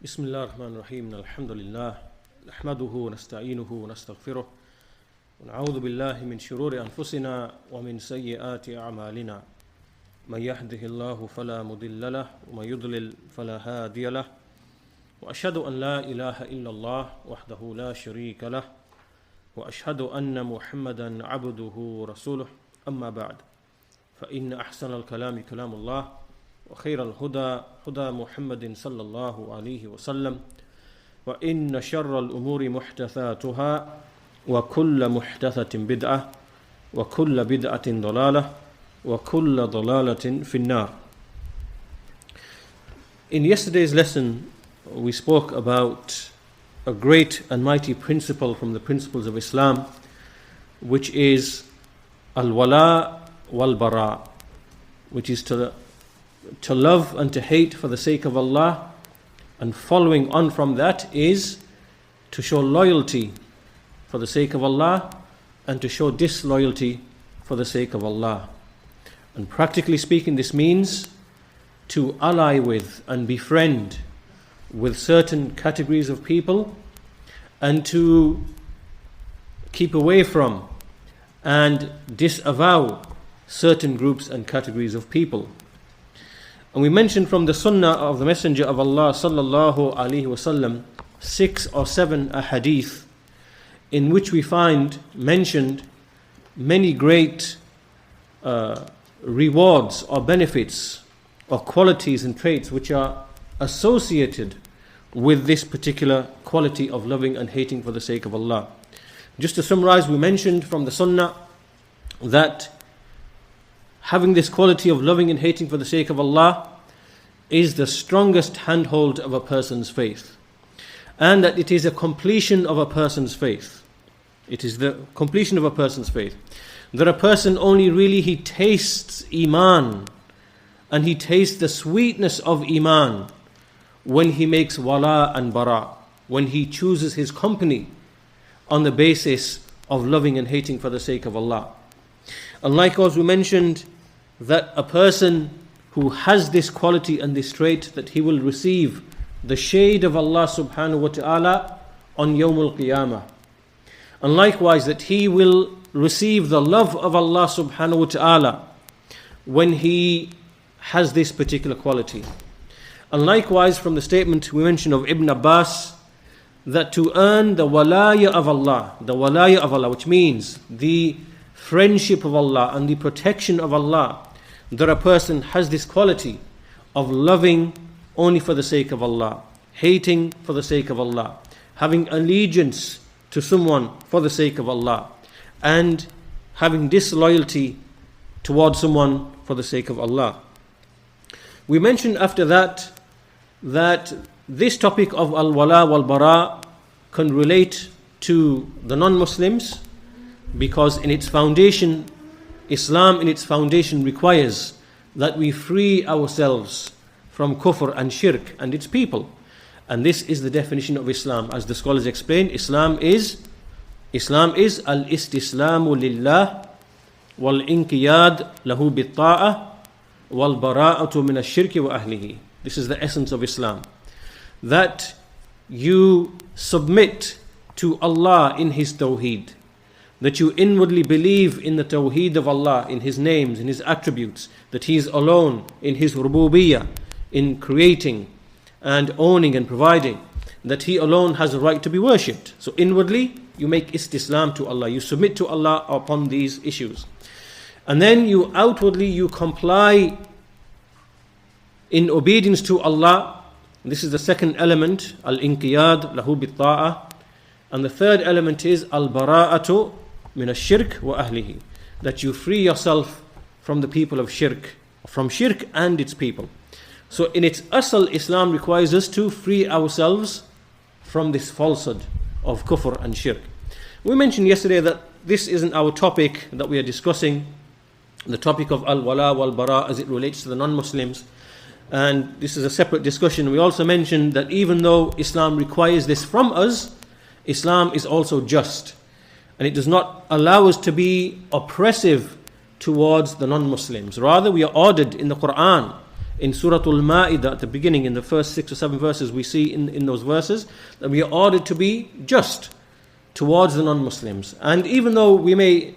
بسم الله الرحمن الرحيم الحمد لله نحمده ونستعينه ونستغفره ونعوذ بالله من شرور أنفسنا ومن سيئات أعمالنا من يهده الله فلا مضل له ومن يضلل فلا هادي له وأشهد أن لا إله إلا الله وحده لا شريك له وأشهد أن محمدا عبده ورسوله أما بعد فإن أحسن الكلام كلام الله وخير الهدى هدى محمد صلى الله عليه وسلم وإن شر الأمور محدثاتها وكل محدثة بدعة وكل بدعة ضلالة وكل ضلالة في النار. In yesterday's lesson we spoke about a great and mighty principle from the principles of Islam, which is al-wala wal-bara, which is to love and to hate for the sake of Allah, and following on from that is to show loyalty for the sake of Allah and to show disloyalty for the sake of Allah. And practically speaking, this means to ally with and befriend with certain categories of people and to keep away from and disavow certain groups and categories of people. And we mentioned from the Sunnah of the Messenger of Allah sallallahu alaihi wasallam 6 or 7 ahadith in which we find mentioned many great rewards or benefits or qualities and traits which are associated with this particular quality of loving and hating for the sake of Allah. Just to summarize, we mentioned from the Sunnah that having this quality of loving and hating for the sake of Allah is the strongest handhold of a person's faith, and that it is a completion of a person's faith. It is the completion of a person's faith. That a person only really he tastes Iman and he tastes the sweetness of Iman when he makes wala and bara, when he chooses his company on the basis of loving and hating for the sake of Allah. And likewise we mentioned that a person who has this quality and this trait, that he will receive the shade of Allah subhanahu wa ta'ala on Yawmul Qiyamah. And likewise that he will receive the love of Allah subhanahu wa ta'ala when he has this particular quality. And likewise from the statement we mentioned of Ibn Abbas, that to earn the walaya of Allah, which means the friendship of Allah and the protection of Allah, that a person has this quality of loving only for the sake of Allah, hating for the sake of Allah, having allegiance to someone for the sake of Allah, and having disloyalty towards someone for the sake of Allah. We mentioned after that this topic of al-wala wal-bara can relate to the non-Muslims, because in its foundation, Islam in its foundation requires that we free ourselves from kufr and shirk and its people. And this is the definition of Islam. As the scholars explain, Islam is al-istislamu lillah wal-inqiyad lahu bit-ta'ah wal-bara'atu min ash-shirki wa ahlihi. This is the essence of Islam. That you submit to Allah in His tawheed, that you inwardly believe in the tawheed of Allah, in His names, in His attributes, that He is alone in His rububiyyah, in creating and owning and providing, that He alone has a right to be worshipped. So inwardly you make istislam to Allah, you submit to Allah upon these issues. And then you outwardly you comply in obedience to Allah. This is the second element, al-inqiyad lahu bit-ta'ah. And the third element is al-bara'atu min ash-shirk wa ahlihi, that you free yourself from the people of shirk, from shirk and its people. So in its asl, Islam requires us to free ourselves from this falsehood of kufr and shirk. We mentioned yesterday that this isn't our topic that we are discussing, the topic of al-wala wal-bara as it relates to the non-Muslims, and this is a separate discussion. We also mentioned that even though Islam requires this from us, Islam is also just, and it does not allow us to be oppressive towards the non-Muslims. Rather, we are ordered in the Quran in Surah al-Ma'idah at the beginning, in the first 6 or 7 verses, we see in those verses that we are ordered to be just towards the non-Muslims. And even though we may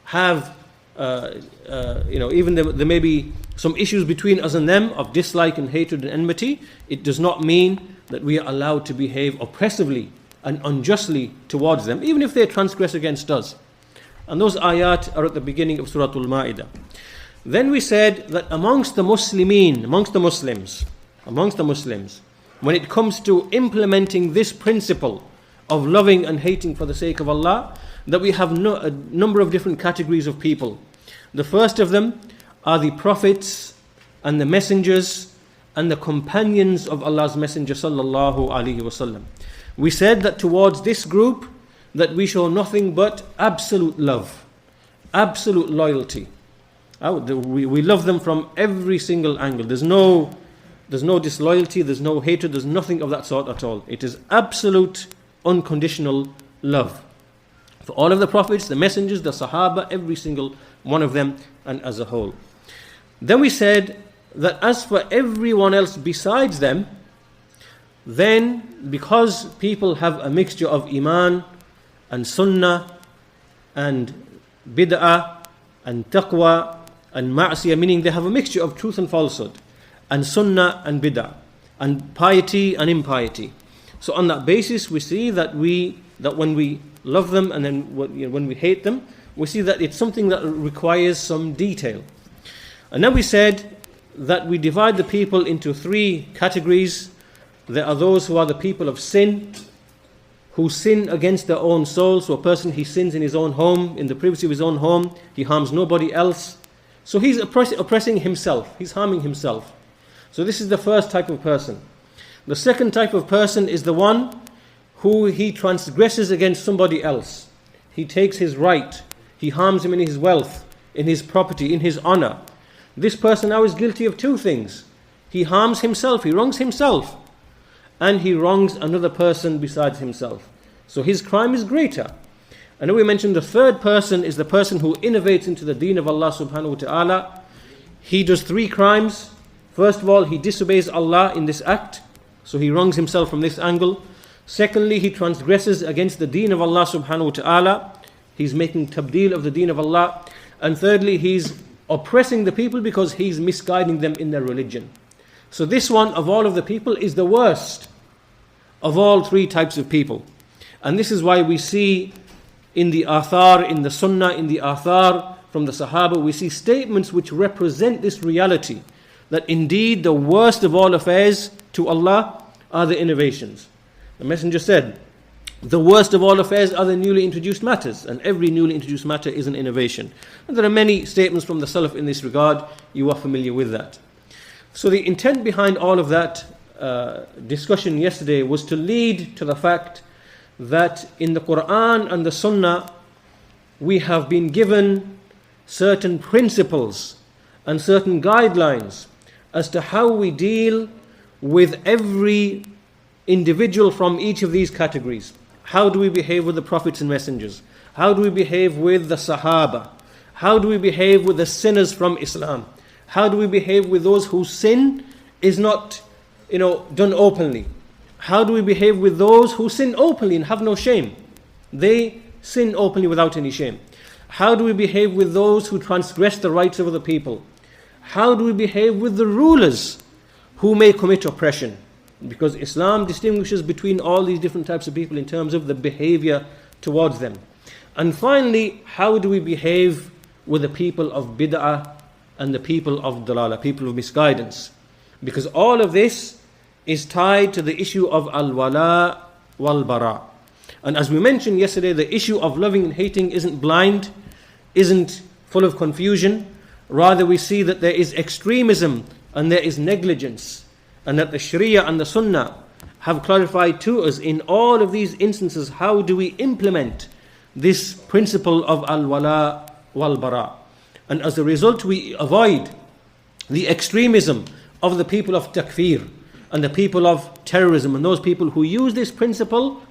have, even there may be some issues between us and them of dislike and hatred and enmity, it does not mean that we are allowed to behave oppressively and unjustly towards them, even if they transgress against us. And those ayat are at the beginning of Surah Al-Ma'idah. Then we said that amongst the Muslims, when it comes to implementing this principle of loving and hating for the sake of Allah, that we have a number of different categories of people. The first of them are the prophets and the messengers and the companions of Allah's Messenger sallallahu alaihi wasallam. We said that towards this group that we show nothing but absolute love, absolute loyalty. We love them from every single angle. There's no disloyalty, there's no hatred, there's nothing of that sort at all. It is absolute, unconditional love. For all of the prophets, the messengers, the Sahaba, every single one of them, and as a whole. Then we said that as for everyone else besides them, then because people have a mixture of Iman and Sunnah and Bid'ah and Taqwa and Ma'asiyah, meaning they have a mixture of truth and falsehood, and Sunnah and Bid'ah, and piety and impiety. So on that basis, we see that when we love them and then when we hate them, we see that it's something that requires some detail. And then we said that we divide the people into 3 categories. There are those who are the people of sin, who sin against their own soul. So a person, he sins in his own home, in the privacy of his own home, he harms nobody else. So he's oppressing himself, he's harming himself. So this is the first type of person. The second type of person is the one who he transgresses against somebody else. He takes his right, he harms him in his wealth, in his property, in his honor. This person now is guilty of 2 things. He harms himself, he wrongs himself, and he wrongs another person besides himself. So his crime is greater. And then we mentioned the third person is the person who innovates into the deen of Allah subhanahu wa ta'ala. He does 3 crimes. First of all, he disobeys Allah in this act, so he wrongs himself from this angle. Secondly, he transgresses against the deen of Allah subhanahu wa ta'ala. He's making tabdeel of the deen of Allah. And thirdly, he's oppressing the people because he's misguiding them in their religion. So this one of all of the people is the worst of all 3 types of people. And this is why we see in the athar, in the sunnah, in the athar from the Sahaba, we see statements which represent this reality, that indeed the worst of all affairs to Allah are the innovations. The Messenger said, the worst of all affairs are the newly introduced matters, and every newly introduced matter is an innovation. And there are many statements from the Salaf in this regard. You are familiar with that. So the intent behind all of that discussion yesterday was to lead to the fact that in the Quran and the Sunnah we have been given certain principles and certain guidelines as to how we deal with every individual from each of these categories. How do we behave with the prophets and messengers? How do we behave with the Sahaba? How do we behave with the sinners from Islam? How do we behave with those whose sin is not, done openly? How do we behave with those who sin openly and have no shame? They sin openly without any shame. How do we behave with those who transgress the rights of other people? How do we behave with the rulers who may commit oppression? Because Islam distinguishes between all these different types of people in terms of the behavior towards them. And finally, how do we behave with the people of bid'ah and the people of dalala, people of misguidance? Because all of this is tied to the issue of al-wala wal-bara. And as we mentioned yesterday, the issue of loving and hating isn't blind, isn't full of confusion. Rather, we see that there is extremism and there is negligence, and that the Sharia and the Sunnah have clarified to us in all of these instances how do we implement this principle of al-wala wal-bara. And as a result, we avoid the extremism of the people of takfir and the people of terrorism and those people who use this principle,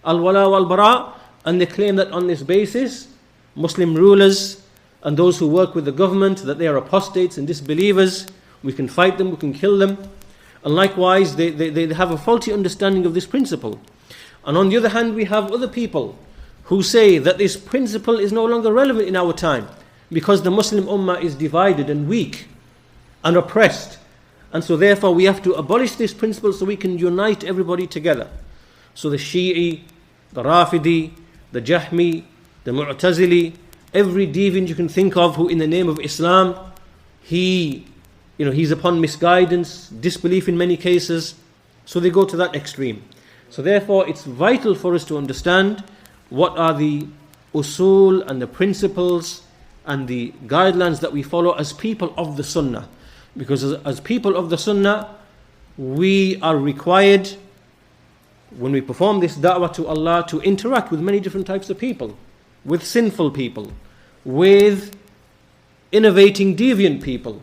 al-wala wal-bara, and they claim that on this basis Muslim rulers and those who work with the government, that they are apostates and disbelievers, we can fight them, we can kill them. And likewise, they have a faulty understanding of this principle. And on the other hand, we have other people who say that this principle is no longer relevant in our time because the Muslim Ummah is divided and weak and oppressed. And so therefore we have to abolish this principle so we can unite everybody together. So the Shi'i, the Rafidi, the Jahmi, the Mu'tazili, every deviant you can think of who in the name of Islam, he's upon misguidance, disbelief in many cases. So they go to that extreme. So therefore it's vital for us to understand what are the usul and the principles and the guidelines that we follow as people of the Sunnah. Because as people of the Sunnah, we are required, when we perform this da'wah to Allah, to interact with many different types of people, with sinful people, with innovating deviant people.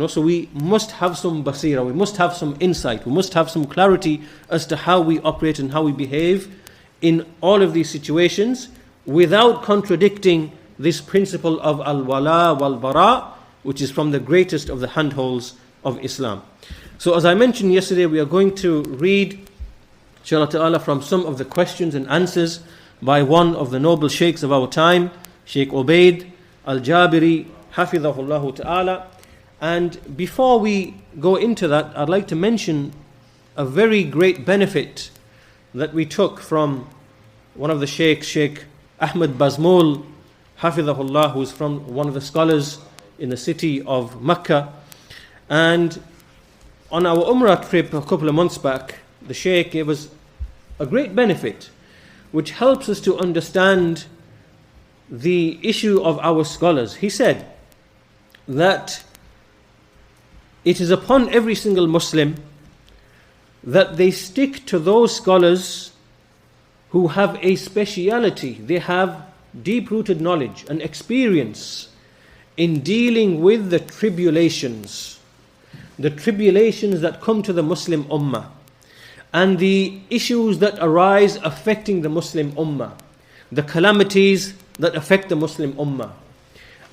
So we must have some basira, we must have some insight, we must have some clarity as to how we operate and how we behave in all of these situations without contradicting this principle of al-wala wal-bara, which is from the greatest of the handholds of Islam. So as I mentioned yesterday, we are going to read, inshallah ta'ala, from some of the questions and answers by one of the noble sheikhs of our time, Shaykh Ubaid, al-Jabiri, حفظه ta'ala. And before we go into that, I'd like to mention a very great benefit that we took from one of the sheikhs, Shaykh Ahmad Bazmul, حفظه, who's from one of the scholars in the city of Mecca. And on our Umrah trip a couple of months back, the Shaykh gave us a great benefit which helps us to understand the issue of our scholars. He said that it is upon every single Muslim that they stick to those scholars who have a speciality, they have deep-rooted knowledge and experience in dealing with the tribulations that come to the Muslim Ummah and the issues that arise affecting the Muslim Ummah, the calamities that affect the Muslim Ummah.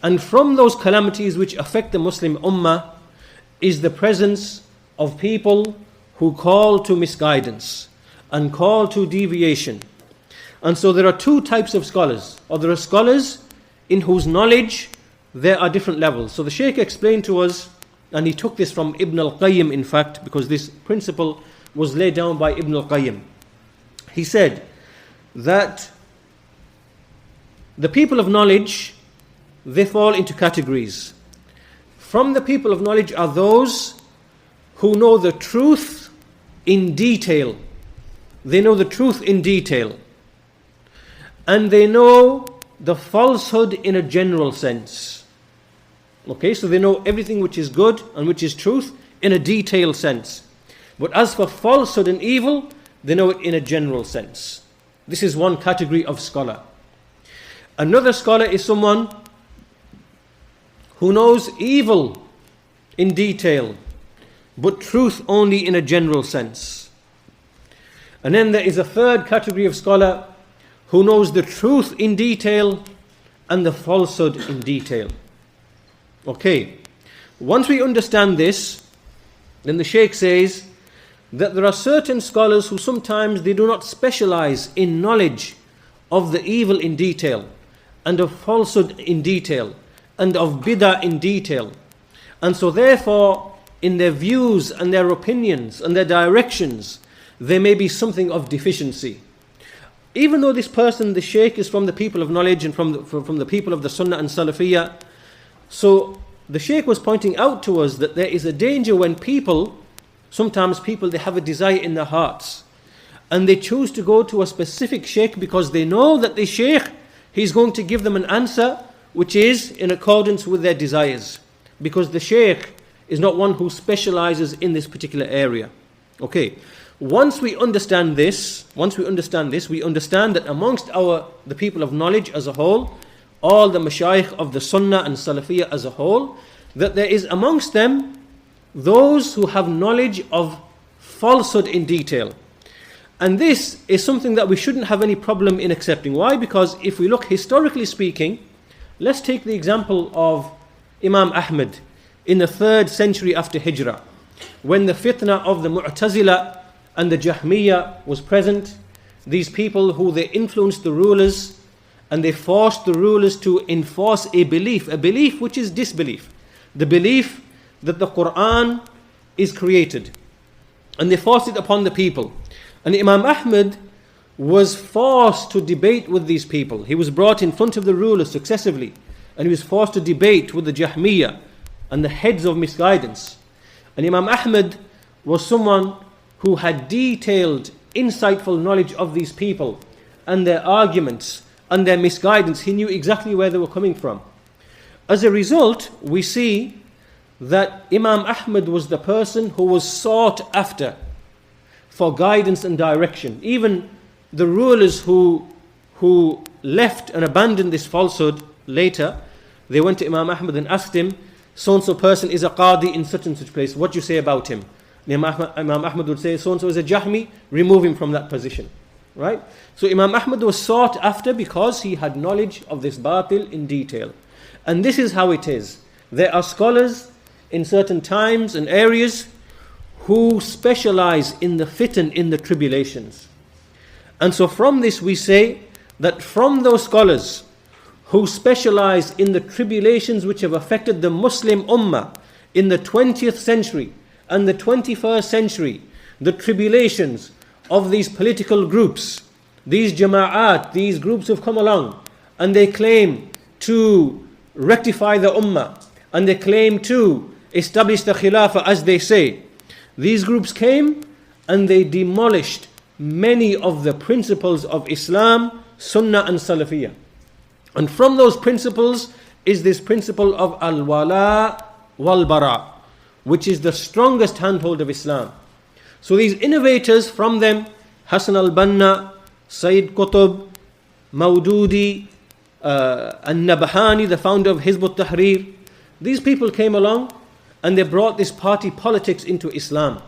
And from those calamities which affect the Muslim Ummah is the presence of people who call to misguidance and call to deviation. And so there are two types of scholars, or there are scholars in whose knowledge there are different levels. So the Shaykh explained to us, and he took this from Ibn al-Qayyim in fact, because this principle was laid down by Ibn al-Qayyim. He said that the people of knowledge, they fall into categories. From the people of knowledge are those who know the truth in detail. They know the truth in detail. And they know the falsehood in a general sense. Okay, so they know everything which is good and which is truth in a detailed sense. But as for falsehood and evil, they know it in a general sense. This is one category of scholar. Another scholar is someone who knows evil in detail, but truth only in a general sense. And then there is a third category of scholar who knows the truth in detail and the falsehood in detail. Okay, once we understand this, then the Shaykh says that there are certain scholars who sometimes they do not specialize in knowledge of the evil in detail and of falsehood in detail and of bid'ah in detail. And so therefore, in their views and their opinions and their directions, there may be something of deficiency. Even though this person, the Shaykh, is from the people of knowledge and from the people of the Sunnah and Salafiyyah, so the Shaykh was pointing out to us that there is a danger when sometimes people, they have a desire in their hearts and they choose to go to a specific Shaykh because they know that the Shaykh, he's going to give them an answer which is in accordance with their desires, because the Shaykh is not one who specializes in this particular area. Okay, once we understand this, we understand that amongst the people of knowledge as a whole, all the mashayikh of the Sunnah and Salafiyyah as a whole, that there is amongst them those who have knowledge of falsehood in detail. And this is something that we shouldn't have any problem in accepting. Why? Because if we look historically speaking, let's take the example of Imam Ahmad. in the 3rd century after Hijrah, when the fitnah of the Mu'tazila and the Jahmiyyah was present. These people who they influenced the rulers and they forced the rulers to enforce a belief which is disbelief, the belief that the Quran is created, and they forced it upon the people. And Imam Ahmad was forced to debate with these people. He was brought in front of the rulers successively, and he was forced to debate with the Jahmiyyah and the heads of misguidance. And Imam Ahmad was someone who had detailed, insightful knowledge of these people and their arguments and their misguidance. He knew exactly where they were coming from. As a result, we see that Imam Ahmad was the person who was sought after for guidance and direction. Even the rulers who left and abandoned this falsehood later, they went to Imam Ahmad and asked him, so-and-so person is a qadi in such and such place, what do you say about him? And Imam Ahmad would say, so-and-so is a Jahmi, remove him from that position. Right? So Imam Ahmad was sought after because he had knowledge of this batil in detail. And this is how it is. There are scholars in certain times and areas who specialize in the fitan, in the tribulations. And so from this we say that from those scholars who specialize in the tribulations which have affected the Muslim Ummah in the 20th century and the 21st century, the tribulations of these political groups, these jama'at, these groups have come along and they claim to rectify the Ummah and they claim to establish the Khilafah as they say. These groups came and they demolished many of the principles of Islam, Sunnah and Salafiyyah. And from those principles is this principle of al-wala wal-bara, which is the strongest handhold of Islam. So these innovators, from them, Hassan al-Banna, Sayyid Qutb, Maududi, al-Nabhani, the founder of Hizb ut-Tahrir, these people came along and they brought this party politics into Islam.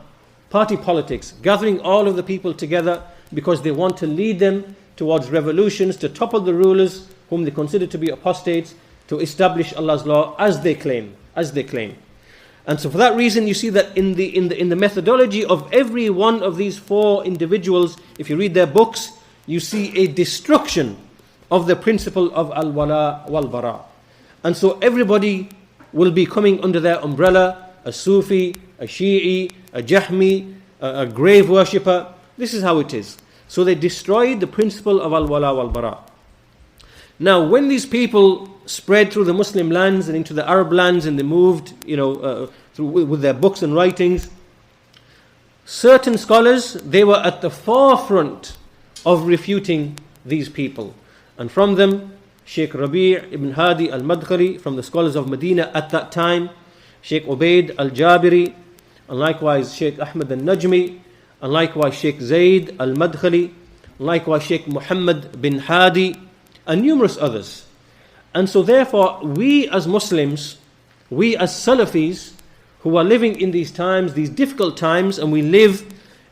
Party politics, gathering all of the people together because they want to lead them towards revolutions, to topple the rulers whom they consider to be apostates, to establish Allah's law as they claim. And so for that reason you see that in the methodology of every one of these 4 individuals, if you read their books, you see a destruction of the principle of al-wala wal-bara. And so everybody will be coming under their umbrella, a Sufi, a Shi'i, a Jahmi, a grave worshipper. This is how it is. So they destroyed the principle of al-wala wal-bara. Now when these people spread through the Muslim lands and into the Arab lands and they moved, with their books and writings, certain scholars, they were at the forefront of refuting these people. And from them, Shaykh Rabi' ibn Hadi al-Madkhali, from the scholars of Medina at that time, Shaykh Ubaid al-Jabiri, and likewise Shaykh Ahmad al-Najmi, and likewise Shaykh Zayd al-Madkhali, and likewise Shaykh Muhammad bin Hadi, and numerous others. And so therefore, we as Muslims, we as Salafis, who are living in these times, these difficult times, and we live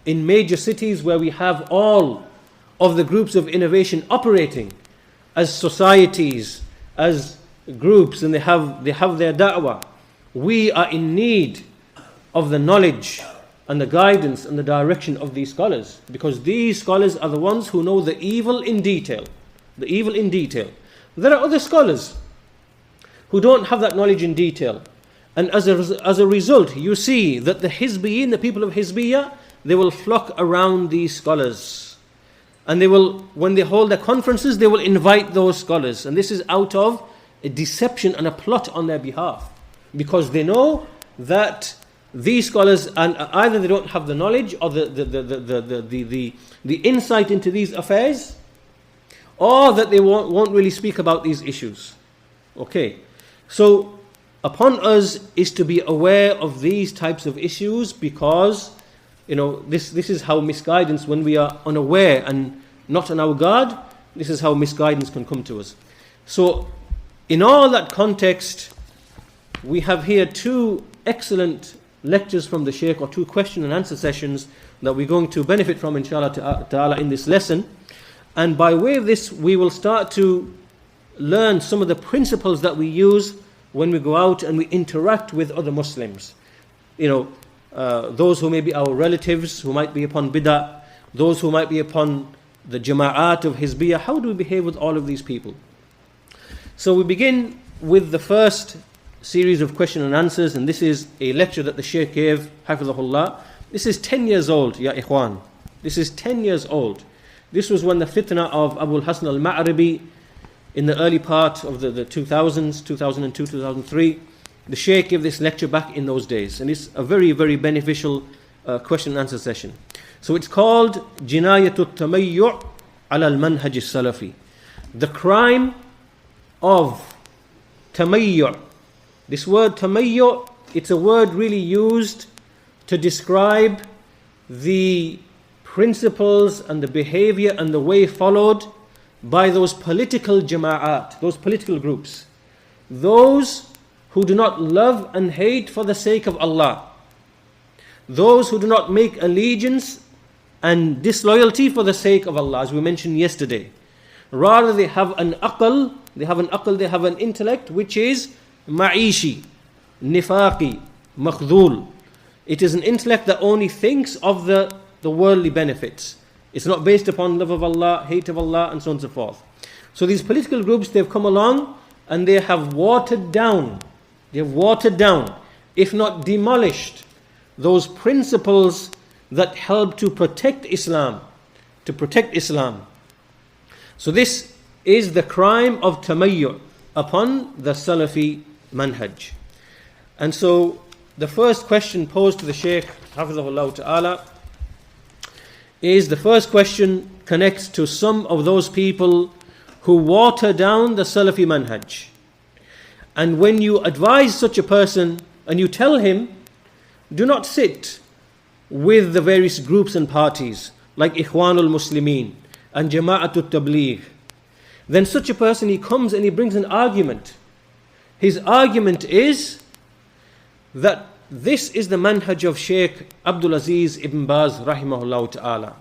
in major cities where we have all of the groups of innovation operating as societies, as groups, and they have their da'wah. We are in need of the knowledge and the guidance and the direction of these scholars, because these scholars are the ones who know the evil in detail. The evil in detail. There are other scholars who don't have that knowledge in detail. And as a result, you see that the Hizbiyyeen, the people of Hizbiyyah, they will flock around these scholars. And they will, when they hold their conferences, they will invite those scholars. And this is out of a deception and a plot on their behalf. Because they know that these scholars, and either they don't have the knowledge or the insight into these affairs, or that they won't really speak about these issues. Okay, so upon us is to be aware of these types of issues, because this is how misguidance, when we are unaware and not on our guard, this is how misguidance can come to us. So in all that context, we have here 2 excellent lectures from the Shaykh, or 2 question and answer sessions that we're going to benefit from, inshallah ta'ala, in this lesson. And by way of this, we will start to learn some of the principles that we use when we go out and we interact with other Muslims. Those who may be our relatives, who might be upon bid'ah, those who might be upon the jama'at of Hizbiyyah, how do we behave with all of these people? So we begin with the first series of question and answers, and this is a lecture that the Shaykh gave, حفظه. This is 10 years old, ya ikhwan. This is 10 years old. This was when the fitnah of Abul-Hasan al-Ma'ribi, in the early part of the 2000s, 2002, 2003, the Shaykh gave this lecture back in those days. And it's a very, very beneficial question and answer session. So it's called Jinayatu Tamyee' ala al-manhaj al-Salafi. The crime of Tamyee'. This word Tamyee', it's a word really used to describe the principles and the behavior and the way followed by those political jama'at, those political groups. Those who do not love and hate for the sake of Allah. Those who do not make allegiance and disloyalty for the sake of Allah, as we mentioned yesterday. Rather, they have an aql, they have an intellect which is ma'ishi, nifaqi, makhdhul. It is an intellect that only thinks of the worldly benefits. It's not based upon love of Allah, hate of Allah, and so on and so forth. So these political groups, they've come along and they have watered down, if not demolished, those principles that help to protect Islam. So this is the crime of Tamyee' upon the Salafi manhaj. And so the first question posed to the Shaykh, حفظه ta'ala, is the first question connects to some of those people who water down the Salafi manhaj. And when you advise such a person and you tell him, do not sit with the various groups and parties like Ikhwanul Muslimin and Jama'atul Tabligh, then such a person, he comes and he brings an argument. His argument is that this is the manhaj of Shaykh Abdul Aziz ibn Baz rahimahullah ta'ala,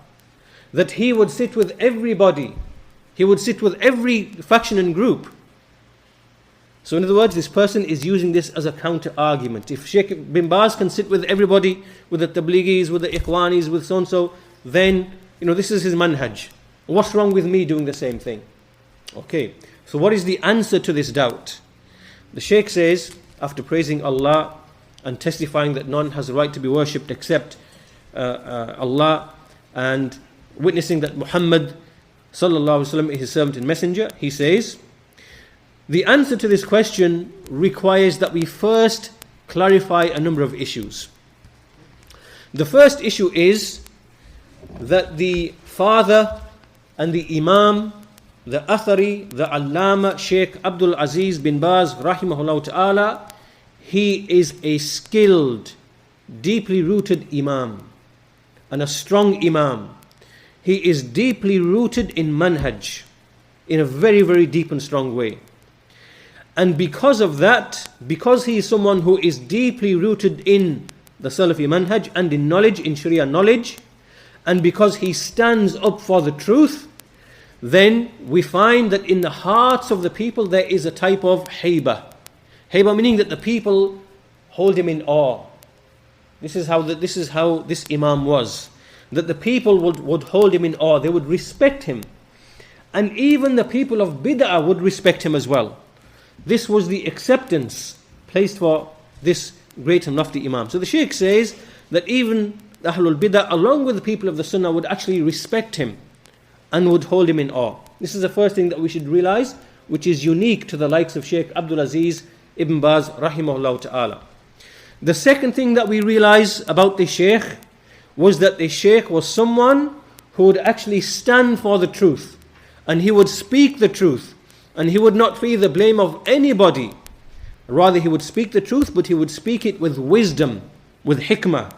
that he would sit with everybody, he would sit with every faction and group. So in other words, this person is using this as a counter argument. If Shaykh ibn Baz can sit with everybody, with the Tablighis, with the Ikhwanis, with so and so, then this is his manhaj. What's wrong with me doing the same thing? Okay, so what is the answer to this doubt? The Shaykh says, after praising Allah and testifying that none has the right to be worshipped except Allah, and witnessing that Muhammad sallallahu alaihi wasallam is his servant and messenger, he says, the answer to this question requires that we first clarify a number of issues. The first issue is that the father and the Imam, the Athari, the Allama, Shaykh Abdul Aziz bin Baz rahimahullah ta'ala, he is a skilled, deeply rooted Imam and a strong Imam. He is deeply rooted in manhaj in a very, very deep and strong way. And because of that, because he is someone who is deeply rooted in the Salafi manhaj and in knowledge, in Sharia knowledge, and because he stands up for the truth, then we find that in the hearts of the people there is a type of haiba. Haiba meaning that the people hold him in awe. This is how this Imam was. That the people would hold him in awe. They would respect him. And even the people of bid'ah would respect him as well. This was the acceptance placed for this great and lofty Imam. So the Shaykh says that even the Ahlul-Bid'ah, along with the people of the Sunnah, would actually respect him and would hold him in awe. This is the first thing that we should realize, which is unique to the likes of Shaykh Abdul Aziz ibn Baz rahimahullah ta'ala. The second thing that we realize about the Shaykh was that the Shaykh was someone who would actually stand for the truth, and he would speak the truth, and he would not fear the blame of anybody. Rather, he would speak the truth, but he would speak it with wisdom, with hikmah,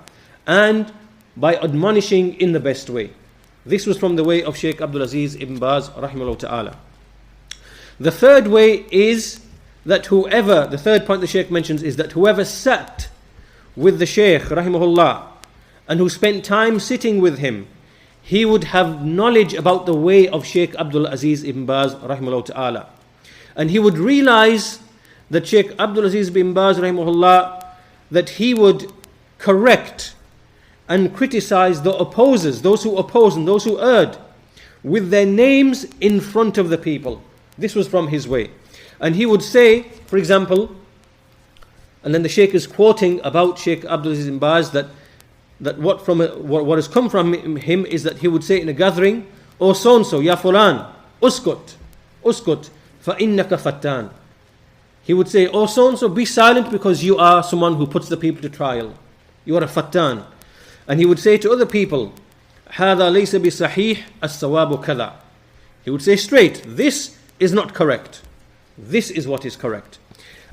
and by admonishing in the best way. This was from the way of Shaykh Abdul Aziz ibn Baz rahimahullah ta'ala. The third way is that the third point the Shaykh mentions is that whoever sat with the Shaykh rahimahullah and who spent time sitting with him, he would have knowledge about the way of Shaykh Abdul Aziz ibn Baz rahimahullah ta'ala. And he would realize that Shaykh Abdul Aziz bin Baz rahimahullah, that he would correct and criticize the opposers, those who oppose and those who erred, with their names in front of the people. This was from his way. And he would say, for example, and then the Shaykh is quoting about Shaykh Abdul Aziz bin Baz that what has come from him is that he would say in a gathering, "O so-and-so, ya fulan, uskut, fa innaka fattan." He would say, "O so-and-so, be silent because you are someone who puts the people to trial. You are a fattan." And he would say to other people, "Hada laysa bi sahih, as-sawabu kada." He would say straight, "This is not correct. This is what is correct."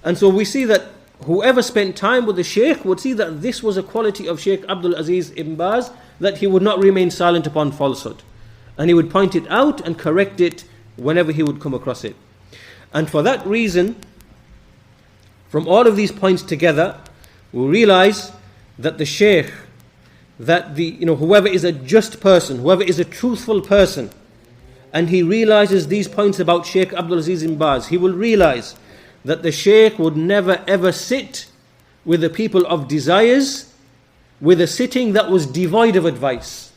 And so we see that whoever spent time with the Shaykh would see that this was a quality of Shaykh Abdul Aziz ibn Baz, that he would not remain silent upon falsehood. And he would point it out and correct it whenever he would come across it. And for that reason, from all of these points together, we realize that the Shaykh, that whoever is a just person, whoever is a truthful person, and he realizes these points about Shaykh Abdul Aziz ibn Baz, he will realize that the Shaykh would never ever sit with the people of desires with a sitting that was devoid of advice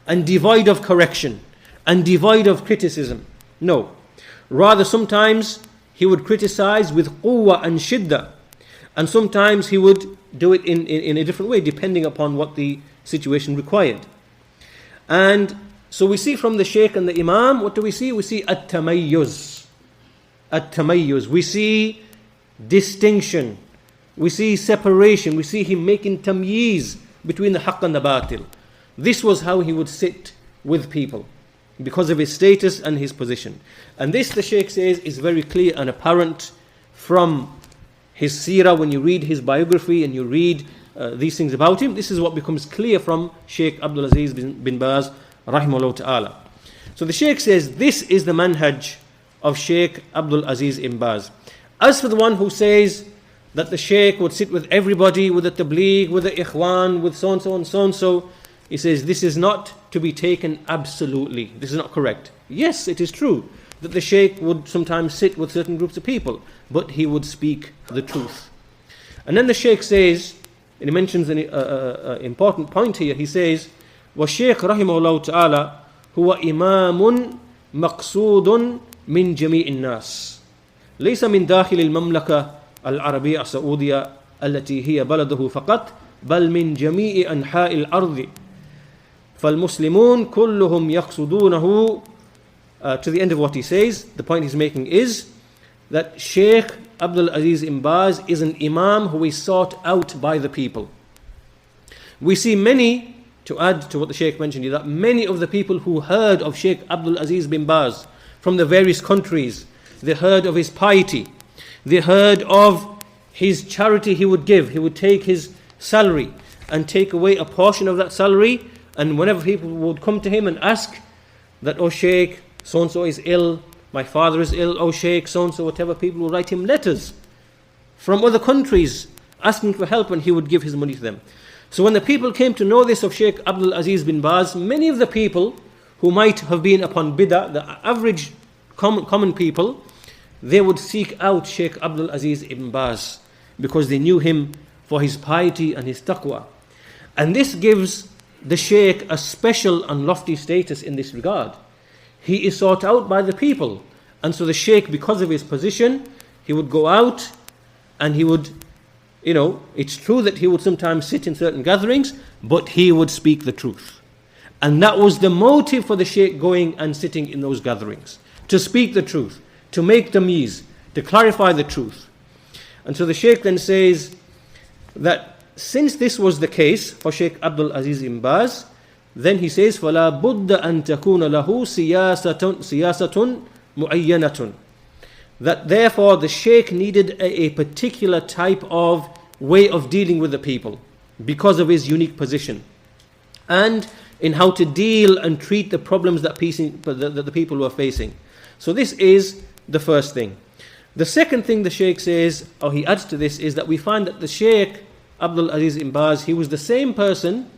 and devoid of correction and devoid of criticism. No. Rather, sometimes he would criticize with quwwah and shiddah, and sometimes he would do it in a different way depending upon what the situation required. And so we see from the Shaykh and the Imam, what do we see? We see at-tamayyuz. At-tamayyuz. We see distinction. We see separation. We see him making tamyeez between the haqq and the batil. This was how he would sit with people because of his status and his position. And this, the Shaykh says, is very clear and apparent from his seerah. When you read his biography and you read these things about him, this is what becomes clear from Shaykh Abdul Aziz bin Baz rahimahullah ta'ala. So the Shaykh says this is the manhaj of Shaykh Abdul Aziz ibn Baz. As for the one who says that the Shaykh would sit with everybody, with the tabligh, with the ikhwan, with so-and-so and so-and-so, he says this is not to be taken absolutely. This is not correct. Yes, it is true that the Shaykh would sometimes sit with certain groups of people, but he would speak the truth. And then the Shaykh says, and he mentions an important point here, he says, وَالشَّيْخ رحمه الله تعالى هو إمام مقصود من جميع الناس ليس من داخل المملكة العربية السعودية التي هي بلده فقط بل من جميع أنحاء الأرض فالمسلمون كلهم يقصدونه. To the end of what he says, the point he's making is that Shaykh Abdul Aziz ibn Baz is an imam who is sought out by the people. We see many, to add to what the Shaykh mentioned here, that many of the people who heard of Shaykh Abdul Aziz bin Baz from the various countries, they heard of his piety, they heard of his charity he would give. He would take his salary and take away a portion of that salary, and whenever people would come to him and ask that, "Oh Shaykh, so-and-so is ill, my father is ill, oh Shaykh, so-and-so," whatever, people would write him letters from other countries asking for help, and he would give his money to them. So when the people came to know this of Shaykh Abdul Aziz bin Baz, many of the people who might have been upon bid'ah, the average common people, they would seek out Shaykh Abdul Aziz ibn Baz because they knew him for his piety and his taqwa. And this gives the Shaykh a special and lofty status in this regard. He is sought out by the people. And so the Shaykh, because of his position, he would go out and he would, it's true that he would sometimes sit in certain gatherings, but he would speak the truth. And that was the motive for the Shaykh going and sitting in those gatherings, to speak the truth, to make tamyīz, to clarify the truth. And so the Shaykh then says that since this was the case for Shaykh Abdul Aziz ibn Baz, then he says, فَلَا بُدَّ أَن تَكُونَ لَهُ سِيَاسَةٌ مُعَيَّنَةٌ. That therefore the Shaykh needed a particular type of way of dealing with the people because of his unique position, and in how to deal and treat the problems that the people were facing. So this is the first thing. The second thing the Shaykh says, or he adds to this, is that we find that the Shaykh Abdul Aziz ibn Baz, he was the same person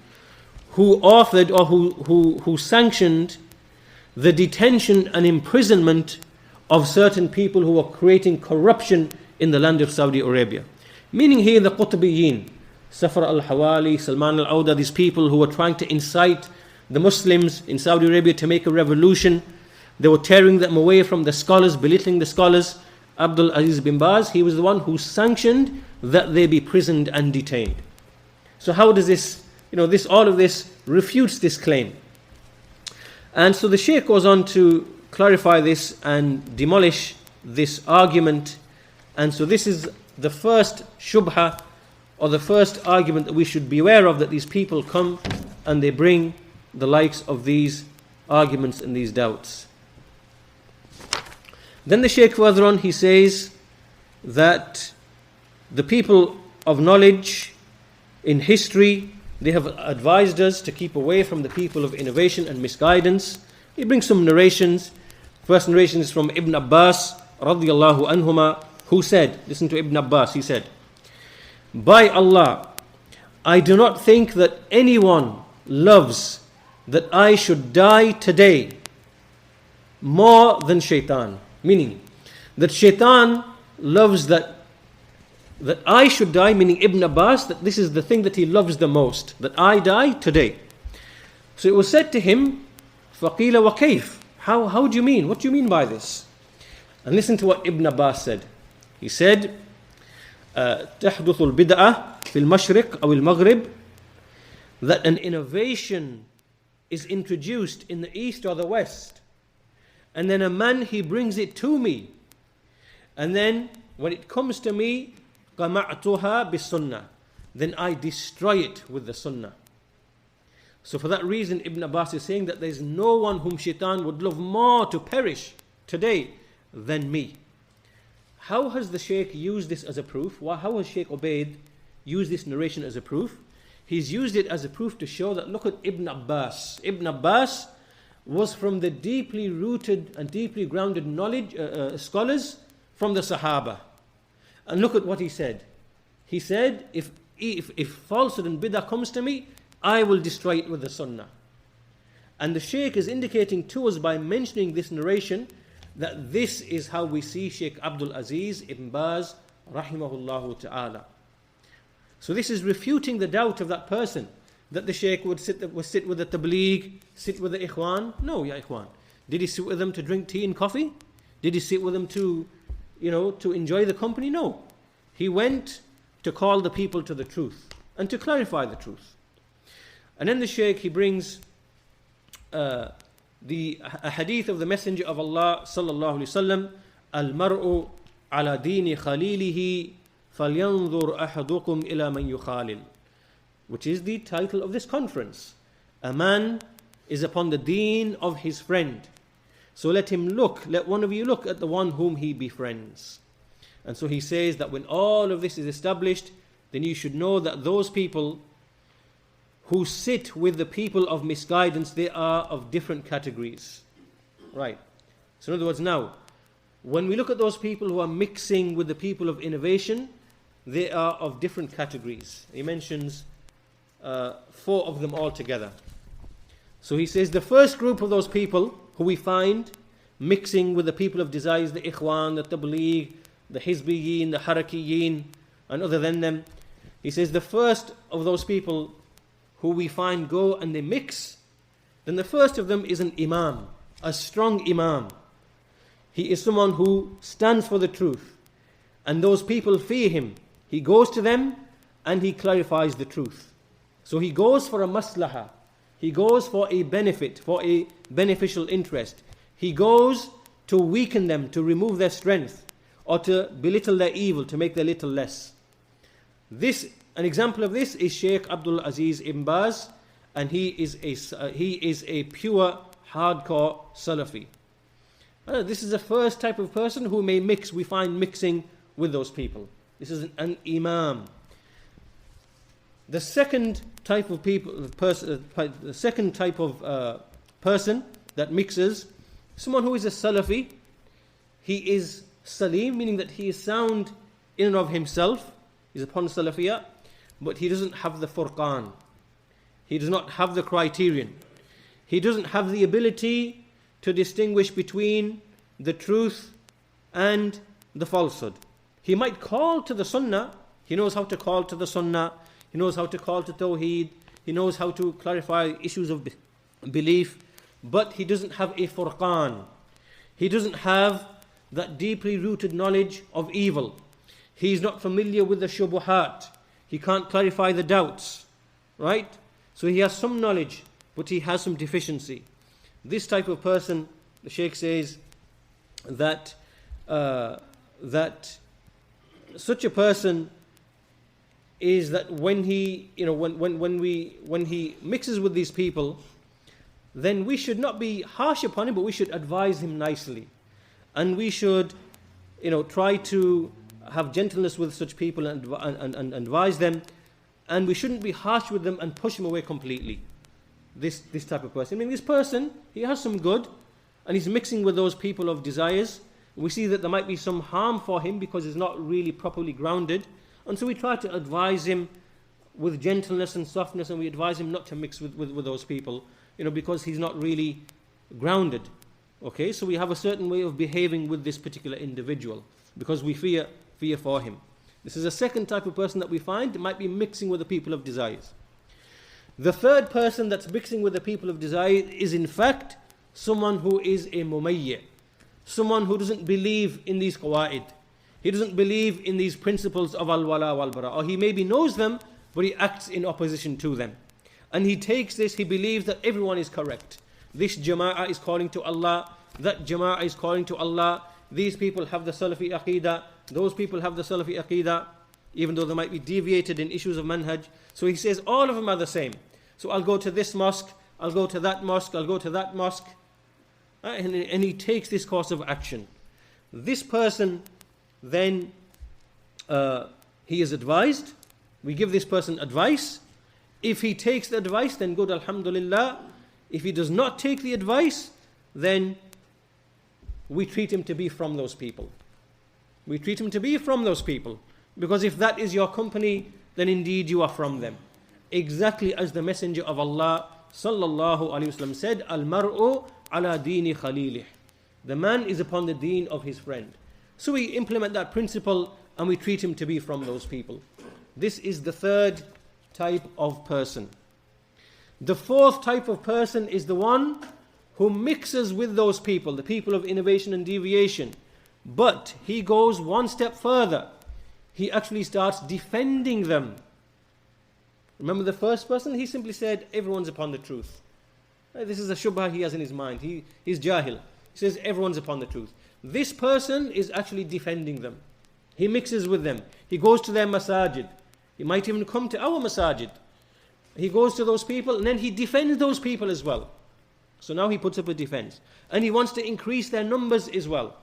who authored or who sanctioned the detention and imprisonment of certain people who were creating corruption in the land of Saudi Arabia. Meaning here the Qutbiyyin, Safar al-Hawali, Salman al-Auda, these people who were trying to incite the Muslims in Saudi Arabia to make a revolution. They were tearing them away from the scholars, belittling the scholars. Abdul Aziz bin Baz, he was the one who sanctioned that they be prisoned and detained. So how does this, all of this refutes this claim. And so the Shaykh goes on to clarify this and demolish this argument. And so this is the first shubha, or the first argument that we should be aware of, that these people come and they bring the likes of these arguments and these doubts. Then the Shaykh further on, he says that the people of knowledge in history, they have advised us to keep away from the people of innovation and misguidance. He brings some narrations. First narration is from Ibn Abbas radiyallahu anhuma, who said, listen to Ibn Abbas, he said, "By Allah, I do not think that anyone loves that I should die today more than shaitan." Meaning that shaitan loves that I should die, meaning Ibn Abbas, that this is the thing that he loves the most, that I die today. So it was said to him, فَقِيلَ وَكَيْفَ, how do you mean? What do you mean by this? And listen to what Ibn Abbas said. He said, تحدث البدعة في المشرق أو المغرب, that an innovation is introduced in the east or the west, and then a man, he brings it to me, and then when it comes to me, قَمَعْتُهَا بِالسُّنَّةِ, then I destroy it with the sunnah. So for that reason, Ibn Abbas is saying that there's no one whom shaitan would love more to perish today than me. How has the Shaykh used this as a proof? How has Shaykh Ubaid used this narration as a proof? He's used it as a proof to show that, look at Ibn Abbas. Ibn Abbas was from the deeply rooted and deeply grounded knowledge scholars from the Sahaba. And look at what he said. He said, if falsehood and bid'ah comes to me, I will destroy it with the sunnah. And the Shaykh is indicating to us by mentioning this narration that this is how we see Shaykh Abdul Aziz ibn Baz rahimahullahu ta'ala. So this is refuting the doubt of that person that the Shaykh would sit with the Tabligh, sit with the Ikhwan. No, ya Ikhwan. Did he sit with them to drink tea and coffee? Did he sit with them to enjoy the company? No. He went to call the people to the truth and to clarify the truth. And then the Shaykh, he brings a hadith of the Messenger of Allah sallallahu alaihi wasallam, al-mar'u ala dini khalilihi falyanzur ahadukum ila man yukhalil, which is the title of this conference. A man is upon the deen of his friend, so let one of you look at the one whom he befriends. And so he says that when all of this is established, then you should know that those people who sit with the people of misguidance, they are of different categories. Right. So in other words, now, when we look at those people who are mixing with the people of innovation, they are of different categories. He mentions 4 of them altogether. So he says the first group of those people who we find mixing with the people of desires, the Ikhwan, the Tabligh, the Hizbiyyeen, the Harakiyyin, and other than them, he says the first of those people who we find go and they mix, then the first of them is an Imam, a strong Imam. He is someone who stands for the truth, and those people fear him. He goes to them and he clarifies the truth. So he goes for a maslahah. He goes for a benefit, for a beneficial interest. He goes to weaken them, to remove their strength, or to belittle their evil, to make their little less. An example of this is Shaykh Abdul Aziz ibn Baz, and he is a pure, hardcore Salafi. This is the first type of person who may mix, we find mixing with those people. This is an Imam. The second type of person that mixes, someone who is a Salafi. He is Salim, meaning that he is sound in and of himself. He's upon Salafiyyah, but he doesn't have the furqan. He does not have the criterion. He doesn't have the ability to distinguish between the truth and the falsehood. He might call to the Sunnah. He knows how to call to the Sunnah. He knows how to call to Tawheed. He knows how to clarify issues of belief. But he doesn't have a furqan. He doesn't have that deeply rooted knowledge of evil. He's not familiar with the shubuhat. He can't clarify the doubts. Right? So he has some knowledge, but he has some deficiency. This type of person, the Shaykh says that such a person is that when he, when he mixes with these people, then we should not be harsh upon him, but we should advise him nicely, and we should, try to have gentleness with such people and advise them, and we shouldn't be harsh with them and push him away completely. This type of person. This person, he has some good, and he's mixing with those people of desires. We see that there might be some harm for him because he's not really properly grounded. And so we try to advise him with gentleness and softness, and we advise him not to mix with those people, because he's not really grounded. Okay, so we have a certain way of behaving with this particular individual because we fear for him. This is a second type of person that we find that might be mixing with the people of desires. The third person that's mixing with the people of desire is in fact someone who is a mumayyi', someone who doesn't believe in these qawaid. He doesn't believe in these principles of al-wala wal-bara, or he maybe knows them, but he acts in opposition to them. And he takes this, he believes that everyone is correct. This jama'ah is calling to Allah, that jama'ah is calling to Allah, these people have the Salafi aqidah, those people have the Salafi aqidah, even though they might be deviated in issues of manhaj. So he says all of them are the same. So I'll go to this mosque, I'll go to that mosque, I'll go to that mosque. And he takes this course of action. This person then, he is advised. We give this person advice. If he takes the advice, then good, alhamdulillah. If he does not take the advice, then we treat him to be from those people. We treat him to be from those people. Because if that is your company, then indeed you are from them. Exactly as the Messenger of Allah sallallahu alaihi wasallam said, al-mar'u ala dini khalilih. The man is upon the deen of his friend. So we implement that principle and we treat him to be from those people. This is the third type of person. The fourth type of person is the one who mixes with those people, the people of innovation and deviation. But he goes one step further. He actually starts defending them. Remember the first person? He simply said, everyone's upon the truth. This is a shubha he has in his mind. He's jahil. He says, everyone's upon the truth. This person is actually defending them. He mixes with them. He goes to their masajid. He might even come to our masajid. He goes to those people and then he defends those people as well. So now he puts up a defense. And he wants to increase their numbers as well.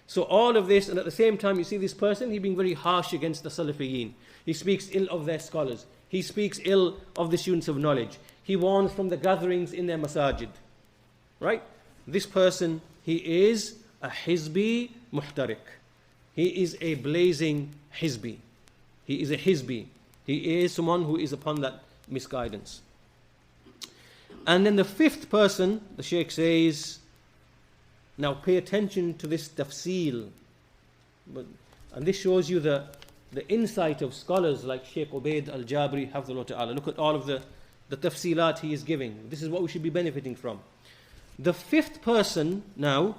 So all of this, and at the same time you see this person, he's being very harsh against the Salafiyyeen. He speaks ill of their scholars. He speaks ill of the students of knowledge. He warns from the gatherings in their masajid. Right? This person, he is a Hizbi muhtarik. He is a blazing Hizbi. He is a Hizbi. He is someone who is upon that misguidance. And then the fifth person, the Shaykh says, now pay attention to this tafsil. And this shows you the insight of scholars like Shaykh Ubaid, al-Jabiri, حفظه. Look at all of the tafsilat he is giving. This is what we should be benefiting from. The fifth person now,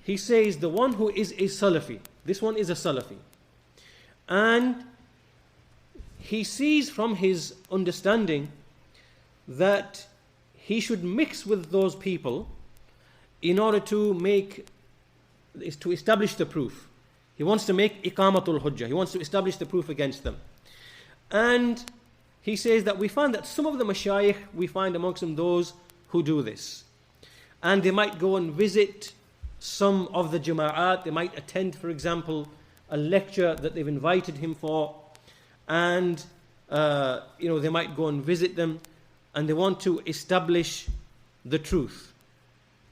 he says the one who is a Salafi. This one is a Salafi. And he sees from his understanding that he should mix with those people in order to establish the proof. He wants to make iqamatul hujjah. He wants to establish the proof against them. And he says that we find that some of the mashayikh, we find amongst them those who do this. And they might go and visit some of the jama'at. They might attend, for example, a lecture that they've invited him for. And, they might go and visit them. And they want to establish the truth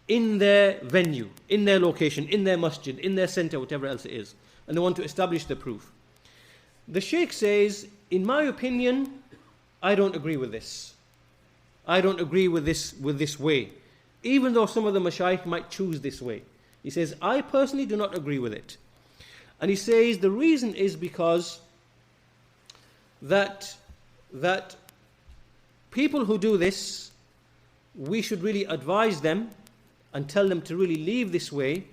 in their venue, in their location, in their masjid, in their center, whatever else it is. And they want to establish the proof. The Shaykh says, in my opinion, I don't agree with this. I don't agree with this way. Even though some of the mashayikh might choose this way. He says, I personally do not agree with it. And he says the reason is because that people who do this, we should really advise them and tell them to really leave this way.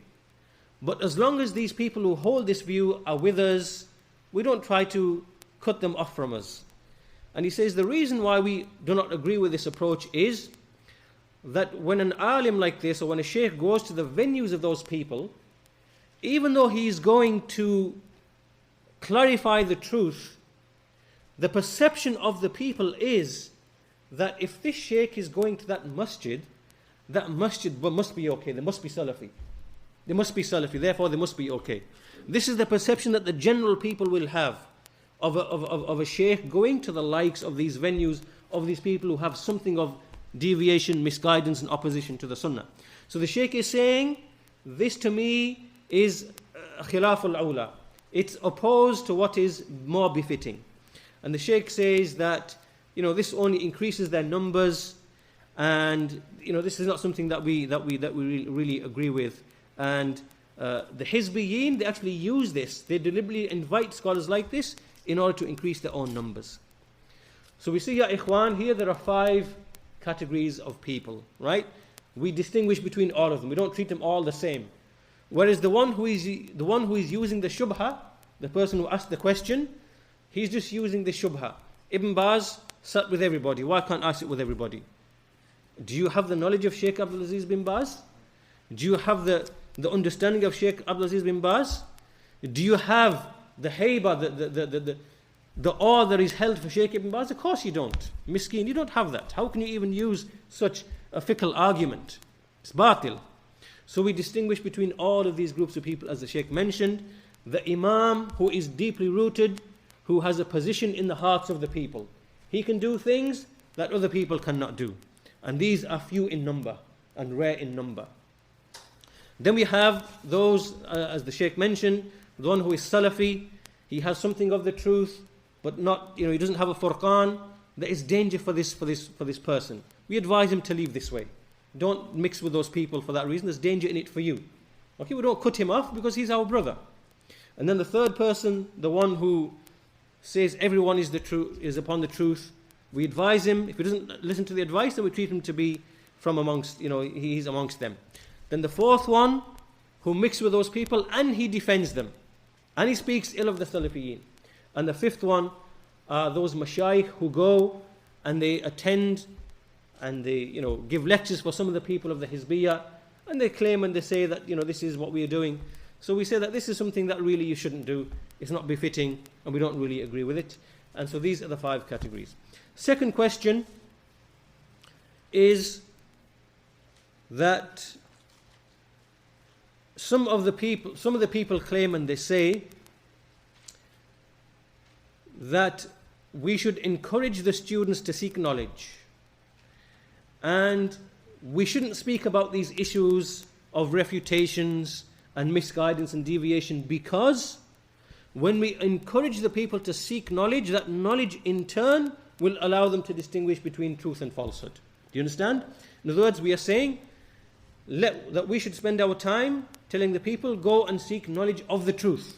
But as long as these people who hold this view are with us, we don't try to cut them off from us. And he says the reason why we do not agree with this approach is that when an alim like this, or when a sheikh goes to the venues of those people, even though he is going to clarify the truth, the perception of the people is that if this sheikh is going to that masjid must be okay, they must be Salafi. They must be Salafi, therefore they must be okay. This is the perception that the general people will have of a sheikh going to the likes of these venues, of these people who have something of deviation, misguidance and opposition to the Sunnah. So the sheikh is saying, this to me is khilaf al-awla. It's opposed to what is more befitting. And the sheikh says that, this only increases their numbers, and this is not something that we really agree with. And the Hizbiyyeen, they actually use this. They deliberately invite scholars like this in order to increase their own numbers. So we see, ya ikhwan, here there are 5 categories of people, right? We distinguish between all of them. We don't treat them all the same. Whereas the one who is using the shubha, the person who asked the question, he's just using the shubha. Ibn Baz sat with everybody. Why can't I sit with everybody? Do you have the knowledge of Shaykh Abdul Aziz bin Baz? Do you have the understanding of Shaykh Abdul Aziz bin Baz? Do you have the hayba, the awe that is held for Shaykh Ibn Baz? Of course you don't. Miskeen, you don't have that. How can you even use such a fickle argument? It's batil. So we distinguish between all of these groups of people, as the Shaykh mentioned. The Imam, who is deeply rooted, who has a position in the hearts of the people. He can do things that other people cannot do. And these are few in number and rare in number. Then we have those, as the Shaykh mentioned, the one who is Salafi. He has something of the truth, but not, he doesn't have a furqan. There is danger for this person. We advise him to leave this way. Don't mix with those people for that reason. There's danger in it for you. Okay, we don't cut him off because he's our brother. And then the third person, the one who says everyone is upon the truth, we advise him. If he doesn't listen to the advice, then we treat him to be from amongst, he's amongst them. Then the fourth one, who mixes with those people and he defends them, and he speaks ill of the Salafiyyeen. And the fifth one are those mashayikh who go and they attend and they give lectures for some of the people of the Hizbiyyah, and they claim and they say that this is what we are doing. So we say that this is something that really you shouldn't do. It's not befitting, and we don't really agree with it. And so these are the 5 categories. Second question is that some of the people claim and they say that we should encourage the students to seek knowledge, and we shouldn't speak about these issues of refutations and misguidance and deviation, because when we encourage the people to seek knowledge, that knowledge in turn will allow them to distinguish between truth and falsehood. Do you understand? In other words, we are saying that we should spend our time telling the people, go and seek knowledge of the truth.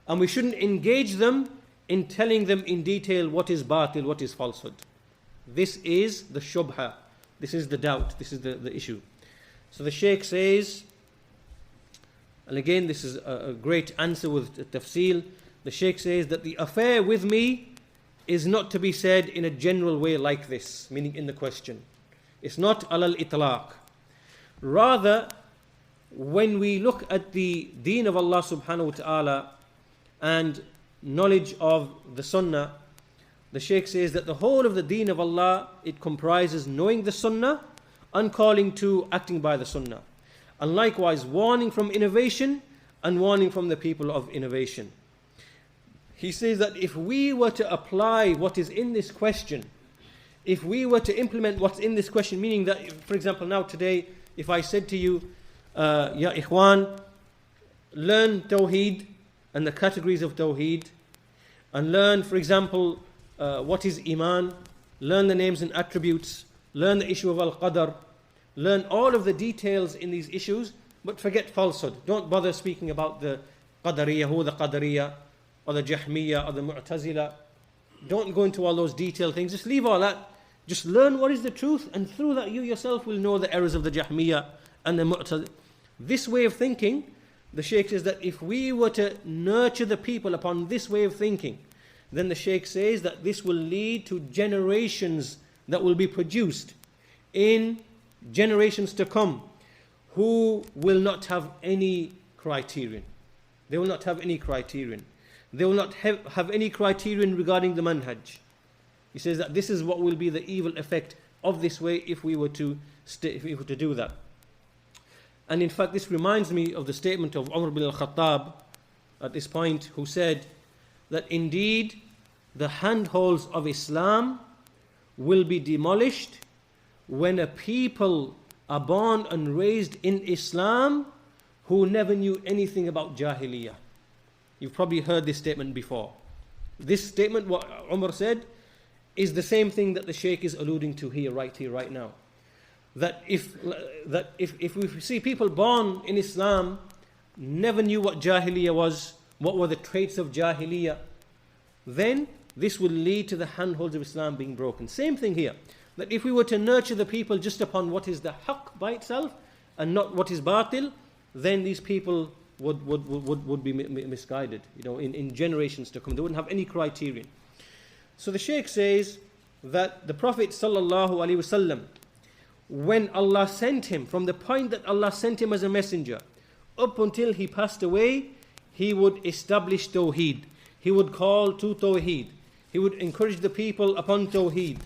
And we shouldn't engage them in telling them in detail what is batil, what is falsehood. This is the shubha. This is the doubt. This is the issue. So the Shaykh says, and again this is a great answer with tafsil. The Shaykh says that the affair with me is not to be said in a general way like this, meaning in the question. It's not alal itlaq. Rather, when we look at the deen of Allah subhanahu wa ta'ala and knowledge of the Sunnah, the Shaykh says that the whole of the deen of Allah, it comprises knowing the Sunnah and calling to acting by the Sunnah. And likewise, warning from innovation and warning from the people of innovation. He says that if we were to apply what is in this question, if we were to implement what's in this question, meaning that, for example, now today, if I said to you, Ya Ikhwan, learn Tawheed and the categories of Tawheed, and learn, for example, what is Iman, learn the names and attributes, learn the issue of Al-Qadr, learn all of the details in these issues, but forget falsehood. Don't bother speaking about the Qadariyah, who the Qadariyah, or the Jahmiyyah, or the Mu'tazila. Don't go into all those detailed things. Just leave all that. Just learn what is the truth, and through that you yourself will know the errors of the Jahmiyyah and the Mu'tazila. This way of thinking, the Shaykh says that if we were to nurture the people upon this way of thinking, then the Shaykh says that this will lead to generations that will be produced in generations to come who will not have any criterion. They will not have any criterion. They will not have any criterion regarding the manhaj. He says that this is what will be the evil effect of this way if we were to do that. And in fact, this reminds me of the statement of Umar bin al-Khattab at this point, who said that indeed the handholds of Islam will be demolished when a people are born and raised in Islam who never knew anything about Jahiliyyah. You've probably heard this statement before. This statement, what Umar said, is the same thing that the Shaykh is alluding to here, right now. That if we see people born in Islam, never knew what Jahiliyyah was, what were the traits of Jahiliyyah, then this will lead to the handholds of Islam being broken. Same thing here. That if we were to nurture the people just upon what is the haqq by itself and not what is batil, then these people would be misguided, in generations to come. They wouldn't have any criterion. So the Shaykh says that the Prophet ﷺ, when Allah sent him, from the point that Allah sent him as a messenger, up until he passed away, he would establish Tawheed. He would call to Tawheed. He would encourage the people upon Tawheed.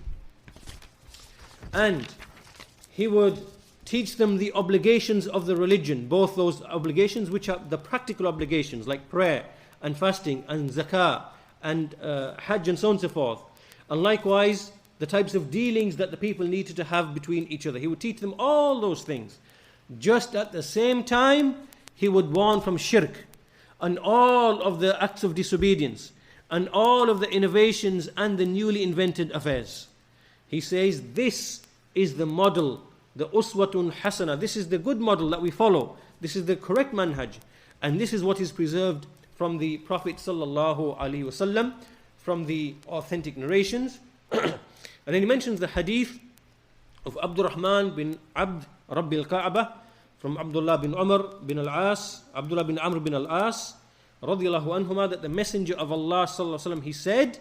And he would teach them the obligations of the religion, both those obligations which are the practical obligations like prayer and fasting and zakah and hajj and so on and so forth. And likewise, the types of dealings that the people needed to have between each other. He would teach them all those things. Just at the same time, he would warn from shirk and all of the acts of disobedience and all of the innovations and the newly invented affairs. He says this is the model, the uswatun hasana. This is the good model that we follow. This is the correct manhaj. And this is what is preserved from the Prophet sallallahu alaihi wasallam, from the authentic narrations. And then he mentions the hadith of Abdurrahman bin Abd Rabbi al-Ka'bah from Abdullah bin Umar bin al-As, Abdullah bin Amr bin al-As, radiyallahu anhuma, that the Messenger of Allah sallallahu alaihi wasallam, he said,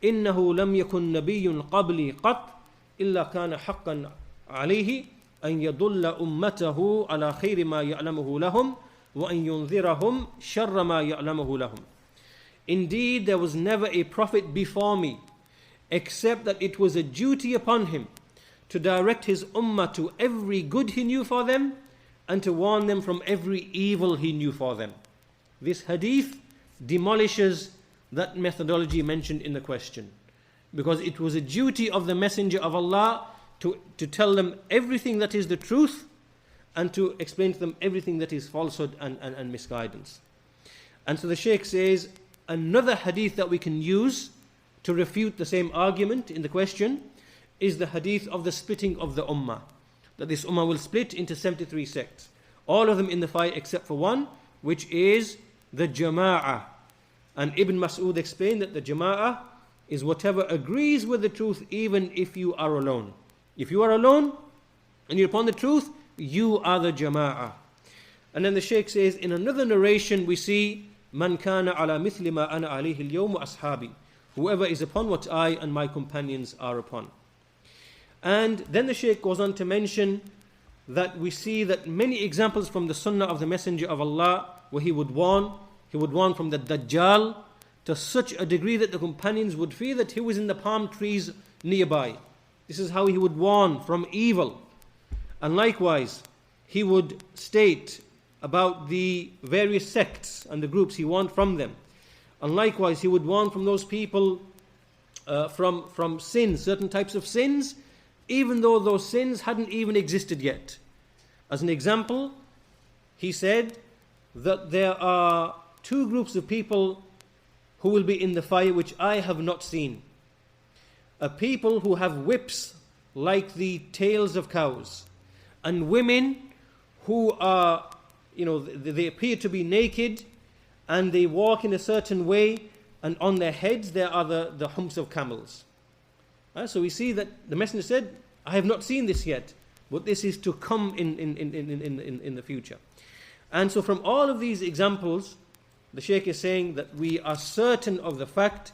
إِنَّهُ لَمْ يَكُنْ نَبِيٌّ قَبْلِي قَطْ إِلَّا كَانَ حَقًّا عَلَيْهِ أَنْ يَدُلَّ أُمَّتَهُ عَلَى خَيْرِ مَا يَعْلَمُهُ لَهُمْ وَأَنْ يُنذِرَهُمْ شَرَّ مَا يَعْلَمُهُ لَهُمْ. Indeed, there was never a prophet before me, except that it was a duty upon him to direct his ummah to every good he knew for them and to warn them from every evil he knew for them. This hadith demolishes that methodology mentioned in the question, because it was a duty of the Messenger of Allah to tell them everything that is the truth and to explain to them everything that is falsehood and misguidance. And so the Shaykh says another hadith that we can use to refute the same argument in the question is the hadith of the splitting of the ummah, that this ummah will split into 73 sects, all of them in the fire except for one, which is the jama'ah. And Ibn Mas'ud explained that the jama'ah is whatever agrees with the truth, even if you are alone. If you are alone and you're upon the truth, you are the jama'ah. And then the Shaykh says, in another narration we see, man kana ala mithli ma ana alayhi al-yawm wa ashabi, whoever is upon what I and my companions are upon. And then the Shaykh goes on to mention that we see that many examples from the sunnah of the Messenger of Allah, where he would warn from the Dajjal to such a degree that the companions would fear that he was in the palm trees nearby. This is how he would warn from evil. And likewise, he would state about the various sects and the groups, he warned from them. And likewise, he would warn from those people from sins, certain types of sins, even though those sins hadn't even existed yet. As an example, he said that there are two groups of people who will be in the fire which I have not seen. A people who have whips like the tails of cows, and women who are, they appear to be naked and they walk in a certain way, and on their heads there are the humps of camels. So we see that the Messenger said, I have not seen this yet, but this is to come in the future. And so from all of these examples, the Shaykh is saying that we are certain of the fact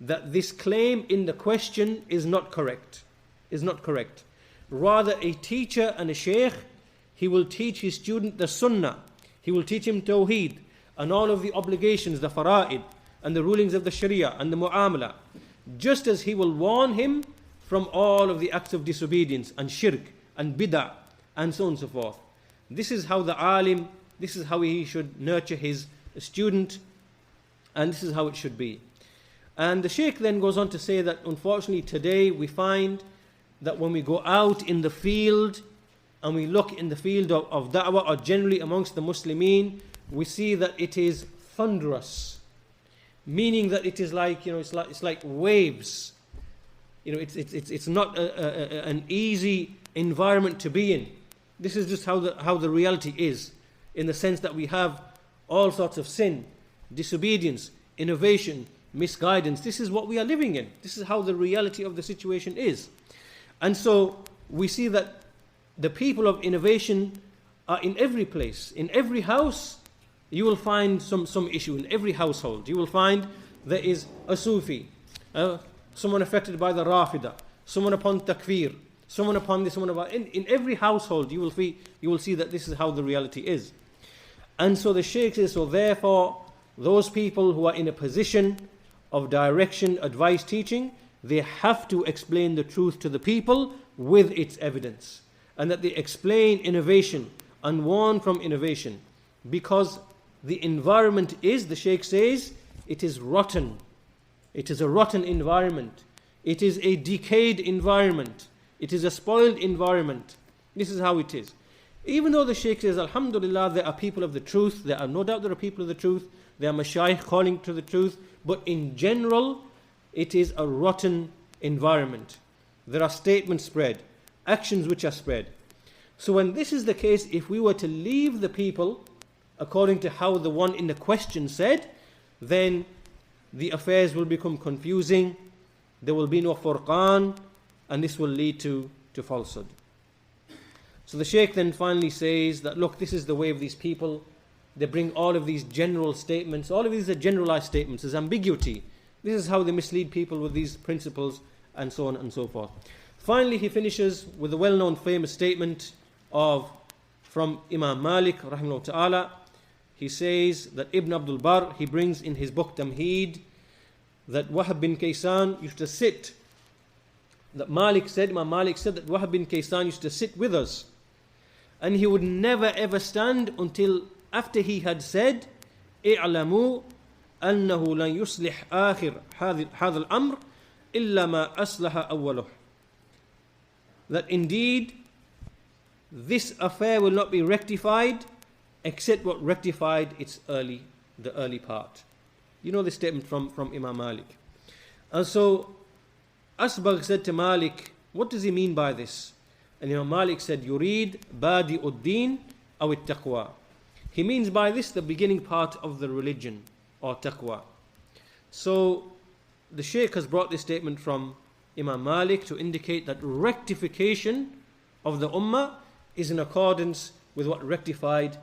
that this claim in the question is not correct. Rather, a teacher and a Shaykh, he will teach his student the Sunnah, he will teach him Tawheed, and all of the obligations, the fara'id, and the rulings of the Sharia, and the Mu'amala, just as he will warn him from all of the acts of disobedience, and shirk, and bid'ah, and so on and so forth. This is how the alim, this is how he should nurture his student, and this is how it should be. And the Shaykh then goes on to say that unfortunately today we find that when we go out in the field and we look in the field of da'wah, or generally amongst the Muslimin, we see that it is thunderous, meaning that it is like, it's like waves. It's not an easy environment to be in. This is just how the reality is, in the sense that we have all sorts of sin, disobedience, innovation, misguidance. This is what we are living in. This is how the reality of the situation is. And so we see that the people of innovation are in every place. In every house, you will find some issue. In every household, you will find there is a Sufi, someone affected by the Rafida, someone upon takfir, someone upon this, someone about. In every household, you will see that this is how the reality is. And so the Shaykh says, so therefore, those people who are in a position of direction, advice, teaching, they have to explain the truth to the people with its evidence. And that they explain innovation and warn from innovation. Because the environment is, the Shaykh says, it is rotten. It is a rotten environment. It is a decayed environment. It is a spoiled environment. This is how it is. Even though the Shaykh says, Alhamdulillah, there are people of the truth, there are no doubt there are people of the truth, there are mashayikh calling to the truth, but in general, it is a rotten environment. There are statements spread, actions which are spread. So when this is the case, if we were to leave the people according to how the one in the question said, then the affairs will become confusing, there will be no furqan, and this will lead to falsehood. So the Shaykh then finally says that, look, this is the way of these people. They bring all of these general statements. All of these are generalized statements. There's ambiguity. This is how they mislead people with these principles, and so on and so forth. Finally, he finishes with a well-known famous statement from Imam Malik, rahimahullah ta'ala. He says that Ibn Abdul Barr, he brings in his book Tamheed, that Wahab bin Kaysan used to sit, that Imam Malik said that Wahab bin Kaysan used to sit with us, and he would never ever stand until after he had said, اعلموا أنه لن يصلح آخر هذا الأمر إلا ما أصلح أوله. That indeed this affair will not be rectified except what rectified the early part. You know this statement from Imam Malik. And so Asbagh said to Malik, what does he mean by this? And Imam Malik said, Yurid badi uddin aw taqwa. He means by this the beginning part of the religion, or taqwa. So the Shaykh has brought this statement from Imam Malik to indicate that rectification of the ummah is in accordance with what rectified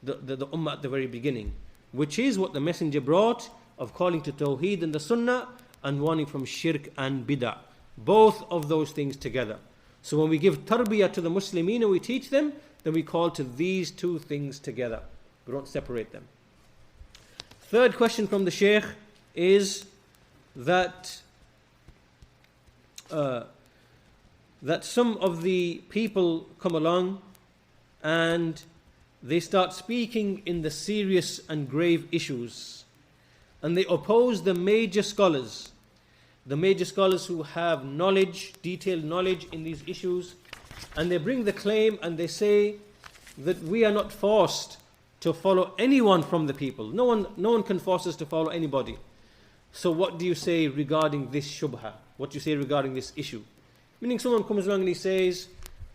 the ummah at the very beginning, which is what the Messenger brought of calling to Tawheed and the Sunnah and warning from shirk and bid'ah. Both of those things together. So when we give tarbiyah to the Muslimin and we teach them, then we call to these two things together. We don't separate them. Third question from the Shaykh is that some of the people come along and they start speaking in the serious and grave issues, and they oppose the major scholars who have knowledge, detailed knowledge in these issues, and they bring the claim and they say that we are not forced to follow anyone from the people. No one can force us to follow anybody. So what do you say regarding this shubha? What do you say regarding this issue? Meaning someone comes along and he says,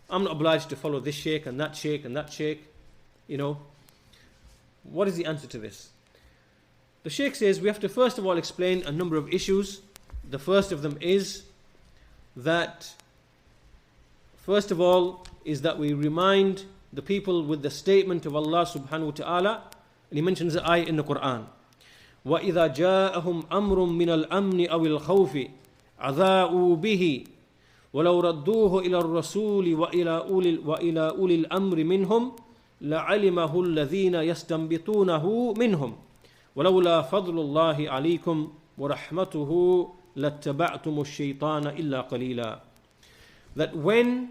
I'm not obliged to follow this sheikh and that sheikh and that sheikh. What is the answer to this? The Shaykh says we have to first of all explain a number of issues. The first of them is that, first of all, is that we remind the people with the statement of Allah subhanahu wa ta'ala, and he mentions the ayah in the Quran. وَإِذَا جَاءَهُمْ أَمْرٌ مِّنَ الْأَمْنِ أَوِ الْخَوْفِ عَذَاءُوا بِهِ وَلَوْ رَدُّوهُ إِلَى الرَّسُولِ وَإِلَى أُولِي الْأَمْرِ مِنْهُمْ لَعَلِمَهُ الَّذِينَ يَسْتَنبِطُونَهُ مِنْهُمْ وَلَوْلَا فَضْلُ اللَّهِ عَلَيْكُمْ وَرَحْمَتُهُ لَاتَّبَعْتُمُ الشَّيْطَانَ إِلَّا قَلِيلًا. That when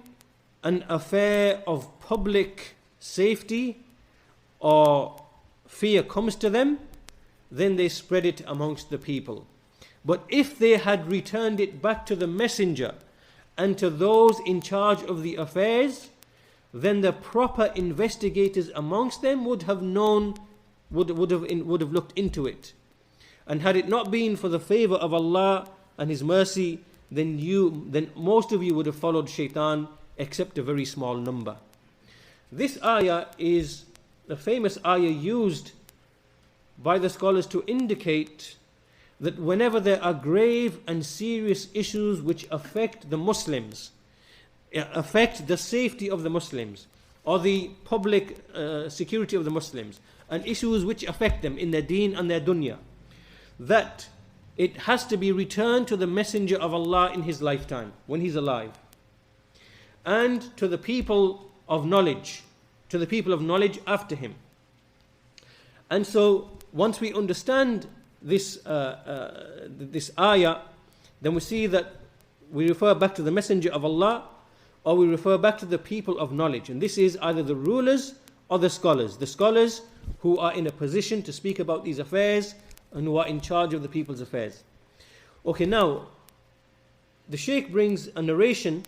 an affair of public safety or fear comes to them, then they spread it amongst the people. But if they had returned it back to the messenger and to those in charge of the affairs, then the proper investigators amongst them would have known, would have looked into it. And had it not been for the favor of Allah and His mercy, then most of you would have followed shaitan, except a very small number. This ayah is the famous ayah used by the scholars to indicate that whenever there are grave and serious issues which affect the Muslims, affect the safety of the Muslims, or the public security of the Muslims, and issues which affect them in their deen and their dunya, that it has to be returned to the Messenger of Allah in his lifetime, when he's alive, and to the people of knowledge, after him. And so, once we understand this ayah, then we see that we refer back to the Messenger of Allah, or we refer back to the people of knowledge. And this is either the rulers or the scholars who are in a position to speak about these affairs and who are in charge of the people's affairs. Okay, now, the Shaykh brings a narration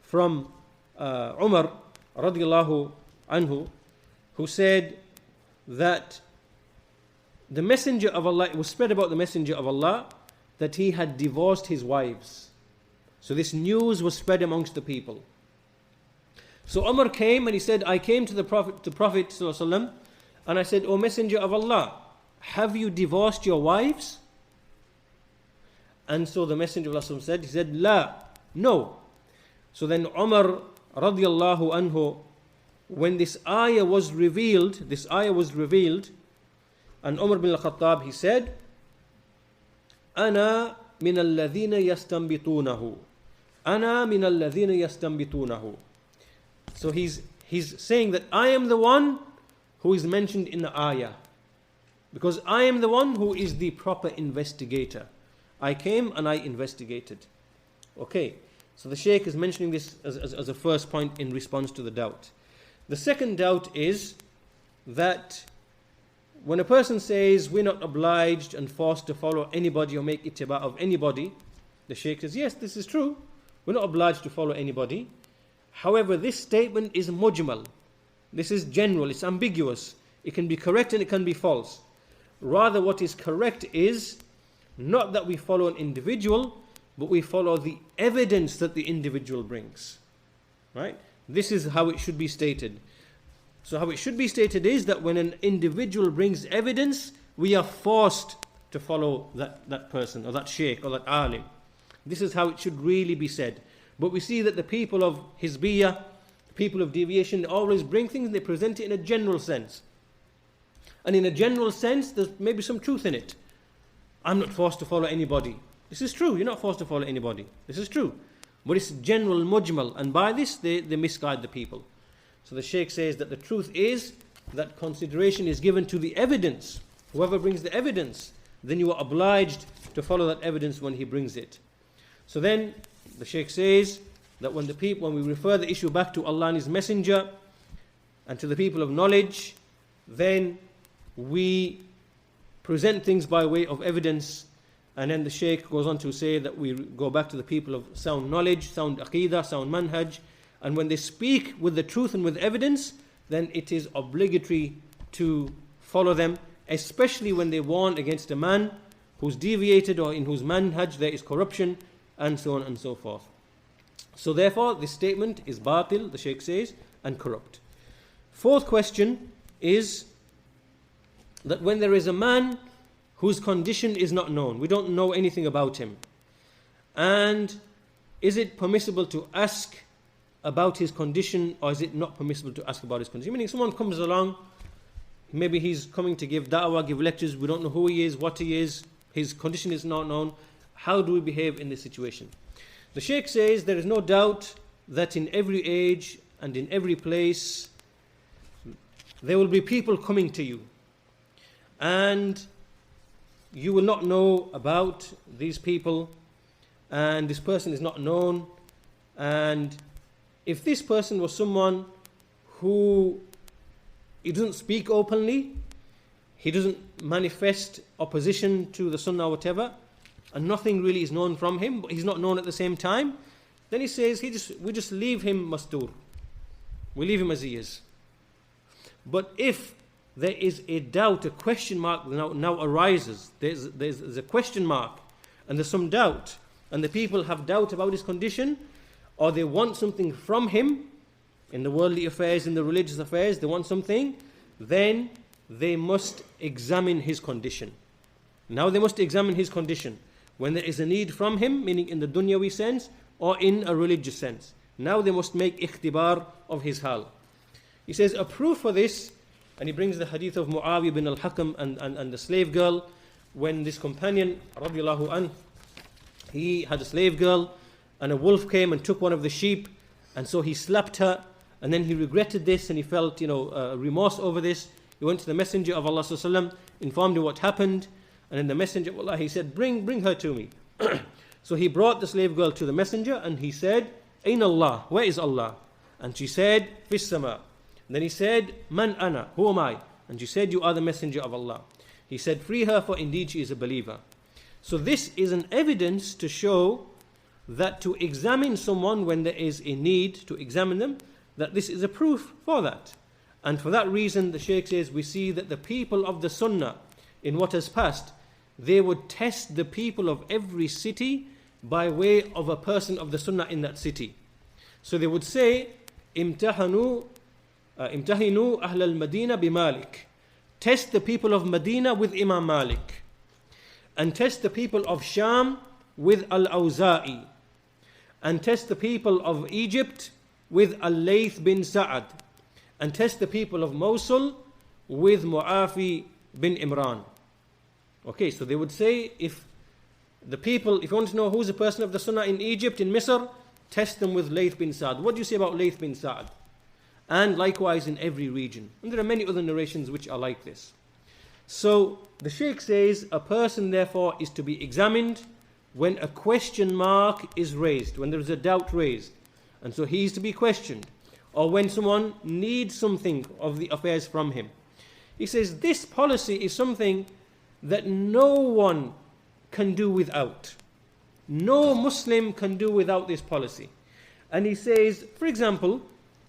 from Umar radiallahu anhu, who said that the Messenger of Allah, it was spread about the Messenger of Allah that he had divorced his wives. So this news was spread amongst the people. So Umar came and he said, I came to the Prophet ﷺ, and I said, O Messenger of Allah, have you divorced your wives? And so the Messenger of Allah said, he said, La, no. So then Umar radiallahu anhu, when this ayah was revealed, and Umar bin al-Khattab, he said, Ana min alladhina yastanbitunahu. Ana min alladhina yastanbitunahu. So he's saying that I am the one who is mentioned in the ayah, because I am the one who is the proper investigator. I came and I investigated. Okay, so the Shaykh is mentioning this as a first point in response to the doubt. The second doubt is that when a person says we're not obliged and forced to follow anybody or make ittiba of anybody, the Shaykh says, yes, this is true. We're not obliged to follow anybody. However, this statement is mujmal. This is general, it's ambiguous. It can be correct and it can be false. Rather, what is correct is not that we follow an individual, but we follow the evidence that the individual brings. Right? This is how it should be stated. So how it should be stated is that when an individual brings evidence, we are forced to follow that person or that sheikh or that alim. This is how it should really be said. But we see that the people of Hizbiyyah, the people of deviation, always bring things and they present it in a general sense. And in a general sense, there's maybe some truth in it. I'm not forced to follow anybody. This is true, you're not forced to follow anybody. This is true. But it's general, mujmal, and by this they misguide the people. So the Shaykh says that the truth is that consideration is given to the evidence. Whoever brings the evidence, then you are obliged to follow that evidence when he brings it. So then the Shaykh says that when we refer the issue back to Allah and His Messenger and to the people of knowledge, then we present things by way of evidence. And then the Shaykh goes on to say that we go back to the people of sound knowledge, sound aqeedah, sound manhaj. And when they speak with the truth and with evidence, then it is obligatory to follow them, especially when they warn against a man who's deviated or in whose manhaj there is corruption, and so on and so forth. So therefore, this statement is batil, the Shaykh says, and corrupt. Fourth question is that when there is a man whose condition is not known. We don't know anything about him. And is it permissible to ask about his condition, or is it not permissible to ask about his condition? Meaning someone comes along, maybe he's coming to give da'wah, give lectures, we don't know who he is, what he is, his condition is not known. How do we behave in this situation? The Shaykh says there is no doubt that in every age and in every place there will be people coming to you, and you will not know about these people, and this person is not known. And if this person was someone who he doesn't speak openly, he doesn't manifest opposition to the Sunnah or whatever, and nothing really is known from him, but he's not known at the same time, then he says we just leave him mastur. We leave him as he is. But if there is a doubt, a question mark now arises, there's a question mark, and there's some doubt, and the people have doubt about his condition, or they want something from him in the worldly affairs, in the religious affairs, they want something, then they must examine his condition. Now they must examine his condition when there is a need from him, meaning in the dunyawi sense or in a religious sense. Now they must make ikhtibar of his hal. He says a proof for this, and he brings the hadith of Muawiyah bin al-Hakam and the slave girl, when this companion radiallahu anh, he had a slave girl, and a wolf came and took one of the sheep, and so he slapped her, and then he regretted this, and he felt remorse over this. He went to the Messenger of Allah sallallahu alaihi wasallam, informed him what happened, and then the Messenger of Allah, he said, bring her to me. So he brought the slave girl to the Messenger, and he said, Ayn Allah, where is Allah? And she said, Fis sama. And then he said, Man ana, who am I? And she said, you are the Messenger of Allah. He said, free her, for indeed she is a believer. So this is an evidence to show that to examine someone when there is a need to examine them, that this is a proof for that. And for that reason, the Shaykh says, we see that the people of the Sunnah, in what has passed, they would test the people of every city by way of a person of the Sunnah in that city. So they would say, Imtahinu Ahlul-Madina bi-Malik. Test the people of Medina with Imam Malik. And test the people of Sham with al-Awza'i. And test the people of Egypt with al-Layth bin Sa'ad. And test the people of Mosul with Mu'afi bin Imran. Okay, so they would say, if you want to know who's a person of the Sunnah in Egypt, in Misr, test them with Layth bin Sa'ad. What do you say about Layth bin Sa'ad? And likewise in every region. And there are many other narrations which are like this. So the Shaykh says, a person therefore is to be examined when a question mark is raised, when there is a doubt raised. And so he is to be questioned. Or when someone needs something of the affairs from him. He says this policy is something that no one can do without. No Muslim can do without this policy. And he says, for example,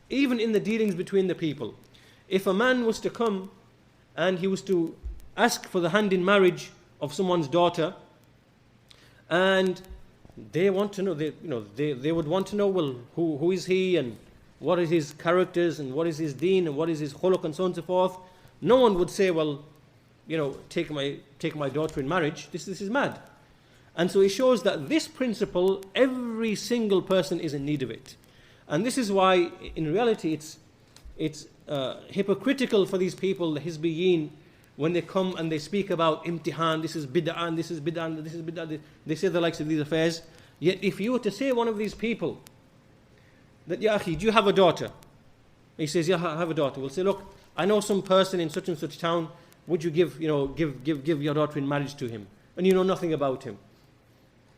even in the dealings between the people, if a man was to come and he was to ask for the hand in marriage of someone's daughter, and they want to know, they would want to know, well, who is he, and what is his characters, and what is his deen, and what is his khuluq, and so on and so forth. No one would say, well, take my daughter in marriage. This is mad. And so it shows that this principle, every single person is in need of it. And this is why, in reality, it's hypocritical for these people, the Hizbiyyeen, when they come and they speak about imtihan, this is bid'ah, and this is bid'ah, and this is bid'ah. They say the likes of these affairs. Yet if you were to say one of these people, that, Ya akhi, do you have a daughter? He says, yeah, I have a daughter. We'll say, look, I know some person in such and such town. Would you give your daughter in marriage to him? And you know nothing about him.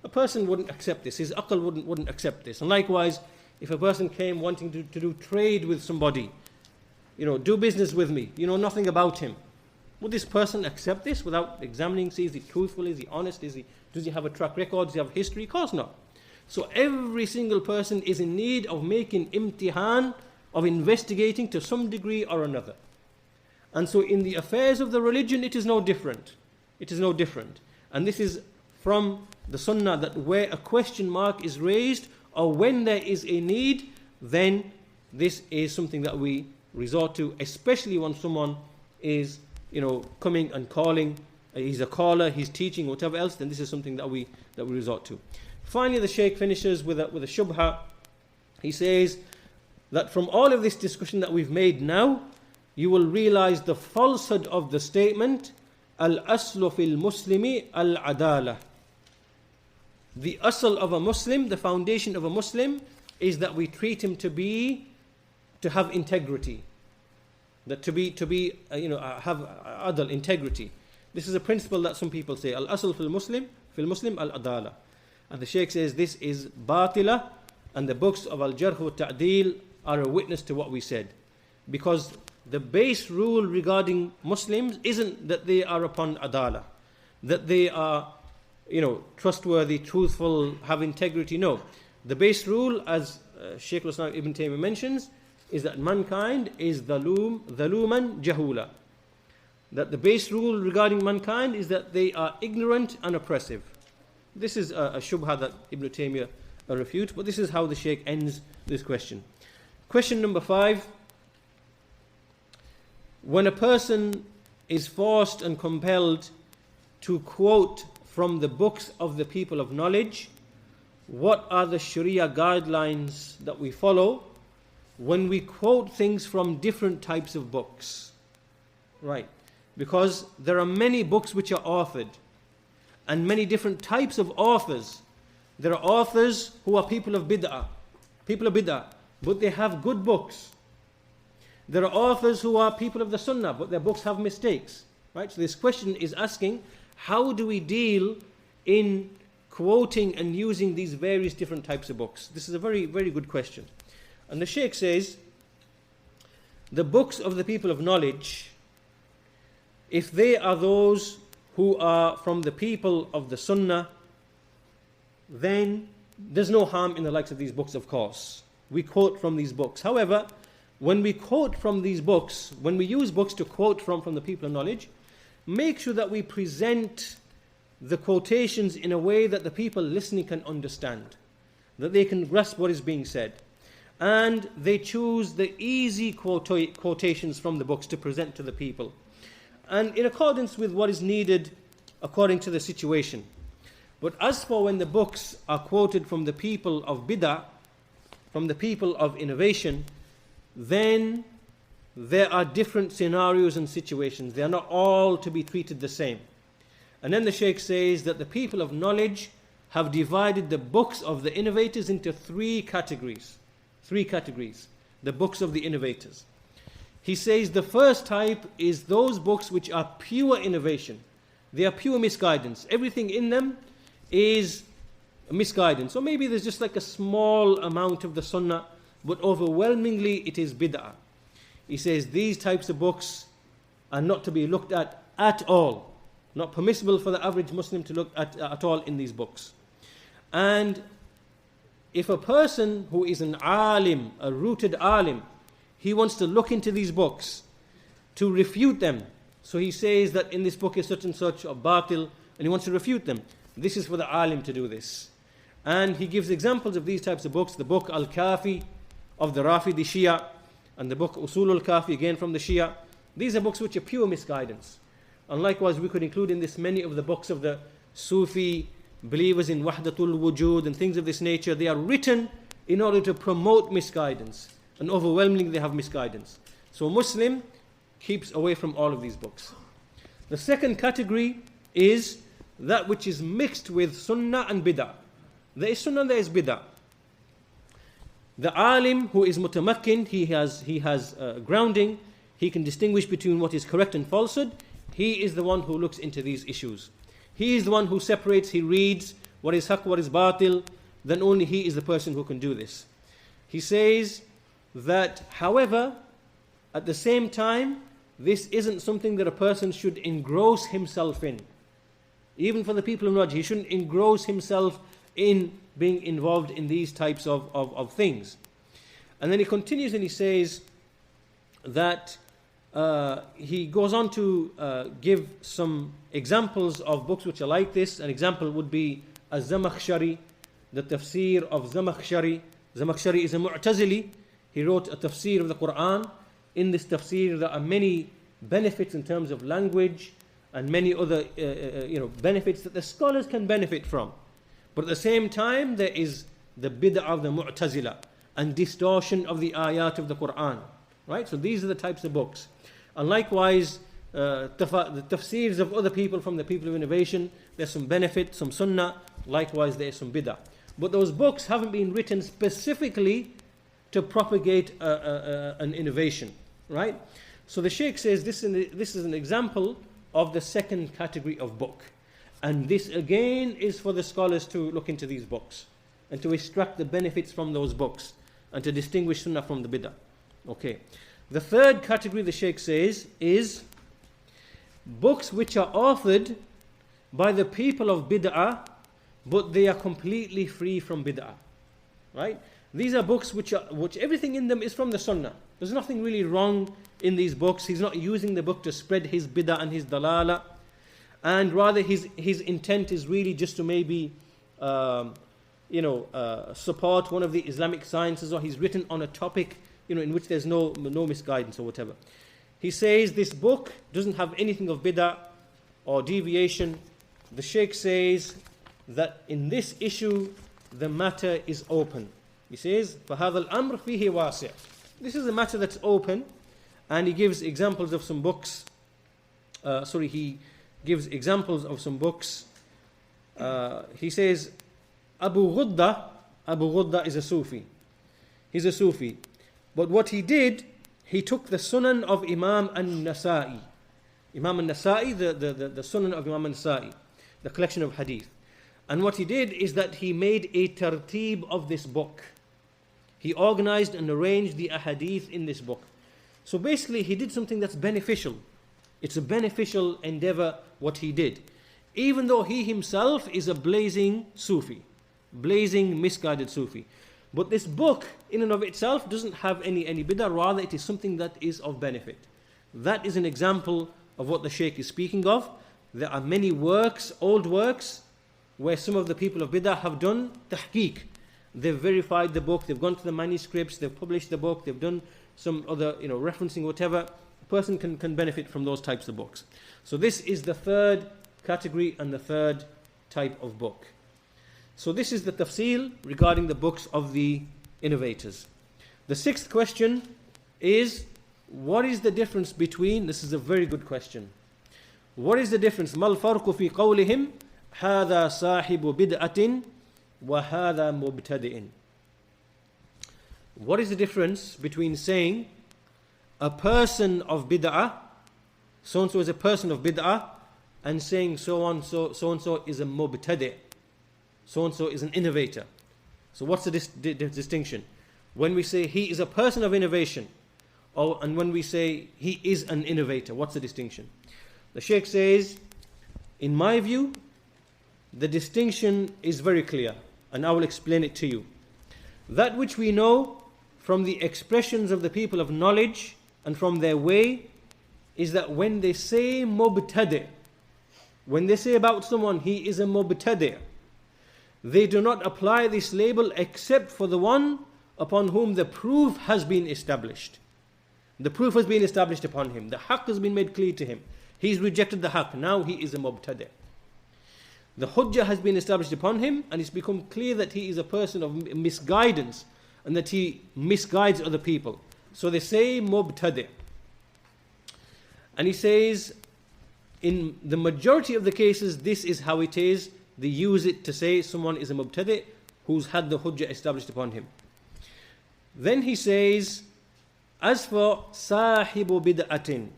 A person wouldn't accept this. His aql wouldn't accept this. And likewise, if a person came wanting to do trade with somebody, do business with me, you know nothing about him, would this person accept this without examining, see, is he truthful, is he honest, does he have a track record, does he have history? Of course not. So every single person is in need of making imtihan, of investigating to some degree or another. And so in the affairs of the religion, it is no different. It is no different. And this is from the Sunnah, that where a question mark is raised, or when there is a need, then this is something that we resort to, especially when someone is, coming and calling he's a caller, he's teaching, whatever else, then this is something that we resort to. Finally, the Shaykh finishes with a shubha. He says that from all of this discussion that we've made now, you will realize the falsehood of the statement, al-aslu fil muslimi al-adala. The asl of a Muslim, the foundation of a Muslim, is that we treat him to have integrity, that to be have adl, integrity. This is a principle that some people say, al-asl fil muslim al-adala. And the Shaykh says this is batila, and the books of al-Jarh wa Ta'deel are a witness to what we said. Because the base rule regarding Muslims isn't that they are upon adala, that they are trustworthy, truthful, have integrity. No. The base rule, as Shaykh al-Islam Ibn Tamyee mentions, is that mankind is dhaluman jahula. That the base rule regarding mankind is that they are ignorant and oppressive. This is a shubha that Ibn Taymiyyah refutes, but this is how the Shaykh ends this question. Question number 5. When a person is forced and compelled to quote from the books of the people of knowledge, what are the Sharia guidelines that we follow when we quote things from different types of books? Right. Because there are many books which are authored, and many different types of authors. There are authors who are people of bid'ah, but they have good books. There are authors who are people of the Sunnah, but their books have mistakes. Right? So this question is asking, how do we deal in quoting and using these various different types of books? This is a very, very good question. And the Shaykh says, the books of the people of knowledge, if they are those who are from the people of the Sunnah, then there's no harm in the likes of these books, of course. We quote from these books. However, when we quote from these books, when we use books to quote from the people of knowledge, make sure that we present the quotations in a way that the people listening can understand, that they can grasp what is being said. And they choose the easy quotations from the books to present to the people, and in accordance with what is needed according to the situation. But as for when the books are quoted from the people of bid'ah, from the people of innovation, then there are different scenarios and situations. They are not all to be treated the same. And then the Shaykh says that the people of knowledge have divided the books of the innovators into 3 categories. 3 categories. The books of the innovators. He says the first type is those books which are pure innovation. They are pure misguidance. Everything in them is misguidance. Or maybe there's just like a small amount of the Sunnah, but overwhelmingly it is bid'ah. He says these types of books are not to be looked at all. Not permissible for the average Muslim to look at all in these books. And if a person who is an alim, a rooted alim, he wants to look into these books to refute them. So he says that in this book is such and such, or batil, and he wants to refute them. This is for the alim to do this. And he gives examples of these types of books. The book Al-Kafi of the Rafidi Shia, and the book Usul al-Kafi again from the Shia. These are books which are pure misguidance. And likewise we could include in this many of the books of the Sufi believers in Wahdatul Wujud and things of this nature. They are written in order to promote misguidance. And overwhelmingly they have misguidance. So a Muslim keeps away from all of these books. The second category is that which is mixed with Sunnah and Bid'ah. There is Sunnah, there is Bid'ah. The alim who is mutamakkin, he has grounding, he can distinguish between what is correct and falsehood. He is the one who looks into these issues. He is the one who separates, he reads what is haqq, what is batil. Then only he is the person who can do this. He says that, however, at the same time, this isn't something that a person should engross himself in. Even for the people of knowledge, he shouldn't engross himself in being involved in these types of things. And then he continues and he says that he goes on to give some examples of books which are like this. An example would be al-Zamakhshari, the tafsir of Zamakhshari. Zamakhshari is a Mu'tazili. He wrote a tafsir of the Quran. In this tafsir there are many benefits in terms of language and many other benefits that the scholars can benefit from. But at the same time, there is the bid'ah of the Mu'tazila and distortion of the ayat of the Quran. Right? So these are the types of books. And likewise, the tafsirs of other people from the people of innovation, there's some benefit, some sunnah, likewise there's some bid'ah. But those books haven't been written specifically to propagate an innovation. Right? So the Shaykh says this is an example of the second category of book. And this again is for the scholars to look into these books and to extract the benefits from those books and to distinguish sunnah from the bid'ah. Okay. The third category, the Shaykh says, is books which are authored by the people of bid'ah, but they are completely free from bid'ah. Right? These are books which everything in them is from the sunnah. There's nothing really wrong in these books. He's not using the book to spread his bid'ah and his dalala. And rather his intent is really just to maybe support one of the Islamic sciences, or he's written on a topic in which there's no misguidance or whatever. He says this book doesn't have anything of bid'ah or deviation. The Shaykh says that in this issue the matter is open. He says فَهَذَا الْأَمْرُ فِيهِ وَاسِعٌ. This is a matter that's open, and he gives examples of some books. He gives examples of some books. He says Abu Ghudda is a Sufi. He's a Sufi. But what he did, he took the Sunan of Imam al-Nasa'i. Imam al-Nasa'i, the Sunan of Imam al-Nasa'i, the collection of hadith. And what he did is that he made a tartib of this book. He organized and arranged the ahadith in this book. So basically he did something that's beneficial. It's a beneficial endeavor what he did. Even though he himself is a blazing Sufi, blazing misguided Sufi. But this book in and of itself doesn't have any bid'ah, rather it is something that is of benefit. That is an example of what the Shaykh is speaking of. There are many works, old works, where some of the people of bid'ah have done tahqiq. They've verified the book, they've gone to the manuscripts, they've published the book, they've done some other referencing, whatever. A person can benefit from those types of books. So this is the third category and the third type of book. So this is the tafsil regarding the books of the innovators. The sixth question is, what is the difference between, this is a very good question, what is the difference, ما الفرق في قولهم هذا صاحب بدعة وهذا مبتدئ? What is the difference between saying a person of bid'ah, so and so is a person of bid'ah, and saying so and so is a mubtadi', so and so is an innovator? So what's the distinction? When we say he is a person of innovation, and when we say he is an innovator, what's the distinction? The Shaykh says, in my view, the distinction is very clear, and I will explain it to you. That which we know from the expressions of the people of knowledge and from their way is that when they say mubtadi', when they say about someone he is a mubtadi', they do not apply this label except for the one upon whom the proof has been established. The proof has been established upon him. The haqq has been made clear to him. He's rejected the haqq. Now he is a mubtadi'. The hujjah has been established upon him, and it's become clear that he is a person of misguidance and that he misguides other people. So they say mubtadi'. And he says, in the majority of the cases, this is how it is. They use it to say someone is a mubtadi' who's had the hujjah established upon him. Then he says, as for sahibu bid'atin,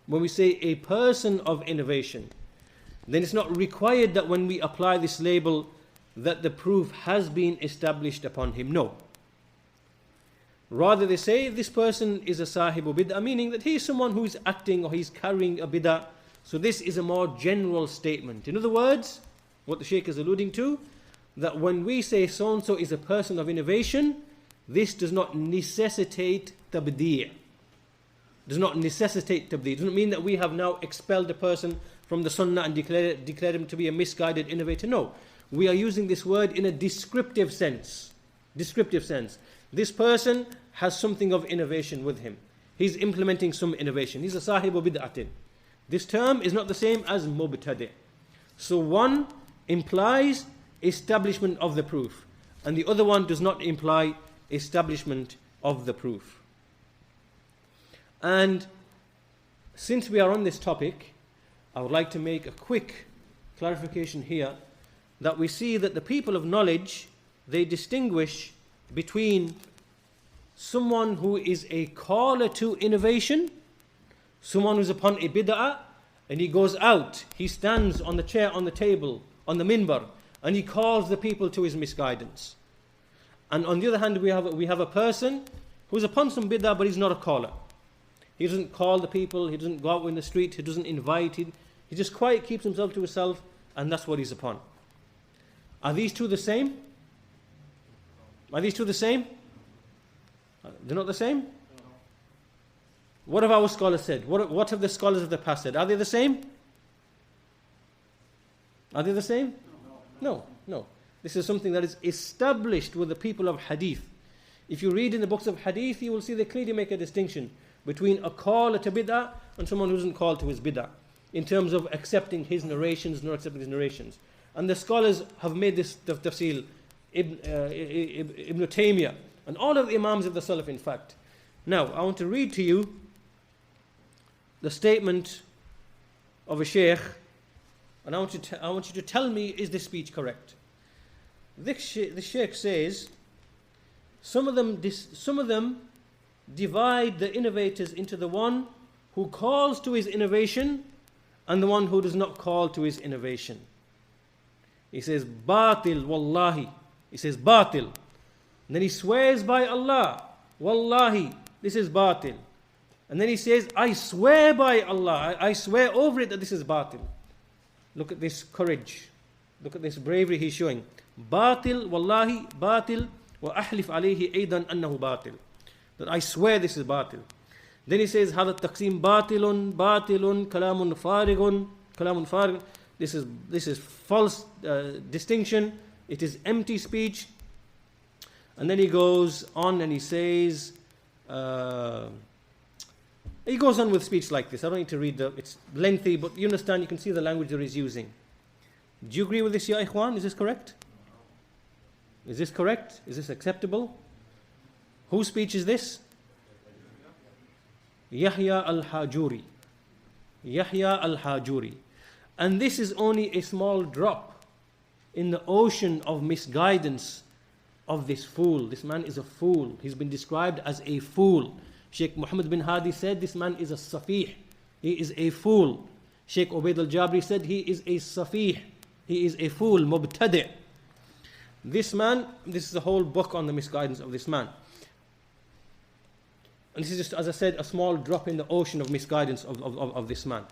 when we say a person of innovation, then it's not required that when we apply this label that the proof has been established upon him. No. Rather they say this person is a sahibu bid'ah, meaning that he is someone who is acting or he's carrying a bid'ah. So this is a more general statement. In other words, what the Shaykh is alluding to, that when we say so-and-so is a person of innovation, this does not necessitate tabdi'. Does not necessitate tabdi'. It doesn't mean that we have now expelled a person from the sunnah and declared him to be a misguided innovator. No. We are using this word in a descriptive sense. Descriptive sense. This person has something of innovation with him. He's implementing some innovation. He's a sahibu bid'atin. This term is not the same as Mubtadi. So one implies establishment of the proof, and the other one does not imply establishment of the proof. And since we are on this topic, I would like to make a quick clarification here, that we see that the people of knowledge, they distinguish between someone who is a caller to innovation, someone who's upon a bid'ah, and he goes out, he stands on the chair, on the table, on the minbar, and he calls the people to his misguidance. And on the other hand, we have a person who's upon some bid'ah, but he's not a caller. He doesn't call the people, he doesn't go out in the street, he doesn't invite, he just quiet keeps himself to himself, and that's what he's upon. Are these two the same? Are these two the same? They're not the same? What have our scholars said? What have the scholars of the past said? Are they the same? Are they the same? No. This is something that is established with the people of hadith. If you read in the books of hadith, you will see they clearly make a distinction between a caller to bid'ah and someone who isn't called to his bid'ah, in terms of accepting his narrations, not accepting his narrations. And the scholars have made this tafsil, Ibn Tamyee, and all of the Imams of the Salaf, in fact. Now, I want to read to you the statement of a Shaykh, and I want you to tell me, is this speech correct? The Shaykh says, some of them divide the innovators into the one who calls to his innovation and the one who does not call to his innovation. He says, Batil, wallahi. He says, Batil. And then he swears by Allah, wallahi, this is Batil. And then he says, I swear by Allah, I swear over it that this is Batil. Look at this courage. Look at this bravery he's showing. Batil, wallahi, Batil, wa ahlif alayhi aidan annahu Batil. That I swear this is Batil. Then he says, هذا التقسيم باطل باطل كلام فارغ كلام فارغ. This is false distinction. It is empty speech. And then he goes on and he says, he goes on with speech like this. I don't need to read it's lengthy, but you understand, you can see the language that he's using. Do you agree with this, ya ikhwan? Is this correct? Is this correct? Is this acceptable? Whose speech is this? Yahya al-Hajuri. Yahya al-Hajuri. And this is only a small drop in the ocean of misguidance of this fool. This man is a fool. He's been described as a fool. Shaykh Muhammad bin Hadi said this man is a safih. He is a fool. Shaykh Ubaid al-Jabiri said he is a safih. He is a fool, Mubtadi. This man, this is a whole book on the misguidance of this man. And this is just, as I said, a small drop in the ocean of misguidance of this man.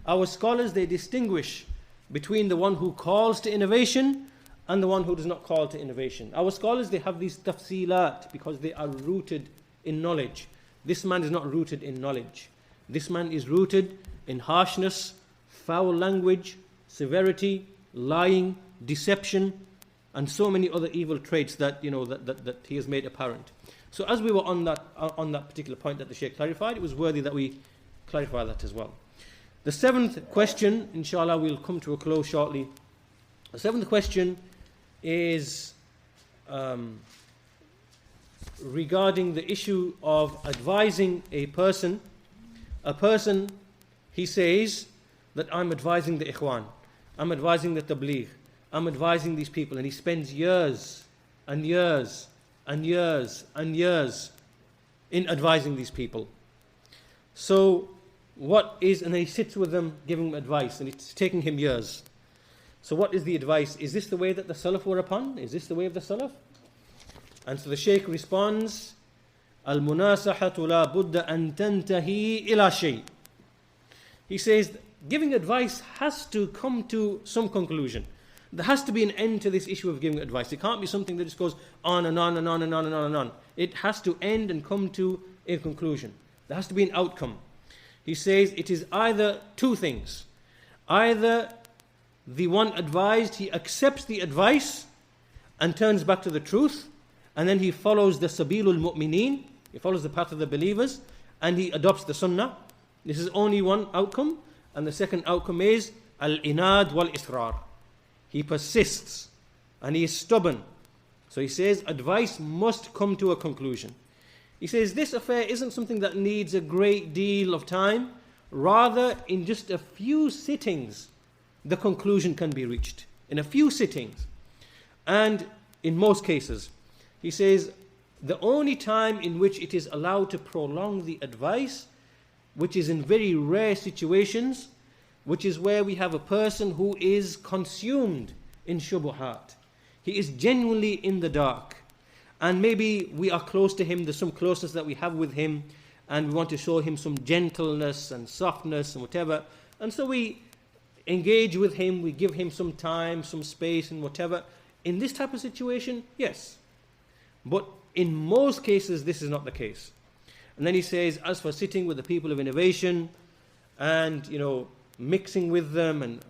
Our scholars, they distinguish between the one who calls to innovation and the one who does not call to innovation. Our scholars, they have these tafsilat because they are rooted in knowledge. This man is not rooted in knowledge. This man is rooted in harshness, foul language, severity, lying, deception, and so many other evil traits that that he has made apparent. So as we were on that particular point that the Shaykh clarified, it was worthy that we clarify that as well. The seventh question, inshallah, we'll come to a close shortly. The seventh question is regarding the issue of advising a person. A person, he says that I'm advising the ikhwan, I'm advising the tabligh, I'm advising these people, and he spends years and years and years and years in advising these people. So what is, and then he sits with them giving them advice, and it's taking him years. So what is the advice? Is this the way that the Salaf were upon? Is this the way of the Salaf? And so the Shaykh responds, al-munasahatu la budda an tantahi ila shay. He says, giving advice has to come to some conclusion. There has to be an end to this issue of giving advice. It can't be something that just goes on and on and on and on and on and on. It has to end and come to a conclusion. There has to be an outcome. He says it is either two things. Either the one advised, he accepts the advice and turns back to the truth, and then he follows the sabilul mu'mineen, he follows the path of the believers, and he adopts the sunnah. This is only one outcome. And the second outcome is al-inad wal-israr. He persists and he is stubborn. So he says advice must come to a conclusion. He says this affair isn't something that needs a great deal of time. Rather, in just a few sittings, the conclusion can be reached. In a few sittings. And in most cases, he says, the only time in which it is allowed to prolong the advice, which is in very rare situations, which is where we have a person who is consumed in shubuhat. He is genuinely in the dark. And maybe we are close to him, there's some closeness that we have with him, and we want to show him some gentleness and softness and whatever. And so we engage with him, we give him some time, some space and whatever. In this type of situation, yes. But in most cases, this is not the case. And then he says, as for sitting with the people of innovation and, mixing with them and,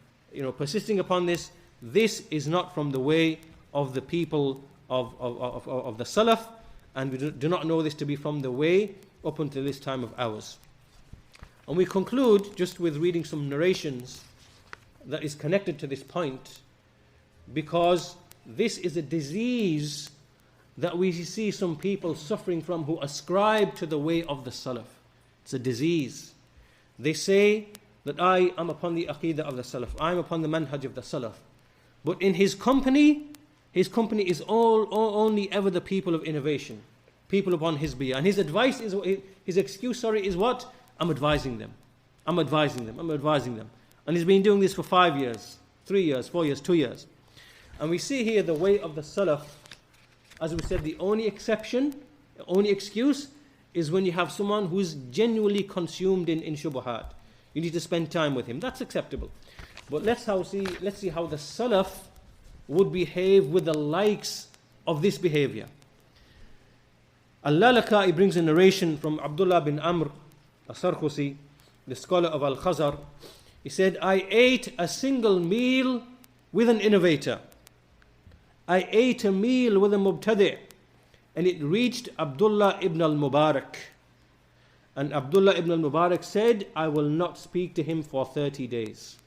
persisting upon this, this is not from the way of the people of the Salaf, and we do not know this to be from the way up until this time of ours. And we conclude just with reading some narrations that is connected to this point, because this is a disease that we see some people suffering from who ascribe to the way of the Salaf. It's a disease. They say that I am upon the aqidah of the Salaf, I am upon the manhaj of the Salaf. But in his company is only ever the people of innovation, people upon Hizbiyyah. And his advice is, his excuse, is what? I'm advising them. And he's been doing this for 5 years, 3 years, 4 years, 2 years. And we see here the way of the Salaf. As we said, the only exception, the only excuse is when you have someone who's genuinely consumed in shubuhat. You need to spend time with him. That's acceptable. But let's see how the Salaf would behave with the likes of this behavior. Al-Lalaka'i brings a narration from Abdullah bin Amr al-Sarkhusi, the scholar of Al-Khazar. He said, I ate a single meal with an innovator. I ate a meal with a Mubtadi', and it reached Abdullah ibn al-Mubarak. And Abdullah ibn al-Mubarak said, I will not speak to him for 30 days.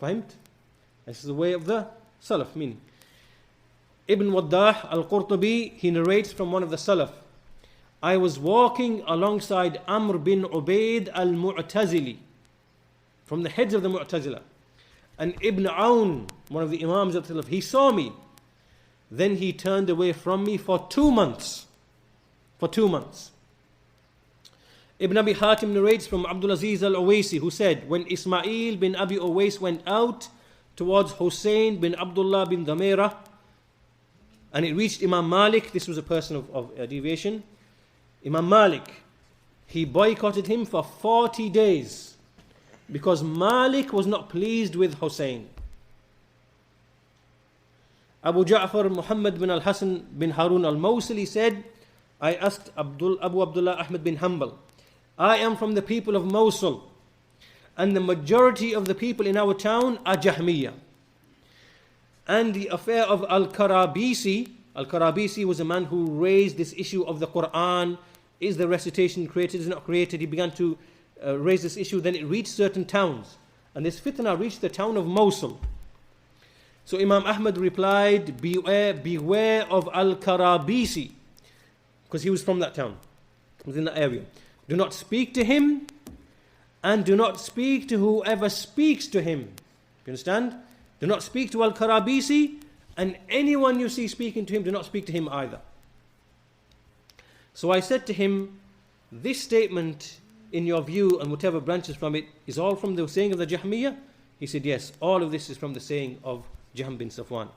Fahmt? This is the way of the Salaf, meaning. Ibn Waddah al-Qurtubi, he narrates from one of the Salaf. I was walking alongside Amr bin Ubaid al-Mu'tazili, from the heads of the Mu'tazila. And Ibn Awn, one of the Imams of Salaf, he saw me. Then he turned away from me for 2 months. For 2 months. Ibn Abi Hatim narrates from Abdul Aziz al-Uwaisi, who said, when Ismail bin Abi Uwais went out towards Hussein bin Abdullah bin Damira, and it reached Imam Malik, this was a person of deviation, Imam Malik, he boycotted him for 40 days because Malik was not pleased with Hussein. Abu Ja'far Muhammad bin al-Hasan bin Harun al-Mawsili said, I asked Abu Abdullah Ahmad bin Hanbal, I am from the people of Mosul, and the majority of the people in our town are Jahmiyyah. And the affair of Al-Karabisi was a man who raised this issue of the Quran. Is the recitation created, is it not created? He began to raise this issue. Then it reached certain towns. And this fitnah reached the town of Mosul. So Imam Ahmad replied, beware of Al-Karabisi. Because he was from that town. He was in that area. Do not speak to him, and do not speak to whoever speaks to him. You understand? Do not speak to Al-Karabisi, and anyone you see speaking to him, do not speak to him either. So I said to him, this statement, in your view, and whatever branches from it, is all from the saying of the Jahmiyyah? He said, yes, all of this is from the saying of Jahm bin Safwan.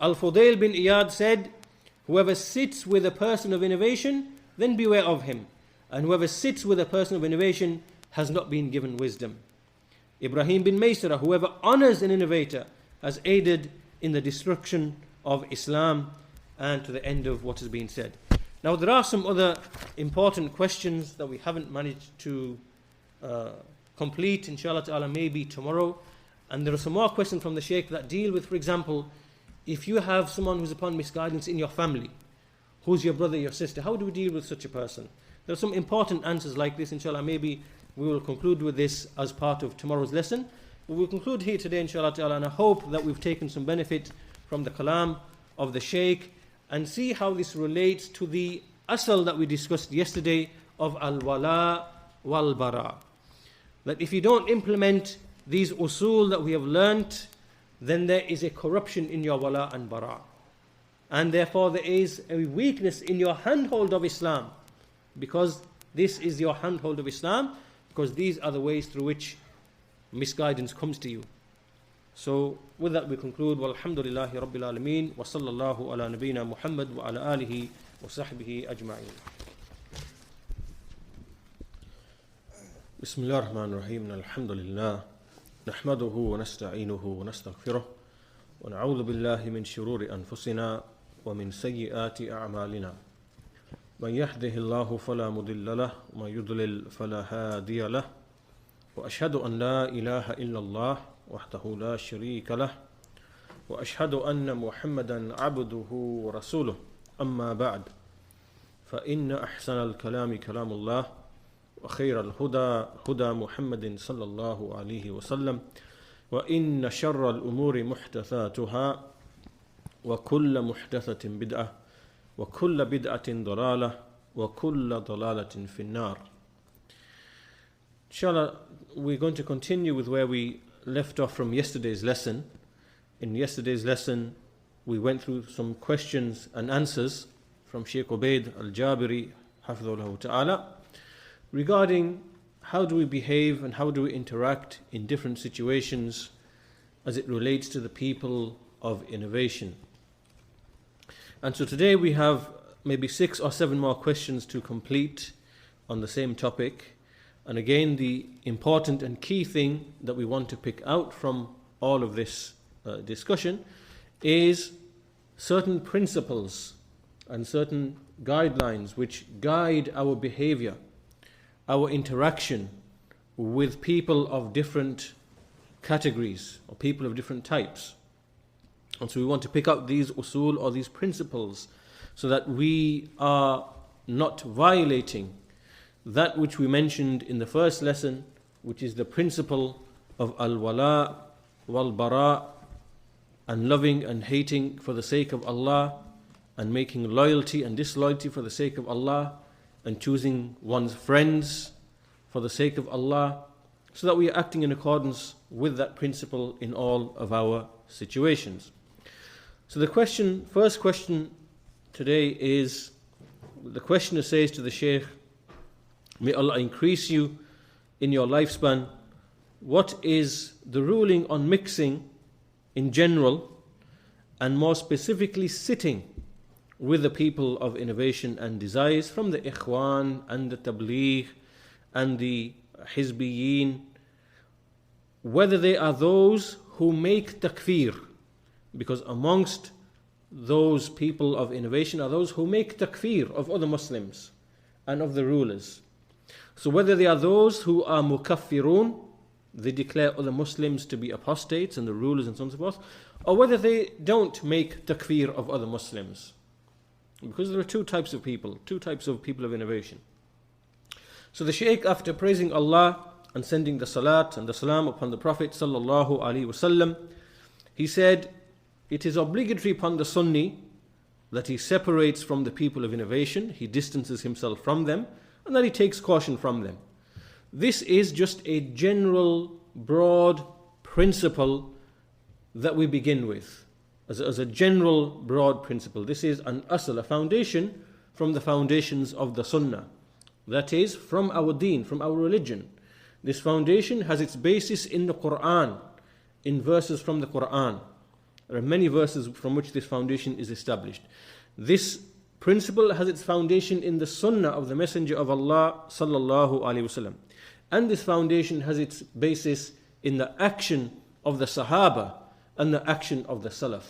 Al-Fudail bin Iyad said, whoever sits with a person of innovation, then beware of him. And whoever sits with a person of innovation has not been given wisdom. Ibrahim bin Maysara, whoever honors an innovator, has aided in the destruction of Islam and to the end of what has been said. Now there are some other important questions that we haven't managed to complete, inshallah ta'ala, maybe tomorrow. And there are some more questions from the Shaykh that deal with, for example, if you have someone who's upon misguidance in your family, Who's your brother, your sister? How do we deal with such a person? There are some important answers like this, inshallah. Maybe we will conclude with this as part of tomorrow's lesson. We'll conclude here today, inshallah ta'ala, and I hope that we've taken some benefit from the kalam of the Shaykh and see how this relates to the asal that we discussed yesterday of al-wala wal-bara. That if you don't implement these usul that we have learnt, then there is a corruption in your wala and bara. And therefore there is a weakness in your handhold of Islam, because this is your handhold of Islam, because these are the ways through which misguidance comes to you. So with that we conclude. Walhamdulillahi Rabbil Alameen wa sallallahu ala nabiyyina Muhammad wa ala alihi wa sahbihi ajma'in. Bismillah ar-Rahman ar-Rahim. Alhamdulillah. نحمده ونستعينه ونستغفره ونعوذ بالله من شرور أنفسنا ومن سيئات أعمالنا من يهده الله فلا مضل له ومن يضلل فلا هادي له وأشهد أن لا إله إلا الله وحده لا شريك له وأشهد أن محمدا عبده ورسوله أما بعد فإن أحسن الكلام كلام الله وخير الهدى هدى محمد صلى الله عليه وسلم وإن شر الأمور محدثاتها وكل محدثة بدعة وكل بدعة ضلالة وكل ضلالة في النار. Inshallah, we're going to continue with where we left off from yesterday's lesson. In yesterday's lesson, we went through some questions and answers from Shaykh Ubaid al-Jabiri حفظه ta'ala regarding how do we behave and how do we interact in different situations as it relates to the people of innovation. And so today we have maybe 6 or 7 more questions to complete on the same topic. And again, the important and key thing that we want to pick out from all of this discussion is certain principles and certain guidelines which guide our behavior, our interaction with people of different categories or people of different types. And so we want to pick out these usul or these principles so that we are not violating that which we mentioned in the first lesson, which is the principle of al-wala wal-bara, and loving and hating for the sake of Allah, and making loyalty and disloyalty for the sake of Allah, and choosing one's friends for the sake of Allah, so that we are acting in accordance with that principle in all of our situations. So the first question today is, the questioner says to the Shaykh, may Allah increase you in your lifespan, what is the ruling on mixing in general, and more specifically sitting with the people of innovation and desires from the Ikhwan and the Tabligh and the Hizbiyyeen, whether they are those who make takfir, because amongst those people of innovation are those who make takfir of other Muslims and of the rulers. So whether they are those who are mukaffirun, they declare other Muslims to be apostates and the rulers and so on and so forth, or whether they don't make takfir of other Muslims. Because there are two types of people of innovation. So the Shaykh, after praising Allah and sending the salat and the salam upon the Prophet sallallahu alaihi wasallam, he said, it is obligatory upon the Sunni that he separates from the people of innovation, he distances himself from them, and that he takes caution from them. This is just a general, broad principle that we begin with. As a general, broad principle. This is an asl, a foundation from the foundations of the Sunnah. That is, from our deen, from our religion. This foundation has its basis in the Quran, in verses from the Quran. There are many verses from which this foundation is established. This principle has its foundation in the Sunnah of the Messenger of Allah sallallahu alaihi wasallam. And this foundation has its basis in the action of the Sahaba and the action of the Salaf.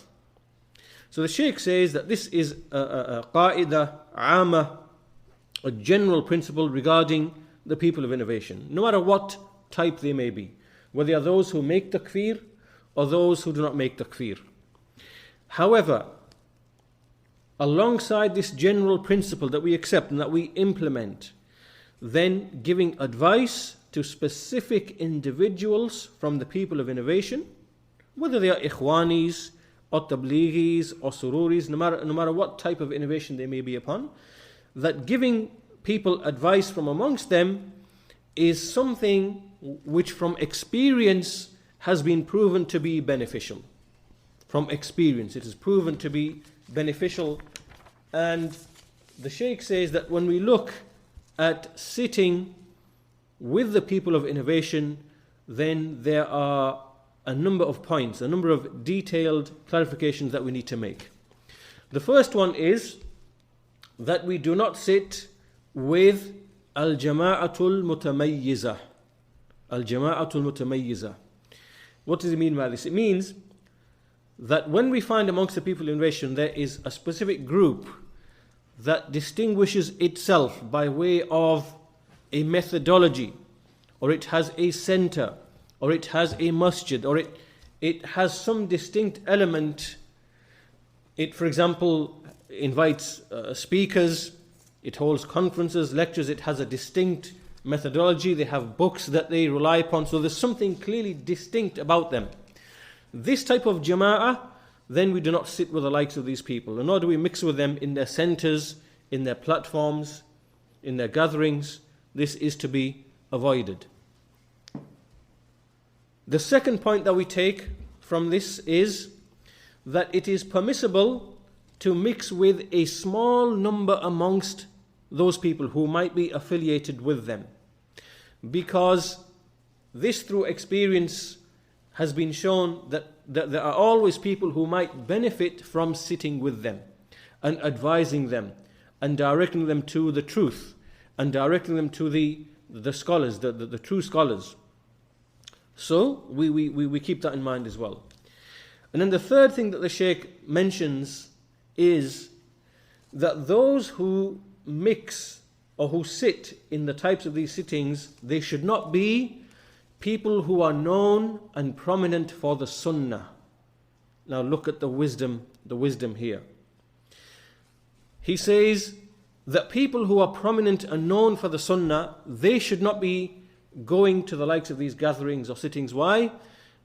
So the Shaykh says that this is a qaida, amma, a general principle regarding the people of innovation, no matter what type they may be, whether they are those who make takfir or those who do not make takfir. However, alongside this general principle that we accept and that we implement, then giving advice to specific individuals from the people of innovation, whether they are ikhwanis or tablighis or sururis, no matter what type of innovation they may be upon, that giving people advice from amongst them is something which from experience has been proven to be beneficial. From experience, it is proven to be beneficial. And the Shaykh says that when we look at sitting with the people of innovation, then there are a number of points, a number of detailed clarifications that we need to make. The first one is that we do not sit with al-Jama'atul Mutamayyizah. Al-Jama'atul Mutamayyizah. What does it mean by this? It means that when we find amongst the people of innovation there is a specific group that distinguishes itself by way of a methodology, or it has a center, or it has a masjid, or it has some distinct element. It, for example, invites speakers, it holds conferences, lectures, it has a distinct methodology, they have books that they rely upon, so there's something clearly distinct about them. This type of jama'ah, then we do not sit with the likes of these people, nor do we mix with them in their centers, in their platforms, in their gatherings. This is to be avoided. The second point that we take from this is that it is permissible to mix with a small number amongst those people who might be affiliated with them, because this, through experience, has been shown that there are always people who might benefit from sitting with them and advising them and directing them to the truth and directing them to the scholars, the true scholars. So we keep that in mind as well. And then the third thing that the Shaykh mentions is that those who mix or who sit in the types of these sittings, they should not be people who are known and prominent for the Sunnah. Now look at the wisdom here. He says that people who are prominent and known for the Sunnah, they should not be going to the likes of these gatherings or sittings. Why?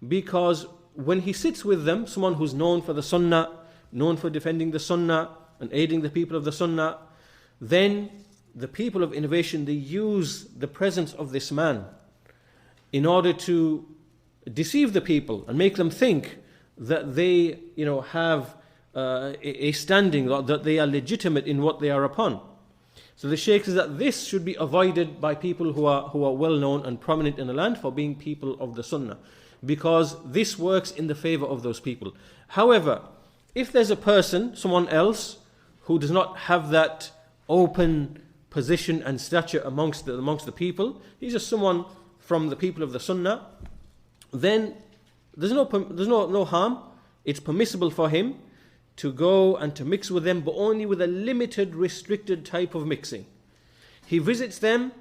Because when he sits with them, someone who's known for the Sunnah, known for defending the Sunnah and aiding the people of the Sunnah, then the people of innovation, they use the presence of this man in order to deceive the people and make them think that they, have a standing, that they are legitimate in what they are upon. So the Shaykh says that this should be avoided by people who are well known and prominent in the land for being people of the Sunnah, because this works in the favor of those people. However, if there's a person, someone else, who does not have that open position and stature amongst the people, he's just someone from the people of the Sunnah, then there's no harm. It's permissible for him to go and to mix with them, but only with a limited, restricted type of mixing. He visits them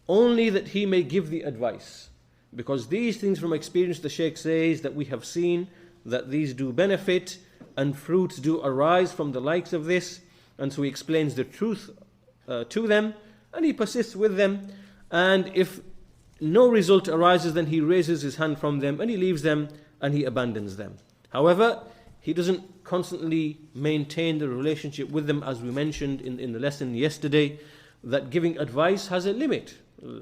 only that he may give the advice, because these things from experience, the Shaykh says, that we have seen that these do benefit and fruits do arise from the likes of this. And so he explains the truth to them, and he persists with them, and if no result arises, then he raises his hand from them and he leaves them and he abandons them. However, he doesn't constantly maintain the relationship with them, as we mentioned in the lesson yesterday, that giving advice has a limit.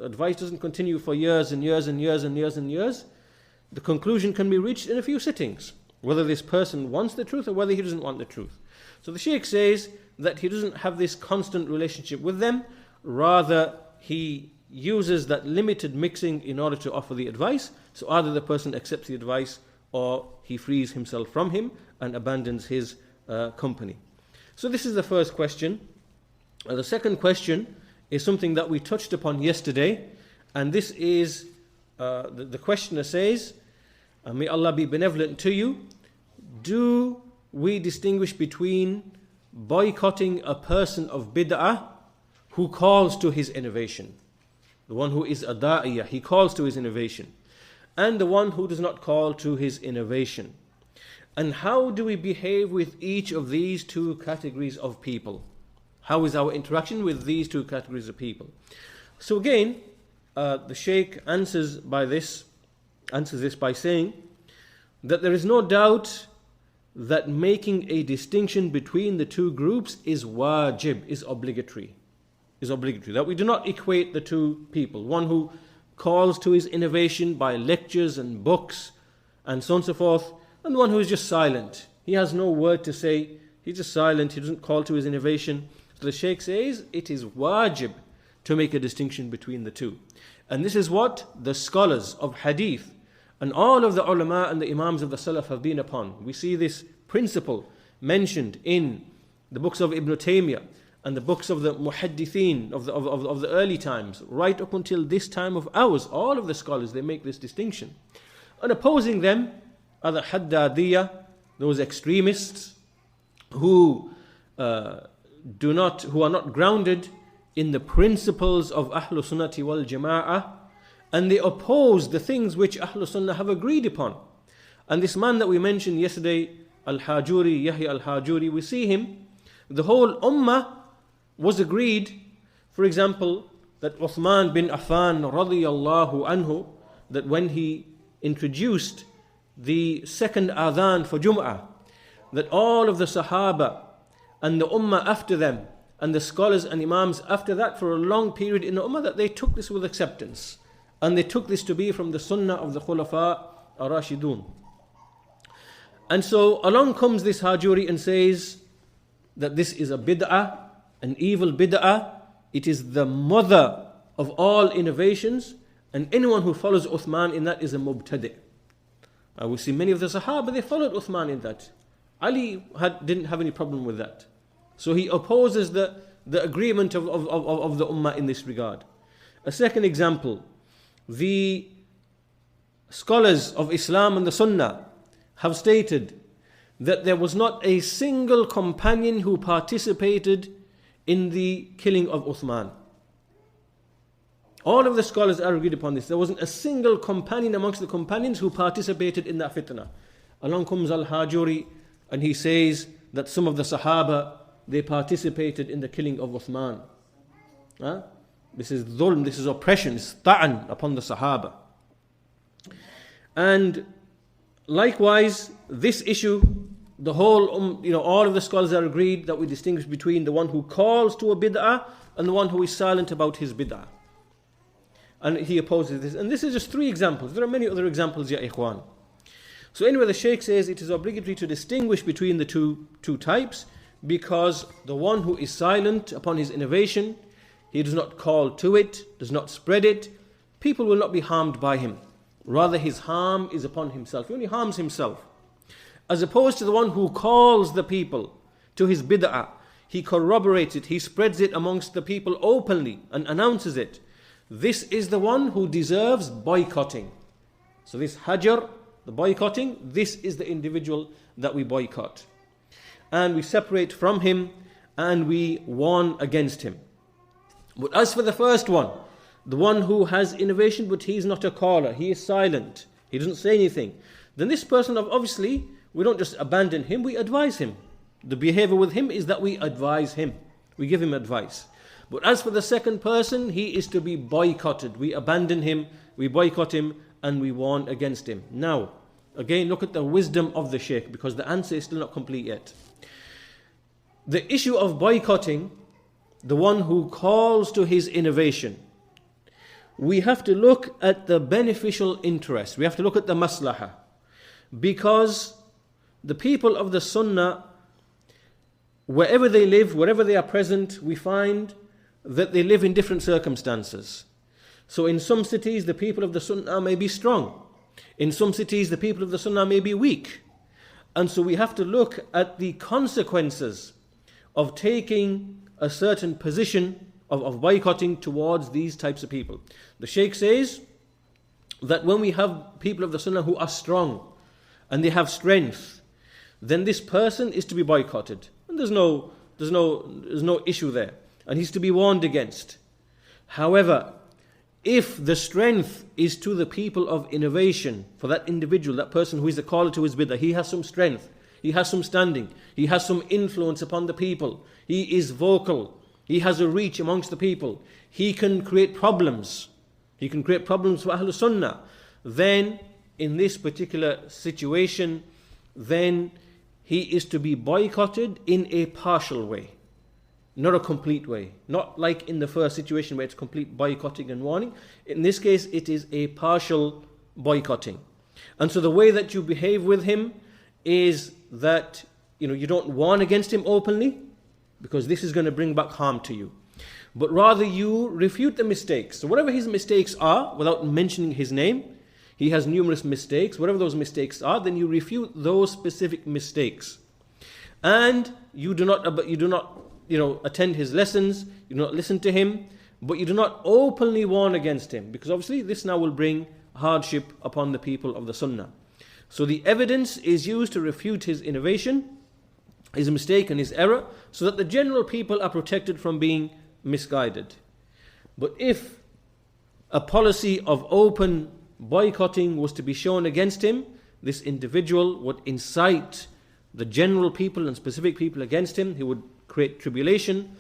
Advice doesn't continue for years and years and years and years and years. The conclusion can be reached in a few sittings, whether this person wants the truth or whether he doesn't want the truth. So the Shaykh says that he doesn't have this constant relationship with them, rather he uses that limited mixing in order to offer the advice. So either the person accepts the advice or he frees himself from him and abandons his company. So this is the first question. The second question is something that we touched upon yesterday, and this is the questioner says, may Allah be benevolent to you, do we distinguish between boycotting a person of bid'ah who calls to his innovation, the one who is a da'iyah, he calls to his innovation, and the one who does not call to his innovation? And how do we behave with each of these two categories of people? How is our interaction with these two categories of people? So again, the Shaykh answers this by saying that there is no doubt that making a distinction between the two groups is wajib, is obligatory. That we do not equate the two people. One who calls to his innovation by lectures and books and so on and so forth, and one who is just silent. He has no word to say, he's just silent, he doesn't call to his innovation. So the Shaykh says it is wajib to make a distinction between the two. And this is what the scholars of hadith and all of the ulama and the Imams of the Salaf have been upon. We see this principle mentioned in the books of Ibn Tamyee and the books of the muhaddithin of the early times, right up until this time of ours. All of the scholars, they make this distinction. And opposing them are the Haddadiyah, those extremists who are not grounded in the principles of Ahlus-Sunnah wal Jama'ah, and they oppose the things which Ahlus-Sunnah have agreed upon. And this man that we mentioned yesterday, al-Hajuri, Yahya al-Hajuri, we see him, the whole ummah was agreed, for example, that Uthman bin Affan radiyallahu anhu, that when he introduced the second adhan for Jum'ah, that all of the Sahaba and the ummah after them, and the scholars and Imams after that for a long period in the ummah, that they took this with acceptance. And they took this to be from the sunnah of the Khulafa ar-Rashidun. And so along comes this Hajuri and says that this is a bid'ah, an evil bid'ah. It is the mother of all innovations, and anyone who follows Uthman in that is a Mubtadi. We see many of the Sahaba, they followed Uthman in that. Ali didn't have any problem with that. So he opposes the agreement of the Ummah in this regard. A second example, the scholars of Islam and the Sunnah have stated that there was not a single companion who participated in the killing of Uthman. All of the scholars are agreed upon this. There wasn't a single companion amongst the companions who participated in that fitnah. Along comes al-Hajuri and he says that some of the Sahaba, they participated in the killing of Uthman. This is dhulm, this is oppression, it's ta'an upon the Sahaba. And likewise, this issue, the whole, all of the scholars are agreed that we distinguish between the one who calls to a bid'ah and the one who is silent about his bid'ah. And he opposes this. And this is just 3 examples. There are many other examples, ya ikhwan. So anyway, the Shaykh says it is obligatory to distinguish between the two types, because the one who is silent upon his innovation, he does not call to it, does not spread it, people will not be harmed by him. Rather, his harm is upon himself. He only harms himself. As opposed to the one who calls the people to his bid'ah, he corroborates it, he spreads it amongst the people openly and announces it. This is the one who deserves boycotting. So this hajar, the boycotting, this is the individual that we boycott. And we separate from him and we warn against him. But as for the first one, the one who has innovation but he is not a caller, he is silent, he doesn't say anything, then this person, obviously, we don't just abandon him, we advise him. The behavior with him is that we advise him, we give him advice. But as for the second person, he is to be boycotted. We abandon him, we boycott him, and we warn against him. Now, again, look at the wisdom of the Shaykh, because the answer is still not complete yet. The issue of boycotting, the one who calls to his innovation, we have to look at the beneficial interest. We have to look at the maslahah. Because the people of the Sunnah, wherever they live, wherever they are present, we find that they live in different circumstances. So in some cities, the people of the Sunnah may be strong. In some cities, the people of the Sunnah may be weak. And so we have to look at the consequences of taking a certain position of boycotting towards these types of people. The Shaykh says that when we have people of the Sunnah who are strong and they have strength, then this person is to be boycotted. And there's no issue there. And he's to be warned against. However, if the strength is to the people of innovation, for that individual, that person who is a caller to his bid'ah, he has some strength, he has some standing, he has some influence upon the people, he is vocal, he has a reach amongst the people, he can create problems, for Ahlus-Sunnah, then in this particular situation, then he is to be boycotted in a partial way, not a complete way. Not like in the first situation where it's complete boycotting and warning. In this case, it is a partial boycotting. And so the way that you behave with him is that you don't warn against him openly, because this is going to bring back harm to you. But rather you refute the mistakes. So whatever his mistakes are, without mentioning his name, he has numerous mistakes. Whatever those mistakes are, then you refute those specific mistakes. And you do not attend his lessons, you do not listen to him, but you do not openly warn against him, because obviously this now will bring hardship upon the people of the Sunnah. So the evidence is used to refute his innovation, his mistake and his error, so that the general people are protected from being misguided. But if a policy of open boycotting was to be shown against him, this individual would incite the general people and specific people against him. He would create tribulation,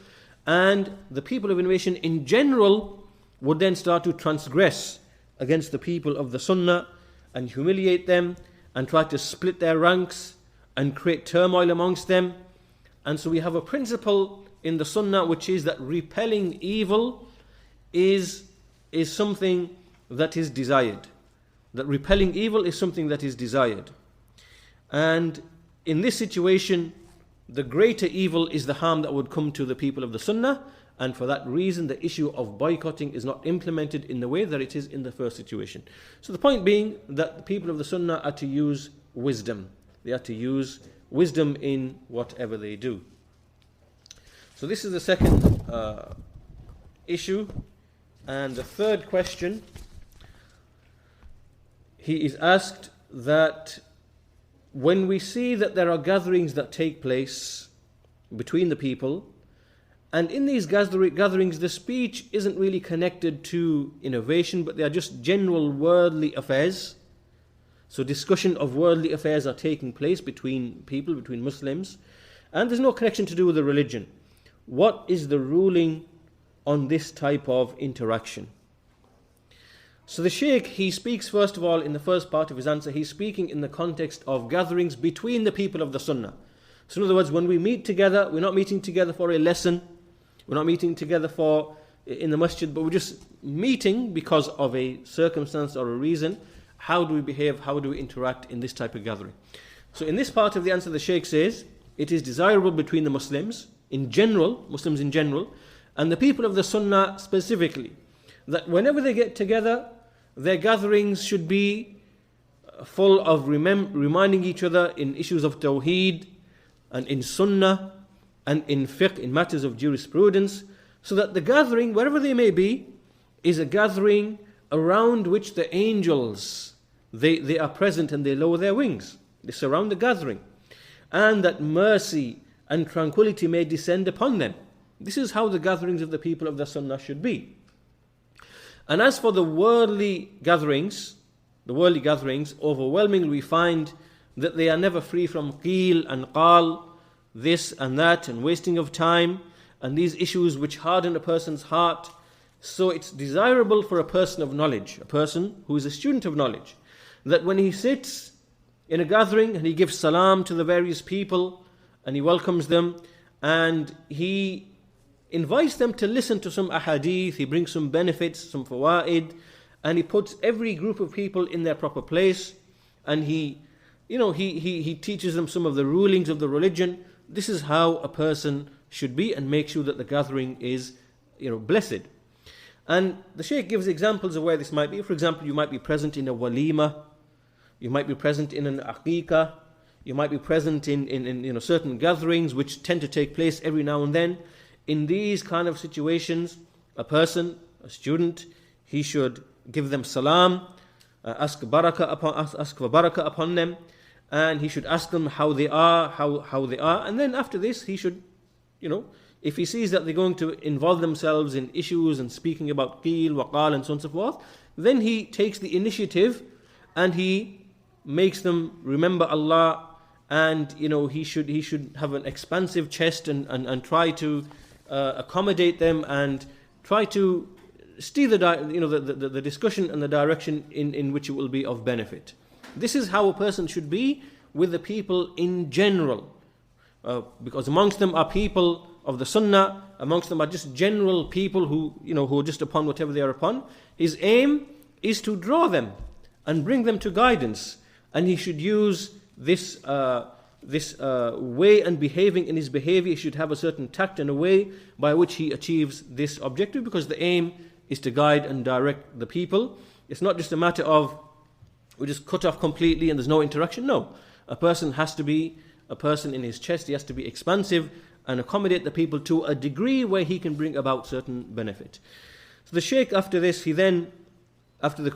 and the people of innovation in general would then start to transgress against the people of the Sunnah and humiliate them and try to split their ranks and create turmoil amongst them. And so we have a principle in the Sunnah which is that repelling evil is something that is desired. That repelling evil is something that is desired. And in this situation, the greater evil is the harm that would come to the people of the Sunnah, and for that reason the issue of boycotting is not implemented in the way that it is in the first situation. So the point being that the people of the Sunnah are to use wisdom. They are to use wisdom in whatever they do. So this is the second issue. And the third question, he is asked that when we see that there are gatherings that take place between the people, and in these gatherings the speech isn't really connected to innovation, but they are just general worldly affairs. So discussion of worldly affairs are taking place between people, between Muslims, and there's no connection to do with the religion. What is the ruling on this type of interaction? So the Shaykh, he speaks first of all in the first part of his answer, he's speaking in the context of gatherings between the people of the Sunnah. So in other words, when we meet together, we're not meeting together for a lesson, we're not meeting together in the masjid, but we're just meeting because of a circumstance or a reason. How do we behave, how do we interact in this type of gathering? So in this part of the answer, the Shaykh says, it is desirable between the Muslims in general, and the people of the Sunnah specifically, that whenever they get together, their gatherings should be full of reminding each other in issues of Tawheed and in Sunnah and in fiqh, in matters of jurisprudence, so that the gathering, wherever they may be, is a gathering around which the angels, they are present and they lower their wings. They surround the gathering. And that mercy and tranquility may descend upon them. This is how the gatherings of the people of the Sunnah should be. And as for the worldly gatherings, overwhelmingly we find that they are never free from qeel and qal, this and that, and wasting of time, and these issues which harden a person's heart. So it's desirable for a person of knowledge, a person who is a student of knowledge, that when he sits in a gathering and he gives salam to the various people and he welcomes them and he invites them to listen to some ahadith, he brings some benefits, some fawaid, and he puts every group of people in their proper place, and he teaches them some of the rulings of the religion. This is how a person should be, and make sure that the gathering is blessed. And the Shaykh gives examples of where this might be. For example, you might be present in a walima, you might be present in an aqiqah, you might be present in certain gatherings which tend to take place every now and then. In these kind of situations, a student, he should give them salam, ask for barakah upon them, and he should ask them how they are, and then after this he should, if he sees that they're going to involve themselves in issues and speaking about qeel, waqal and so on and so forth, then he takes the initiative and he makes them remember Allah, and he should have an expansive chest and try to accommodate them and try to steer the discussion and the direction in which it will be of benefit. This is how a person should be with the people in general, because amongst them are people of the Sunnah, amongst them are just general people who are just upon whatever they are upon. His aim is to draw them and bring them to guidance, and he should use this way and behaving in his behavior. He should have a certain tact and a way by which he achieves this objective, because the aim is to guide and direct the people. It's not just a matter of we just cut off completely and there's no interaction. No, a person has to be a person in his chest. He has to be expansive and accommodate the people to a degree where he can bring about certain benefit. So the Shaykh, after this, after the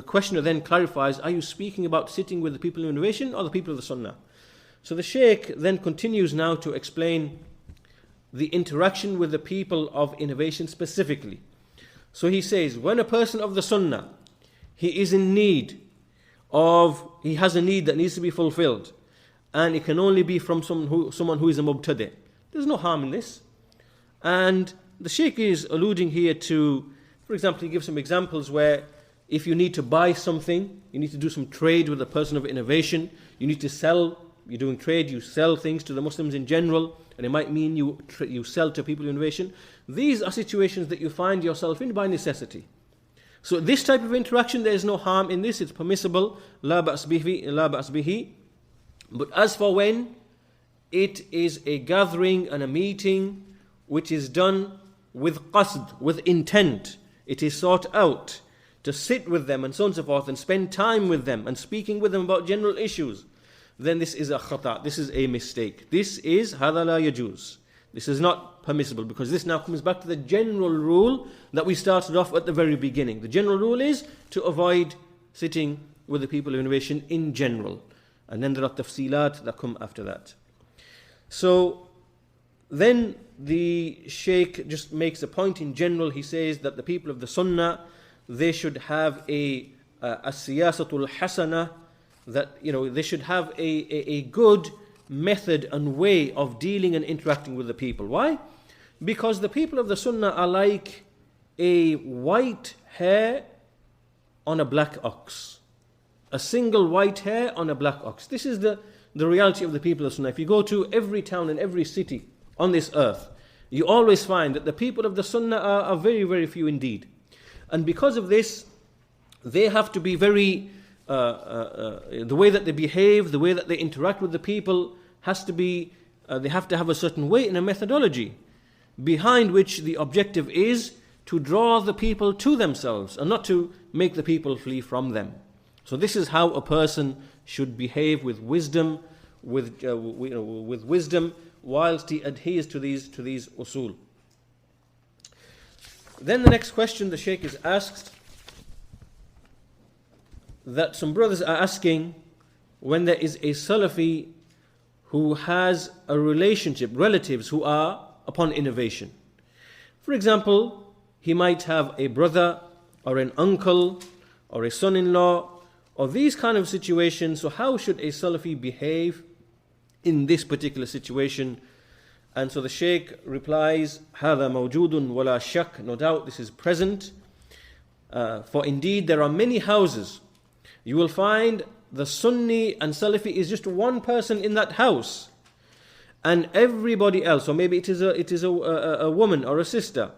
questioner then clarifies, are you speaking about sitting with the people of innovation or the people of the Sunnah? So the Shaykh then continues now to explain the interaction with the people of innovation specifically. So he says, when a person of the Sunnah, he has a need that needs to be fulfilled, and it can only be from someone who is a Mubtadi. There's no harm in this. And the Shaykh is alluding here to, for example, he gives some examples where if you need to buy something, you need to do some trade with a person of innovation, you need to sell, you're doing trade, you sell things to the Muslims in general, and it might mean you sell to people of innovation. These are situations that you find yourself in by necessity. So this type of interaction, there is no harm in this, it's permissible, la ba's bihi. But as for when it is a gathering and a meeting which is done with qasd, with intent, it is sought out to sit with them and so on and so forth and spend time with them and speaking with them about general issues, then this is a khata, this is a mistake. This is hadha la yajuz. This is not permissible, because this now comes back to the general rule that we started off at the very beginning. The general rule is to avoid sitting with the people of innovation in general. And then there are tafsilat that come after that. So then the Shaykh just makes a point in general. He says that the people of the Sunnah, they should have a siyasatul hasana, that they should have a good method and way of dealing and interacting with the people. Why? Because the people of the Sunnah are like a white hair on a black ox. A single white hair on a black ox. This is the reality of the people of Sunnah. If you go to every town and every city on this earth, you always find that the people of the Sunnah are very, very few indeed. And because of this, they have to be very, the way that they behave, the way that they interact with the people has to be, they have to have a certain way and a methodology behind which the objective is to draw the people to themselves and not to make the people flee from them. So this is how a person should behave with wisdom, with wisdom, whilst he adheres to these usul. Then the next question the Shaykh is asked, that some brothers are asking, when there is a Salafi who has a relationship, relatives who are upon innovation. For example, he might have a brother or an uncle or a son-in-law or these kind of situations. So how should a Salafi behave in this particular situation? And so the Shaykh replies, هذا موجود ولا شك, no doubt this is present. For indeed there are many houses. You will find the Sunni and Salafi is just one person in that house, and everybody else, or maybe it is a woman or a sister,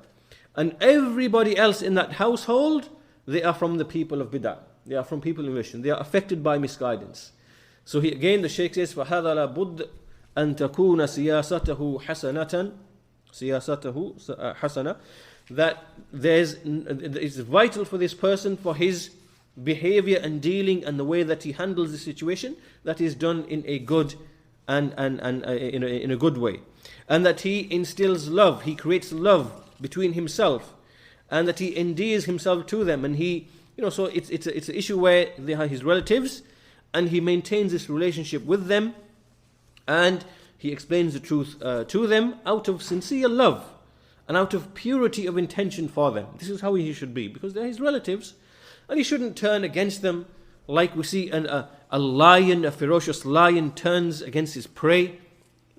and everybody else in that household, they are from the people of bid'ah. They are from people in mission. They are affected by misguidance. So again the Shaykh says, فَهَذَا لَا بُدْ أَن تَكُونَ سِيَاسَتَهُ حَسَنَةً, that it's vital for this person, for his behavior and dealing and the way that he handles the situation, that is done in a good and in a good way, and that he instills love, he creates love between himself, and that he endears himself to them, and he, so it's an issue where they are his relatives, and he maintains this relationship with them, and he explains the truth to them out of sincere love and out of purity of intention for them. This is how he should be, because they're his relatives, and he shouldn't turn against them like we see a lion, a ferocious lion turns against his prey,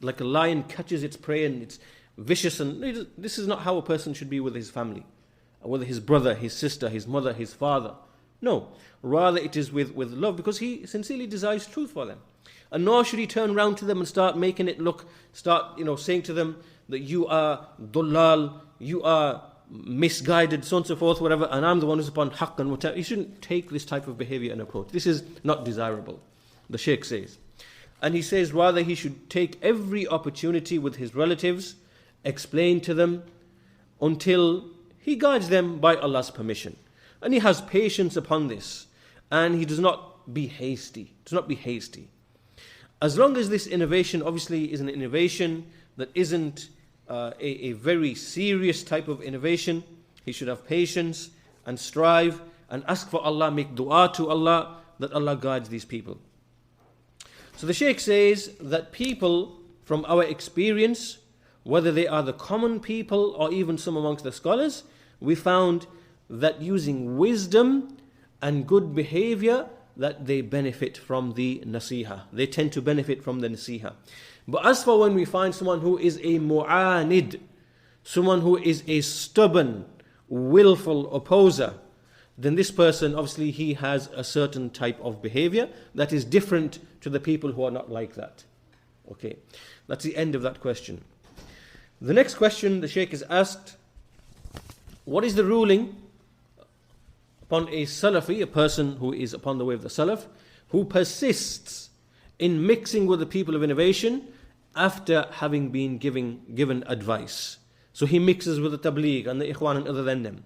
like a lion catches its prey and it's vicious. And this is not how a person should be with his family, whether his brother, his sister, his mother, his father. No, rather it is with love, because he sincerely desires truth for them. And nor should he turn round to them and start making it look, saying to them that you are dullal, you are misguided, so on and so forth, whatever, and I'm the one who's upon haqq and whatever. You shouldn't take this type of behavior and approach. This is not desirable, the Shaykh says. And he says rather he should take every opportunity with his relatives, explain to them until he guides them by Allah's permission. And he has patience upon this, and he does not be hasty. As long as this innovation obviously is an innovation that isn't a very serious type of innovation, he should have patience and strive and ask for Allah, make dua to Allah that Allah guides these people. So the Shaykh says that people, from our experience, whether they are the common people or even some amongst the scholars, we found that using wisdom and good behavior, that they benefit from the nasiha. They tend to benefit from the nasiha. But as for when we find someone who is a mu'anid, someone who is a stubborn, willful opposer, then this person, obviously, he has a certain type of behavior that is different to the people who are not like that. Okay, that's the end of that question. The next question the Shaykh is asked, what is the ruling upon a Salafi, a person who is upon the way of the Salaf, who persists in mixing with the people of innovation after having been given advice? So he mixes with the Tabligh and the Ikhwan and other than them.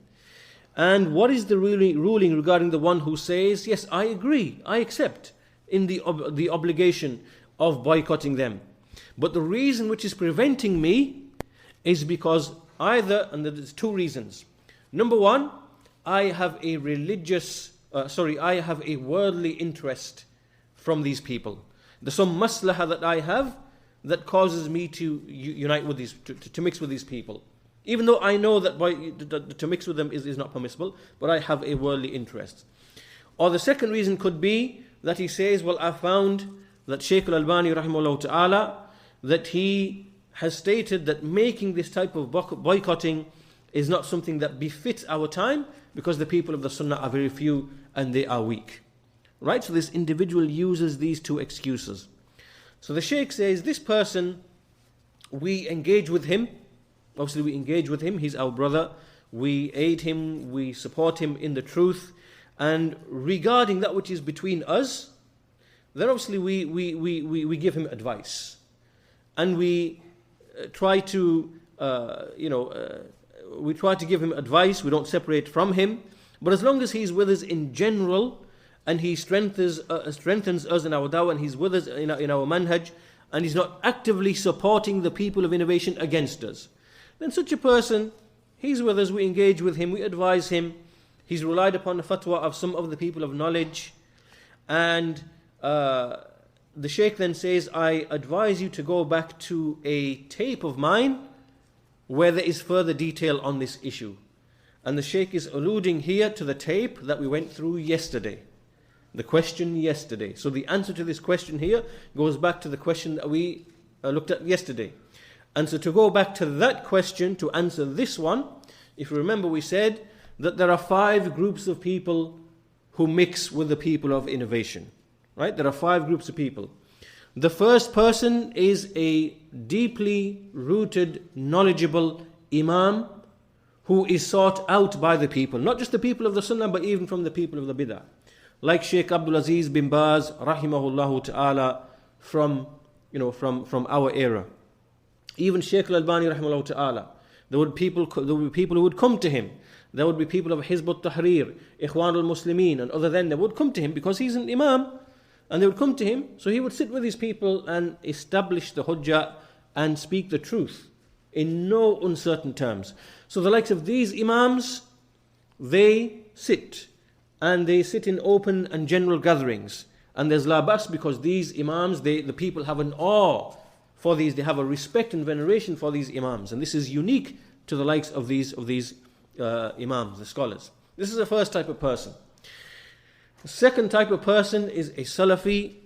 And what is the ruling regarding the one who says, yes, I agree, I accept in the obligation of boycotting them, but the reason which is preventing me is because either, and there's two reasons. Number one, I have a worldly interest from these people. There's some maslahah that I have that causes me to unite with these, to mix with these people. Even though I know that to mix with them is not permissible, but I have a worldly interest. Or the second reason could be that he says, well, I found that Shaykh al-Albani, rahimahullah ta'ala, that he has stated that making this type of boycotting is not something that befits our time, because the people of the Sunnah are very few and they are weak. Right? So this individual uses these two excuses. So the Shaykh says, this person, we engage with him. Obviously we engage with him, he's our brother. We aid him, we support him in the truth. And regarding that which is between us, then obviously we give him advice. And we try to, we try to give him advice, we don't separate from him. But as long as he's with us in general, and he strengthens us in our dawah, and he's with us in our manhaj, and he's not actively supporting the people of innovation against us, then such a person, he's with us, we engage with him, we advise him, he's relied upon the fatwa of some of the people of knowledge, and the Shaykh then says, I advise you to go back to a tape of mine where there is further detail on this issue. And the Shaykh is alluding here to the tape that we went through yesterday, the question yesterday. So the answer to this question here goes back to the question that we looked at yesterday. And so to go back to that question, to answer this one, if you remember, we said that there are 5 groups of people who mix with the people of innovation. Right? There are 5 groups of people. The first person is a deeply rooted, knowledgeable Imam who is sought out by the people. Not just the people of the Sunnah, but even from the people of the Bid'ah. Like Shaykh Abdul Aziz bin Baz, rahimahullah ta'ala, from our era. Even Shaykh al-Albani, rahimahullah ta'ala. There would be people who would come to him. There would be people of Hizb al-Tahrir, Ikhwan al-Muslimin, and other than they would come to him because he's an Imam. And they would come to him, so he would sit with his people and establish the hujjah and speak the truth in no uncertain terms. So the likes of these Imams, they sit, and they sit in open and general gatherings. And there's la bas, because these Imams, the people have an awe for these, they have a respect and veneration for these Imams. And this is unique to the likes of these Imams, the scholars. This is the first type of person. The second type of person is a Salafi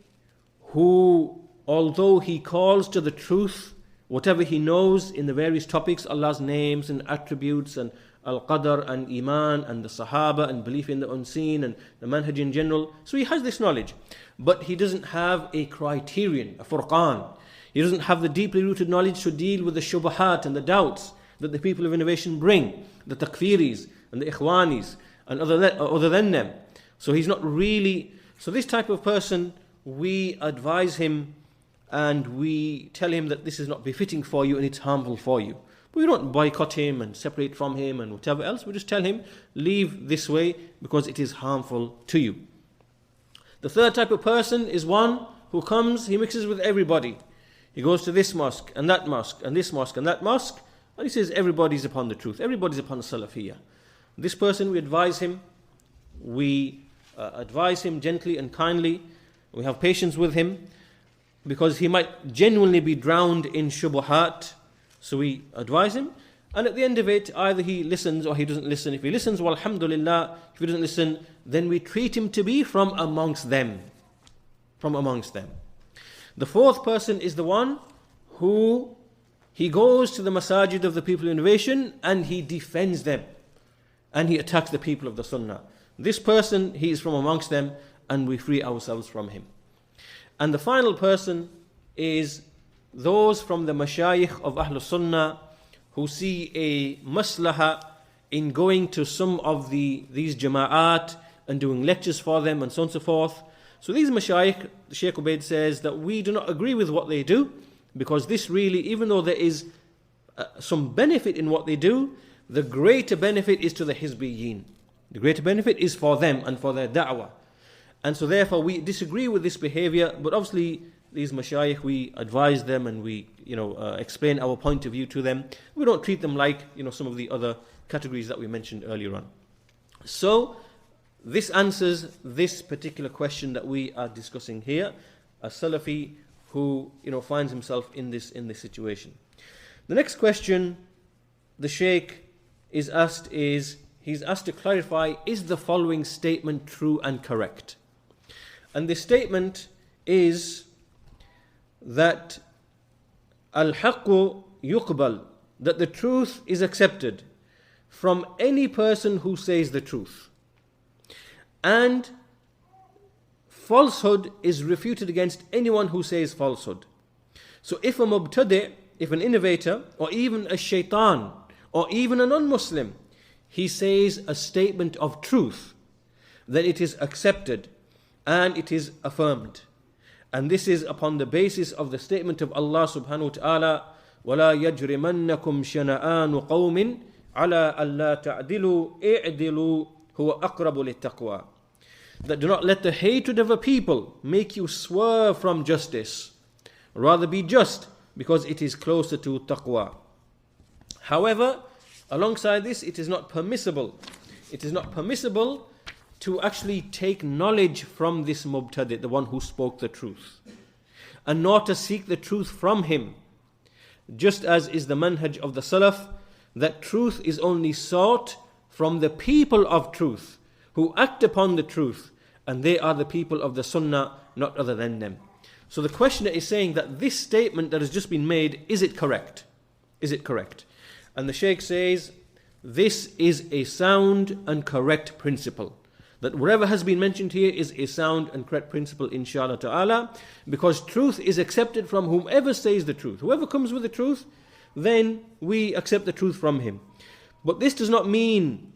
who, although he calls to the truth, whatever he knows in the various topics, Allah's names and attributes and al-Qadr and Iman and the Sahaba and belief in the unseen and the manhaj in general. So he has this knowledge, but he doesn't have a criterion, a furqan. He doesn't have the deeply rooted knowledge to deal with the shubahat and the doubts that the people of innovation bring, the takfiris and the ikhwanis and other than them. So he's not really, so this type of person, we advise him and we tell him that this is not befitting for you and it's harmful for you. But we don't boycott him and separate from him and whatever else. We just tell him, leave this way because it is harmful to you. The third type of person is one who comes, he mixes with everybody. He goes to this mosque and that mosque and this mosque and that mosque, and he says everybody's upon the truth, everybody's upon the Salafiyyah. This person, we advise him gently and kindly. We have patience with him because he might genuinely be drowned in shubuhat. So we advise him, and at the end of it, either he listens or he doesn't listen. If he listens, well, alhamdulillah. If he doesn't listen, then we treat him to be from amongst them. From amongst them. The fourth person is the one who he goes to the masajid of the people of innovation and he defends them and he attacks the people of the Sunnah. This person, he is from amongst them and we free ourselves from him. And the final person is those from the mashayikh of Ahlus-Sunnah who see a maslaha in going to some of these jama'at and doing lectures for them and so on and so forth. So these mashayikh, Shaykh Ubaid says that we do not agree with what they do, because this really, even though there is some benefit in what they do, the greater benefit is to the Hizbiyyeen. The greater benefit is for them and for their da'wah. And so therefore we disagree with this behavior, but obviously these mashayikh, we advise them and we explain our point of view to them. We don't treat them like some of the other categories that we mentioned earlier on. So this answers this particular question that we are discussing here. A Salafi who finds himself in this situation. The next question the Shaykh is asked is, he's asked to clarify, is the following statement true and correct? And this statement is that al-haqqu yuqbal, that the truth is accepted from any person who says the truth, and falsehood is refuted against anyone who says falsehood. So if a Mubtadi, if an innovator, or even a shaitan, or even a non-Muslim, he says a statement of truth, then it is accepted and it is affirmed. And this is upon the basis of the statement of Allah subhanahu wa ta'ala, وَلَا يَجْرِمَنَّكُمْ شَنَآنُ قَوْمٍ عَلَىٰ أَلَّا تَعْدِلُوا اِعْدِلُوا هُوَ أَقْرَبُ لِلتَّقْوَى. That do not let the hatred of a people make you swerve from justice. Rather be just, because it is closer to taqwa. However, alongside this, it is not permissible. It is not permissible to actually take knowledge from this Mubtadi, the one who spoke the truth, and not to seek the truth from him. Just as is the manhaj of the Salaf, that truth is only sought from the people of truth, who act upon the truth, and they are the people of the Sunnah, not other than them. So the questioner is saying that this statement that has just been made, is it correct? Is it correct? And the Shaykh says, this is a sound and correct principle. That whatever has been mentioned here is a sound and correct principle, inshallah ta'ala, because truth is accepted from whomever says the truth. Whoever comes with the truth, then we accept the truth from him. But this does not mean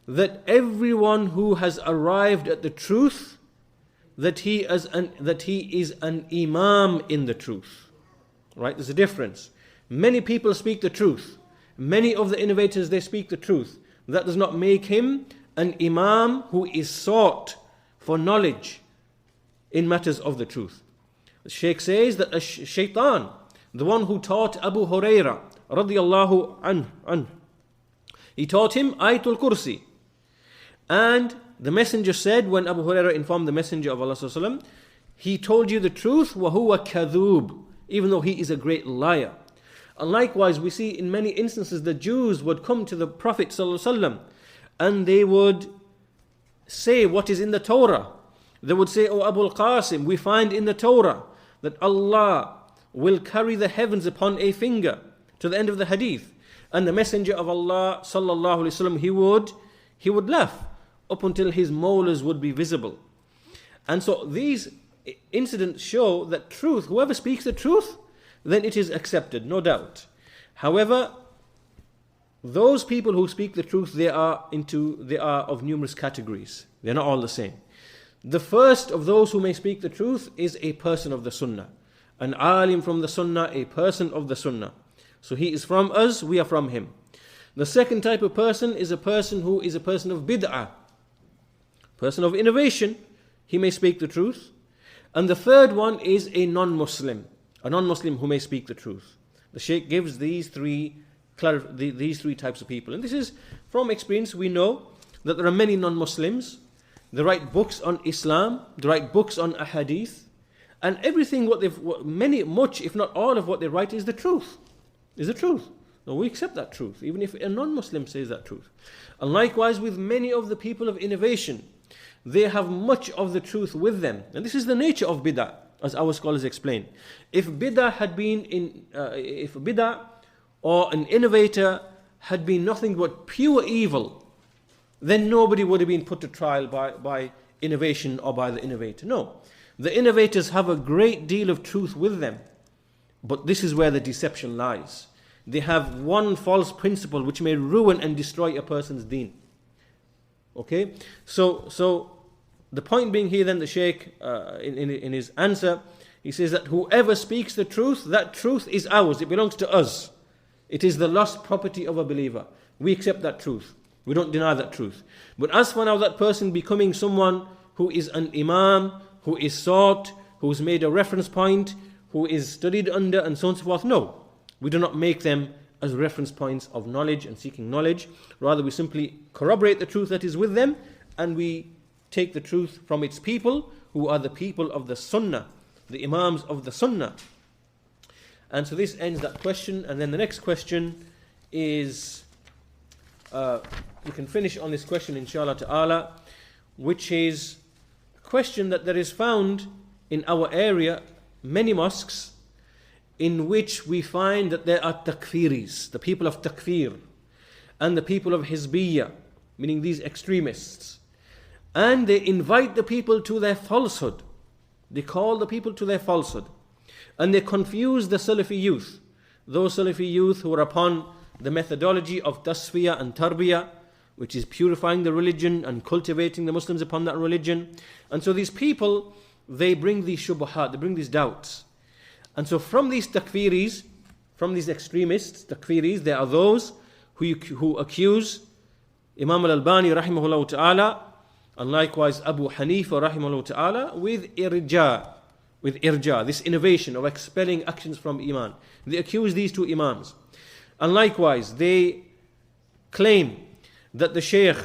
that everyone who has arrived at the truth, that he is an imam in the truth. Right? There's a difference. Many people speak the truth. Many of the innovators, they speak the truth. That does not make him an imam who is sought for knowledge in matters of the truth. The Shaykh says that a shaitan, the one who taught Abu Hurairah radiyallahu anhu, he taught him Ayatul Kursi. And the messenger said, when Abu Hurairah informed the messenger of Allah sallallahu alaihi wasallam, he told you the truth, وَهُوَ كَذُوب, even though he is a great liar. And likewise, we see in many instances the Jews would come to the Prophet ﷺ and they would say what is in the Torah. They would say, "O Abul Qasim, we find in the Torah that Allah will carry the heavens upon a finger," to the end of the hadith. And the Messenger of Allah ﷺ, he would laugh up until his molars would be visible. And so these incidents show that truth, whoever speaks the truth, then it is accepted, no doubt. However, those people who speak the truth, they are of numerous categories. They're not all the same. The first of those who may speak the truth is a person of the Sunnah, an alim from the Sunnah, a person of the Sunnah. So he is from us, we are from him. The second type of person is a person who is a person of bid'ah, person of innovation. He may speak the truth. And the third one is a non-Muslim who may speak the truth. The Shaykh gives these three types of people. And this is from experience. We know that there are many non-Muslims. They write books on Islam, they write books on ahadith, and everything much if not all of what they write is the truth. Is the truth. No, we accept that truth, even if a non-Muslim says that truth. And likewise with many of the people of innovation, they have much of the truth with them. And this is the nature of bid'ah, as our scholars explain. If bid'ah or an innovator had been nothing but pure evil, then nobody would have been put to trial by innovation or by the innovator. No, the innovators have a great deal of truth with them, but this is where the deception lies. They have one false principle which may ruin and destroy a person's deen. Okay, so the point being here then, the Shaykh in his answer, he says that whoever speaks the truth, that truth is ours, it belongs to us. It is the lost property of a believer. We accept that truth. We don't deny that truth. But as for now that person becoming someone who is an imam, who is sought, who is made a reference point, who is studied under, and so on and so forth, no. We do not make them as reference points of knowledge and seeking knowledge. Rather, we simply corroborate the truth that is with them, and we take the truth from its people, who are the people of the Sunnah, the Imams of the Sunnah. And so this ends that question. And then the next question is, we can finish on this question inshallah ta'ala, which is a question that there is found in our area, many mosques, in which we find that there are takfiris, the people of takfir, and the people of Hizbiyyah, meaning these extremists. And they invite the people to their falsehood. They call the people to their falsehood. And they confuse the Salafi youth, those Salafi youth who are upon the methodology of tasfiyah and tarbiyah, which is purifying the religion and cultivating the Muslims upon that religion. And so these people, they bring these shubuhat, they bring these doubts. And so from these takfiris, from these extremists, takfiris, there are those who accuse Imam al-Albani rahimahullah ta'ala, and likewise Abu Hanifa rahimahullah ta'ala, with irja, this innovation of expelling actions from Iman. They accuse these two Imams. And likewise, they claim that the Shaykh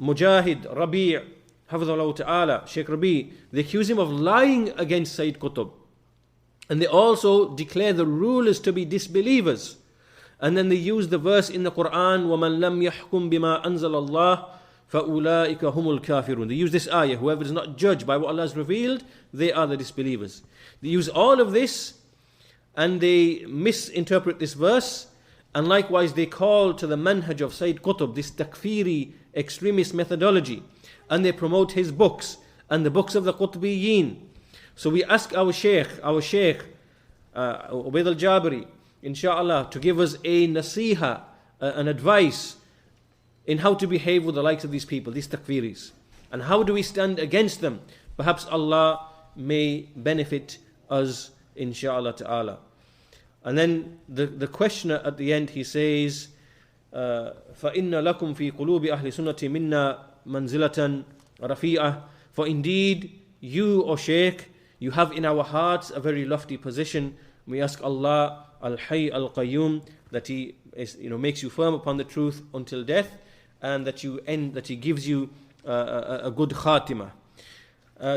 Mujahid Rabi' حفظه ta'ala, Shaykh Rabi', they accuse him of lying against Sayyid Qutb. And they also declare the rulers to be disbelievers. And then they use the verse in the Quran, وَمَنْ لَمْ يَحْكُمْ بِمَا أَنزَلَ اللَّهِ فَأُولَٰئِكَ هُمُ الْكَافِرُونَ. They use this ayah, whoever does not judge by what Allah has revealed, they are the disbelievers. They use all of this and they misinterpret this verse, and likewise they call to the manhaj of Sayyid Qutb, this takfiri extremist methodology, and they promote his books and the books of the Qutbiyyeen. So we ask our Shaykh Ubaid al-Jabiri, inshallah, to give us a nasiha, an advice in how to behave with the likes of these people, these takfiris. And how do we stand against them? Perhaps Allah may benefit us, inshallah ta'ala. And then the questioner at the end, he says, فَإِنَّ لَكُمْ فِي قُلُوبِ أَهْلِ سُنَّةِ مِنَّا مَنْزِلَةً رَفِيئَةً. For indeed, you, O Shaykh, you have in our hearts a very lofty position. We ask Allah, al-Hayy al-Qayyum, that He makes you firm upon the truth until death, and that He gives you a good khatimah.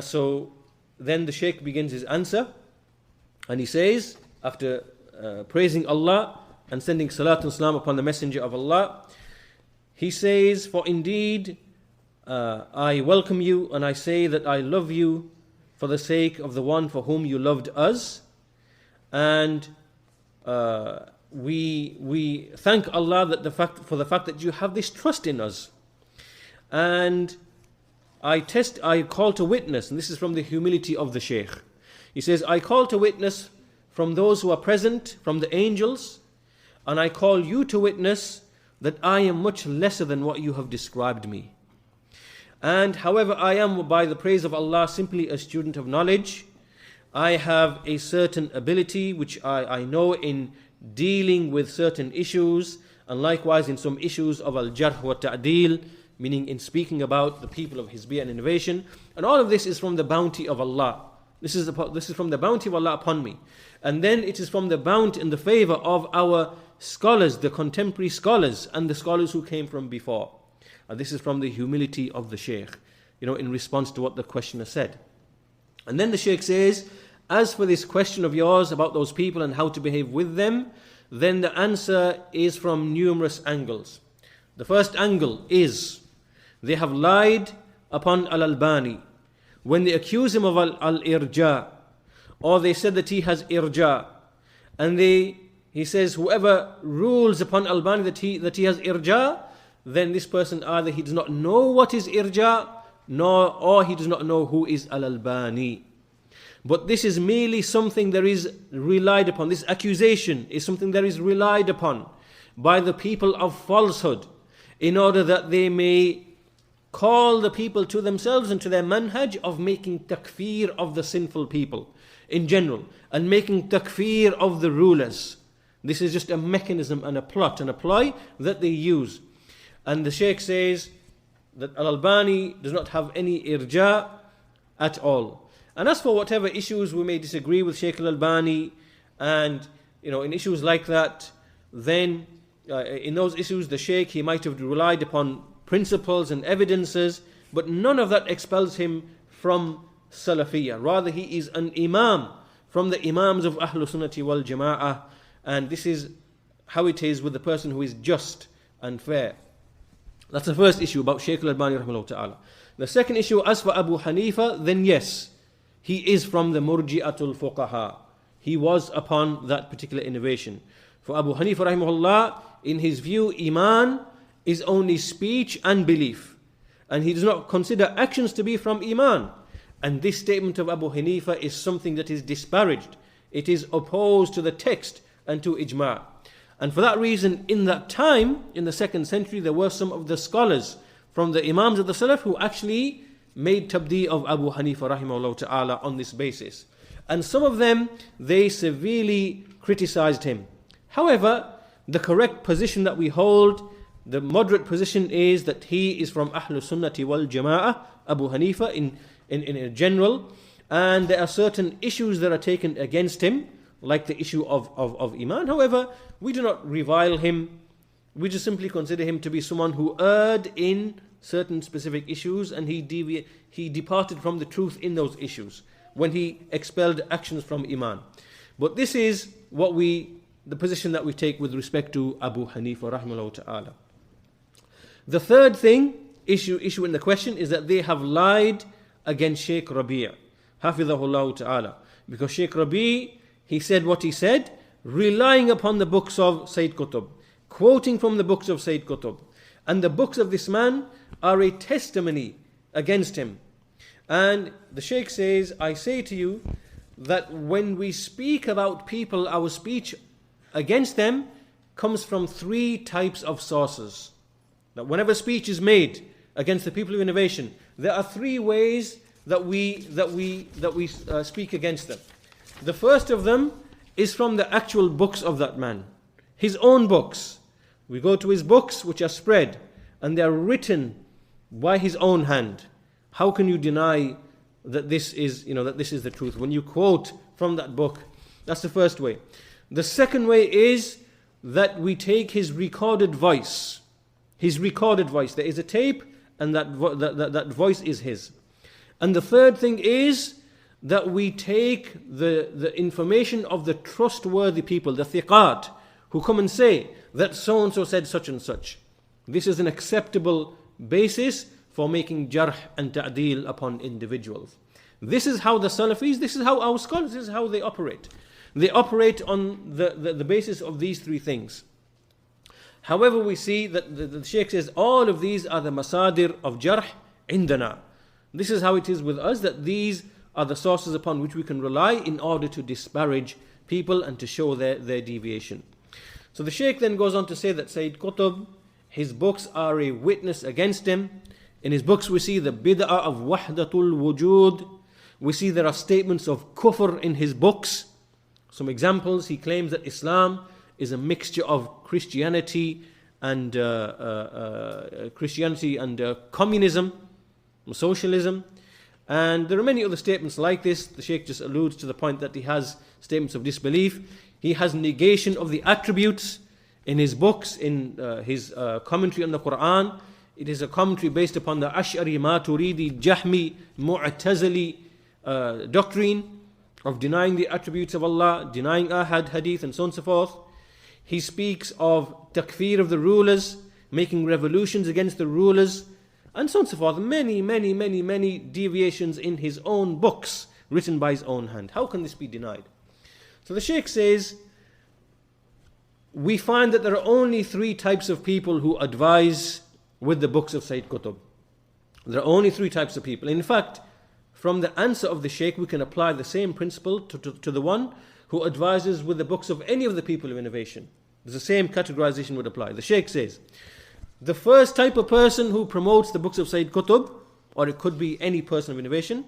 So then the Shaykh begins his answer, and he says, after praising Allah and sending salat and salam upon the Messenger of Allah, he says, "For indeed I welcome you, and I say that I love you for the sake of the one for whom you loved us, and we thank Allah for the fact that you have this trust in us. And I call to witness," and this is from the humility of the Shaykh. He says, "I call to witness from those who are present, from the angels, and I call you to witness that I am much lesser than what you have described me. And however I am, by the praise of Allah, simply a student of knowledge. I have a certain ability which I know in dealing with certain issues, and likewise in some issues of al-Jarh wa ta'deel, meaning in speaking about the people of Hizbiyyah and innovation. And all of this is from the bounty of Allah. This is from the bounty of Allah upon me. And then it is from the bounty and the favor of our scholars, the contemporary scholars, and the scholars who came from before." And this is from the humility of the Shaykh, in response to what the questioner said. And then the Shaykh says, "As for this question of yours about those people and how to behave with them, then the answer is from numerous angles. The first angle is they have lied upon Al-Albani when they accuse him of al-irja, or they said that he has irja, and he says whoever rules upon Albani that he has irja, then this person either he does not know what is irja, or he does not know who is al-Albani. But this is merely something that is relied upon. This accusation is something that is relied upon by the people of falsehood, in order that they may call the people to themselves and to their manhaj of making takfir of the sinful people in general, and making takfir of the rulers. This is just a mechanism and a plot and a ploy that they use. And the Shaykh says that Al-Albani does not have any irja at all. And as for whatever issues we may disagree with Shaykh Al-Albani, and in issues like that, then in those issues the Shaykh, he might have relied upon principles and evidences, but none of that expels him from Salafiyyah. Rather, he is an Imam from the Imams of Ahlus-Sunnah wal Jama'ah, and this is how it is with the person who is just and fair. That's the first issue about Shaykh Al-Albani rahimahullah ta'ala. The second issue, as for Abu Hanifa, then yes, he is from the Murji'atul Fuqaha. He was upon that particular innovation. For Abu Hanifa rahimahullah, in his view, Iman is only speech and belief, and he does not consider actions to be from Iman. And this statement of Abu Hanifa is something that is disparaged. It is opposed to the text and to ijma'. And for that reason, in that time, in the 2nd century, there were some of the scholars from the Imams of the Salaf who actually made tabdi of Abu Hanifa rahimahullah ta'ala on this basis. And some of them, they severely criticized him. However, the correct position that we hold, the moderate position, is that he is from Ahlus-Sunnah wal Jama'ah, Abu Hanifa in general, and there are certain issues that are taken against him, like the issue of Iman. However, we do not revile him. We just simply consider him to be someone who erred in certain specific issues, and he departed from the truth in those issues when he expelled actions from Iman. But this is the position that we take with respect to Abu Hanifa rahimahullah ta'ala. The third issue in the question is that they have lied against Shaykh Rabi', حفظه ta'ala, because Shaykh Rabi', he said what he said, relying upon the books of Sayyid Qutb, quoting from the books of Sayyid Qutb. And the books of this man are a testimony against him. And the Shaykh says, "I say to you that when we speak about people, our speech against them comes from 3 types of sources." That whenever speech is made against the people of innovation, there are 3 ways that we speak against them. The first of them is from the actual books of that man, his own books. We go to his books, which are spread, and they are written by his own hand. How can you deny that this is the truth when you quote from that book? That's the first way. The second way is that we take his recorded voice. His recorded voice. There is a tape, and that voice is his. And the third thing is that we take the information of the trustworthy people, the thiqat, who come and say that so-and-so said such and such. This is an acceptable basis for making jarh and ta'deel upon individuals. This is how the Salafis, this is how our scholars, this is how they operate. They operate on the basis of these three things. However, we see that the Shaykh says all of these are the masadir of jarh indana. This is how it is with us, that these are the sources upon which we can rely in order to disparage people and to show their deviation. So the Shaykh then goes on to say that Sayyid Qutb, his books are a witness against him. In his books we see the bid'ah of wahdatul wujud. We see there are statements of kufr in his books. Some examples, he claims that Islam is a mixture of Christianity and communism, socialism. And there are many other statements like this. The Shaykh just alludes to the point that he has statements of disbelief. He has negation of the attributes in his books, in his commentary on the Quran. It is a commentary based upon the Ash'ari, Maturidi, Jahmi, Mu'tazili doctrine of denying the attributes of Allah, denying Ahad, Hadith, and so on and so forth. He speaks of takfir of the rulers, making revolutions against the rulers, and so on and so forth. Many deviations in his own books, written by his own hand. How can this be denied? So the Shaykh says, we find that there are only three types of people who advise with the books of Sayyid Qutb. There are only three types of people. In fact, from the answer of the Shaykh, we can apply the same principle to the one who advises with the books of any of the people of innovation. The same categorization would apply. The Shaykh says, the first type of person who promotes the books of Sayyid Qutb, or it could be any person of innovation,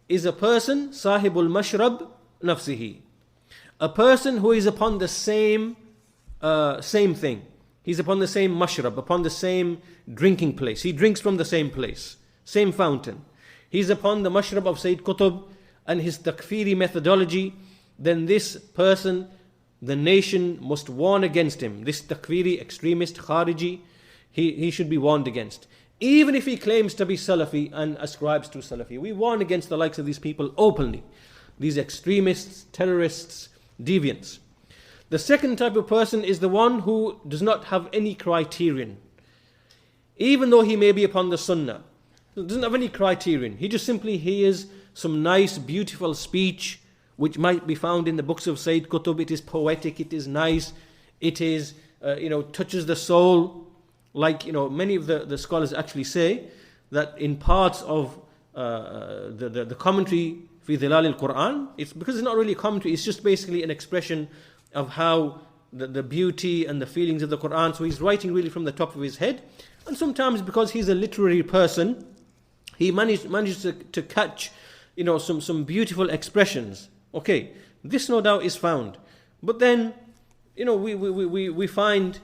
is a person, sahibul mashrab nafsihi. A person who is upon the same thing. He's upon the same mashrab, upon the same drinking place. He drinks from the same place, same fountain. He's upon the mashrab of Sayyid Qutb and his takfiri methodology. Then this person, the nation must warn against him. This takfiri, extremist, khariji, he should be warned against. Even if he claims to be Salafi and ascribes to Salafi, we warn against the likes of these people openly. These extremists, terrorists, deviants. The second type of person is the one who does not have any criterion. Even though he may be upon the Sunnah, doesn't have any criterion. He just simply hears some nice, beautiful speech which might be found in the books of Sayyid Qutb. It is poetic, it is nice, it is, touches the soul. Like, many of the scholars actually say that in parts of the commentary fi dhilal al-Quran, it's because it's not really a commentary, it's just basically an expression of how the beauty and the feelings of the Quran. So he's writing really from the top of his head. And sometimes because he's a literary person, he manages to catch, some beautiful expressions. Okay, this no doubt is found. But then, we find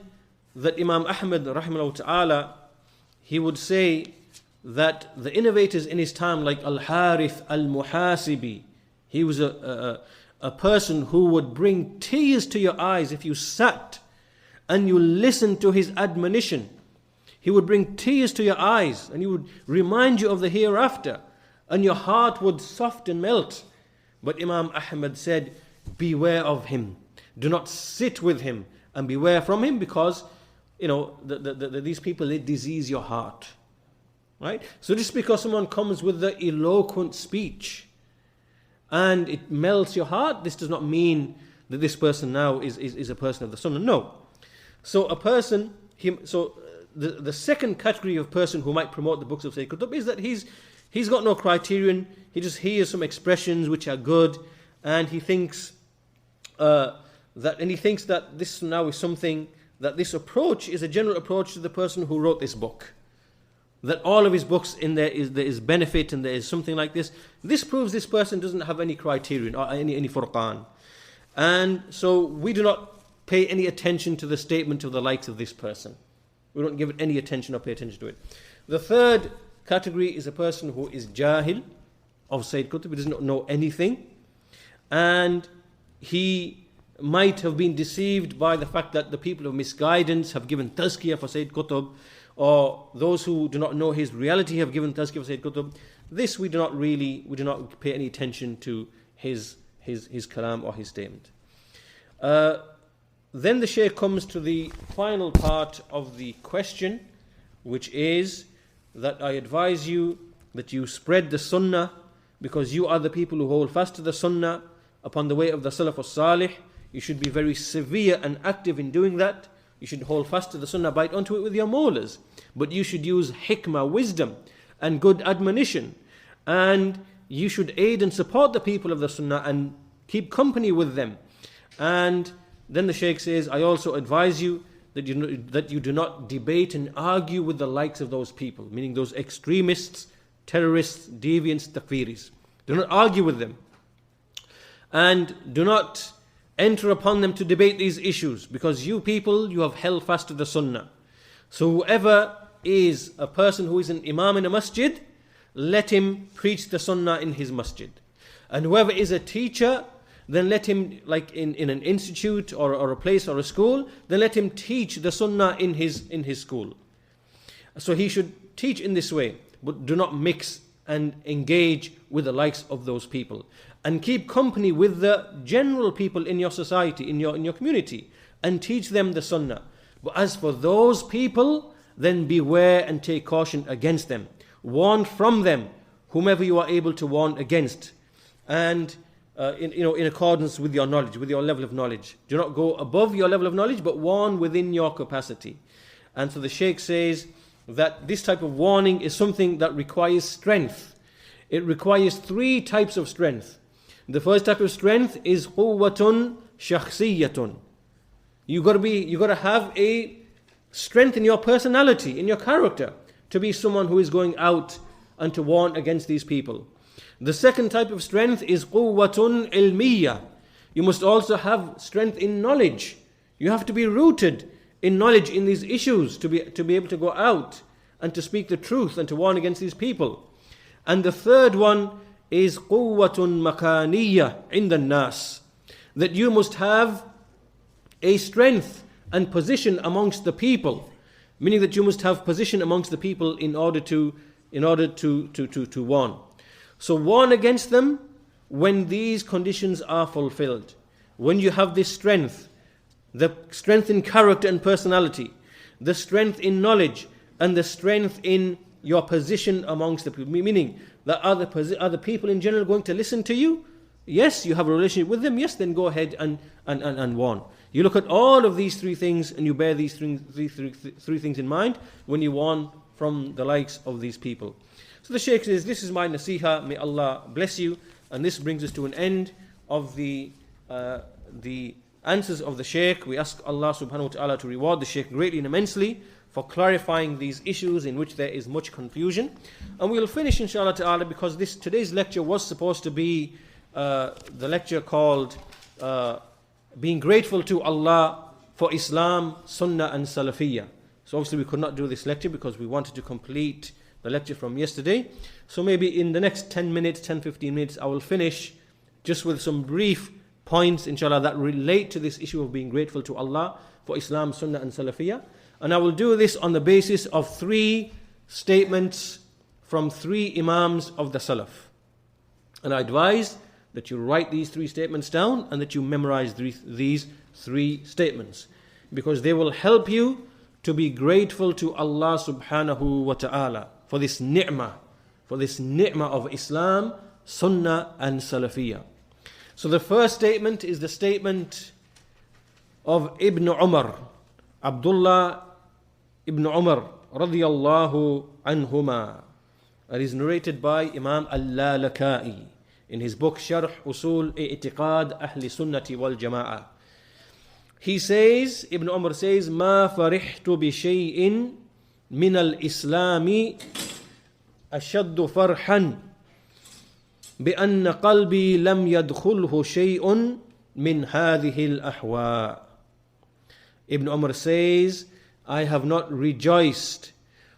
that Imam Ahmad, rahimahullah ta'ala, he would say that the innovators in his time, like Al-Harith al-Muhasibi, he was a person who would bring tears to your eyes if you sat and you listened to his admonition. He would bring tears to your eyes and he would remind you of the hereafter, and your heart would soften, melt. But Imam Ahmad said, beware of him. Do not sit with him, and beware from him, because these people, they disease your heart. Right? So just because someone comes with the eloquent speech and it melts your heart, this does not mean that this person now is a person of the Sunnah. No. So a person, the second category of person who might promote the books of Sayyid Qutb is that he's got no criterion. He just hears some expressions which are good, and he thinks that this now is something, that this approach is a general approach to the person who wrote this book. That all of his books there is benefit, and there is something like this. This proves this person doesn't have any criterion or any furqan. And so we do not pay any attention to the statement of the likes of this person. We don't give it any attention or pay attention to it. The third category is a person who is jahil of Sayyid Qutb. He does not know anything. And he might have been deceived by the fact that the people of misguidance have given tazkiyah for Sayyid Qutb, or those who do not know his reality have given tazkiyah for Sayyid Qutb. This we do not pay any attention to his kalam or his statement. Then the Shaykh comes to the final part of the question, which is that I advise you that you spread the Sunnah, because you are the people who hold fast to the Sunnah upon the way of the Salaf Salih. You should be very severe and active in doing that. You should hold fast to the Sunnah, bite onto it with your molars. But you should use hikmah, wisdom, and good admonition. And you should aid and support the people of the Sunnah and keep company with them. And then the Shaykh says, I also advise you that you do not debate and argue with the likes of those people, meaning those extremists, terrorists, deviants, takfiris. Do not argue with them. And do not enter upon them to debate these issues, because you people, you have held fast to the Sunnah. So whoever is a person who is an imam in a masjid, let him preach the Sunnah in his masjid. And whoever is a teacher, then let him, like in an institute or a place or a school, then let him teach the Sunnah in his school. So he should teach in this way, but do not mix and engage with the likes of those people. And keep company with the general people in your society, in your community, and teach them the Sunnah. But as for those people, then beware and take caution against them. Warn from them whomever you are able to warn against, and in accordance with your knowledge, with your level of knowledge. Do not go above your level of knowledge, but warn within your capacity. And so the Shaykh says that this type of warning is something that requires strength. It requires 3 types of strength. The first type of strength is quwwatun shakhsiyatun. You got to have a strength in your personality, in your character, to be someone who is going out and to warn against these people. The second type of strength is quwwatun ilmiyah. You must also have strength in knowledge. You have to be rooted in knowledge in these issues to be able to go out and to speak the truth and to warn against these people. And the third one is quwwatun makaniyah inda nas, that you must have a strength and position amongst the people, meaning that you must have position amongst the people in order to warn. So warn against them when these conditions are fulfilled. When you have this strength, the strength in character and personality, the strength in knowledge, and the strength in your position amongst the people, meaning that are the people in general going to listen to you? Yes, you have a relationship with them. Yes, then go ahead and warn. You look at all of these 3 things and you bear these three things in mind when you warn from the likes of these people. So the Shaykh says, this is my nasiha, may Allah bless you. And this brings us to an end of the answers of the Shaykh. We ask Allah subhanahu wa ta'ala to reward the Shaykh greatly and immensely for clarifying these issues in which there is much confusion. And we'll finish inshallah ta'ala, because today's lecture was supposed to be the lecture called being grateful to Allah for Islam, Sunnah and Salafiyyah. So obviously we could not do this lecture because we wanted to complete the lecture from yesterday. So maybe in the next 10 minutes, 10-15 minutes, I will finish just with some brief points inshallah that relate to this issue of being grateful to Allah for Islam, Sunnah and Salafiyyah. And I will do this on the basis of 3 statements from 3 Imams of the Salaf. And I advise that you write these 3 statements down and that you memorize these 3 statements, because they will help you to be grateful to Allah subhanahu wa ta'ala for this ni'mah of Islam, Sunnah and Salafiyyah. So the first statement is the statement of Ibn Umar, Abdullah Ibn Umar radiyallahu anhuma. It is narrated by Imam al-Lalaka'i in his book Jarh Usul I'tiqad Ahl-Sunnah wal Jama'ah. He says, Ibn Umar says, ما فرحت بشيء من الإسلام أشد فرحا بأن قلبي لم يدخله شيء من هذه الأحواء. Ibn Umar says, I have not rejoiced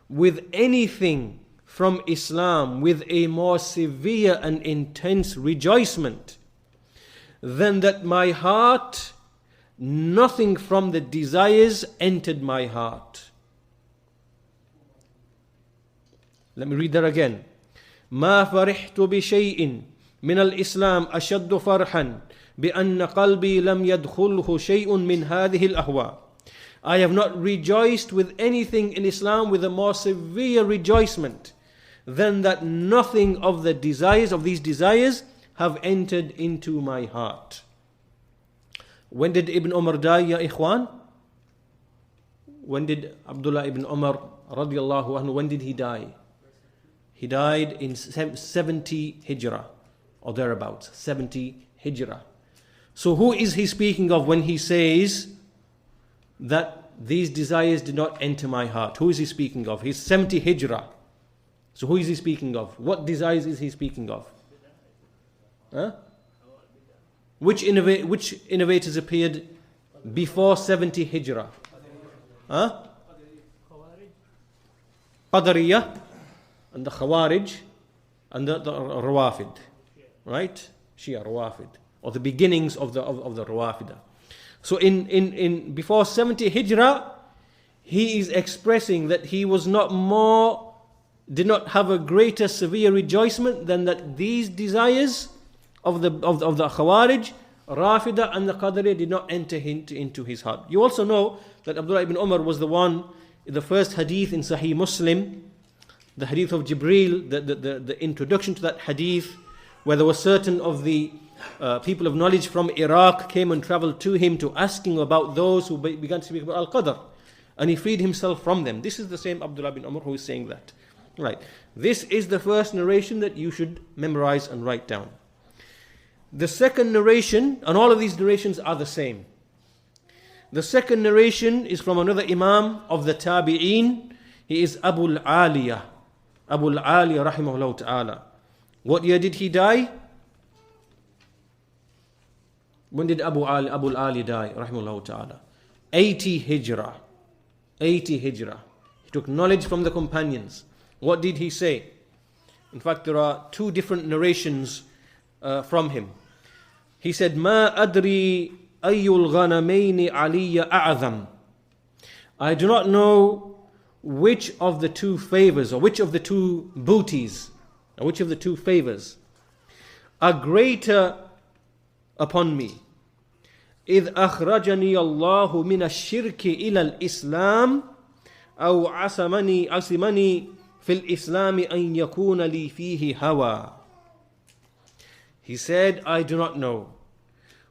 with anything from Islam with a more severe and intense rejoicement than that my heart, nothing from the desires entered my heart. Let me read that again. ما فرحت بشيء من الإسلام أشد فرحا بأن قلبي لم يدخله شيء من هذه الأهواء. I have not rejoiced with anything in Islam with a more severe rejoicement than that nothing of the desires of these desires have entered into my heart. When did Ibn Umar die, ya ikhwan? When did Abdullah ibn Umar radiallahu anhu, when did he die? He died in 70 Hijrah or thereabouts, 70 Hijrah. So who is he speaking of when he says that these desires did not enter my heart? Who is he speaking of? He's 70 Hijrah. So who is he speaking of? What desires is he speaking of? Huh? Which innovators appeared before 70 Hijrah? Huh? Qadariyah and the Khawarij and the Rawafid. Right? Shia Rawafid. Or the beginnings of the Rawafidah. So in before 70 Hijrah, he is expressing that he was did not have a greater severe rejoicement than that these desires of the Khawarij, Rafidah and the Qadariyah did not enter into his heart. You also know that Abdullah ibn Umar was the first hadith in Sahih Muslim, the hadith of Jibreel, the introduction to that hadith, where there were certain of the people of knowledge from Iraq came and traveled to him to ask him about those who began to speak about Al-Qadr, and he freed himself from them. This is the same Abdullah bin Umar who is saying that. Right. This is the first narration that you should memorize and write down. The second narration, and all of these narrations are the same. The second narration is from another Imam of the Tabi'een. He is Abul-Aliyah. Abul-Aliyah rahimahullah ta'ala. What year did he die? When did Abul-Aliyah die? Rahimahullah ta'ala. 80 Hijrah. 80 Hijrah. He took knowledge from the companions. What did he say? In fact, there are two different narrations from him. He said, "Ma adri ayyul ghanamaini aliyya a'zam." I do not know which of the two favors, or which of the two booties, or which of the two favors are greater upon me. إِذْ أَخْرَجَنِي اللَّهُ مِنَ الشِّرْكِ إِلَى الْإِسْلَامِ أَوْ عَصَمَنِي فِي الْإِسْلَامِ أَنْ يَكُونَ لِي فِيهِ هَوَى. He said, I do not know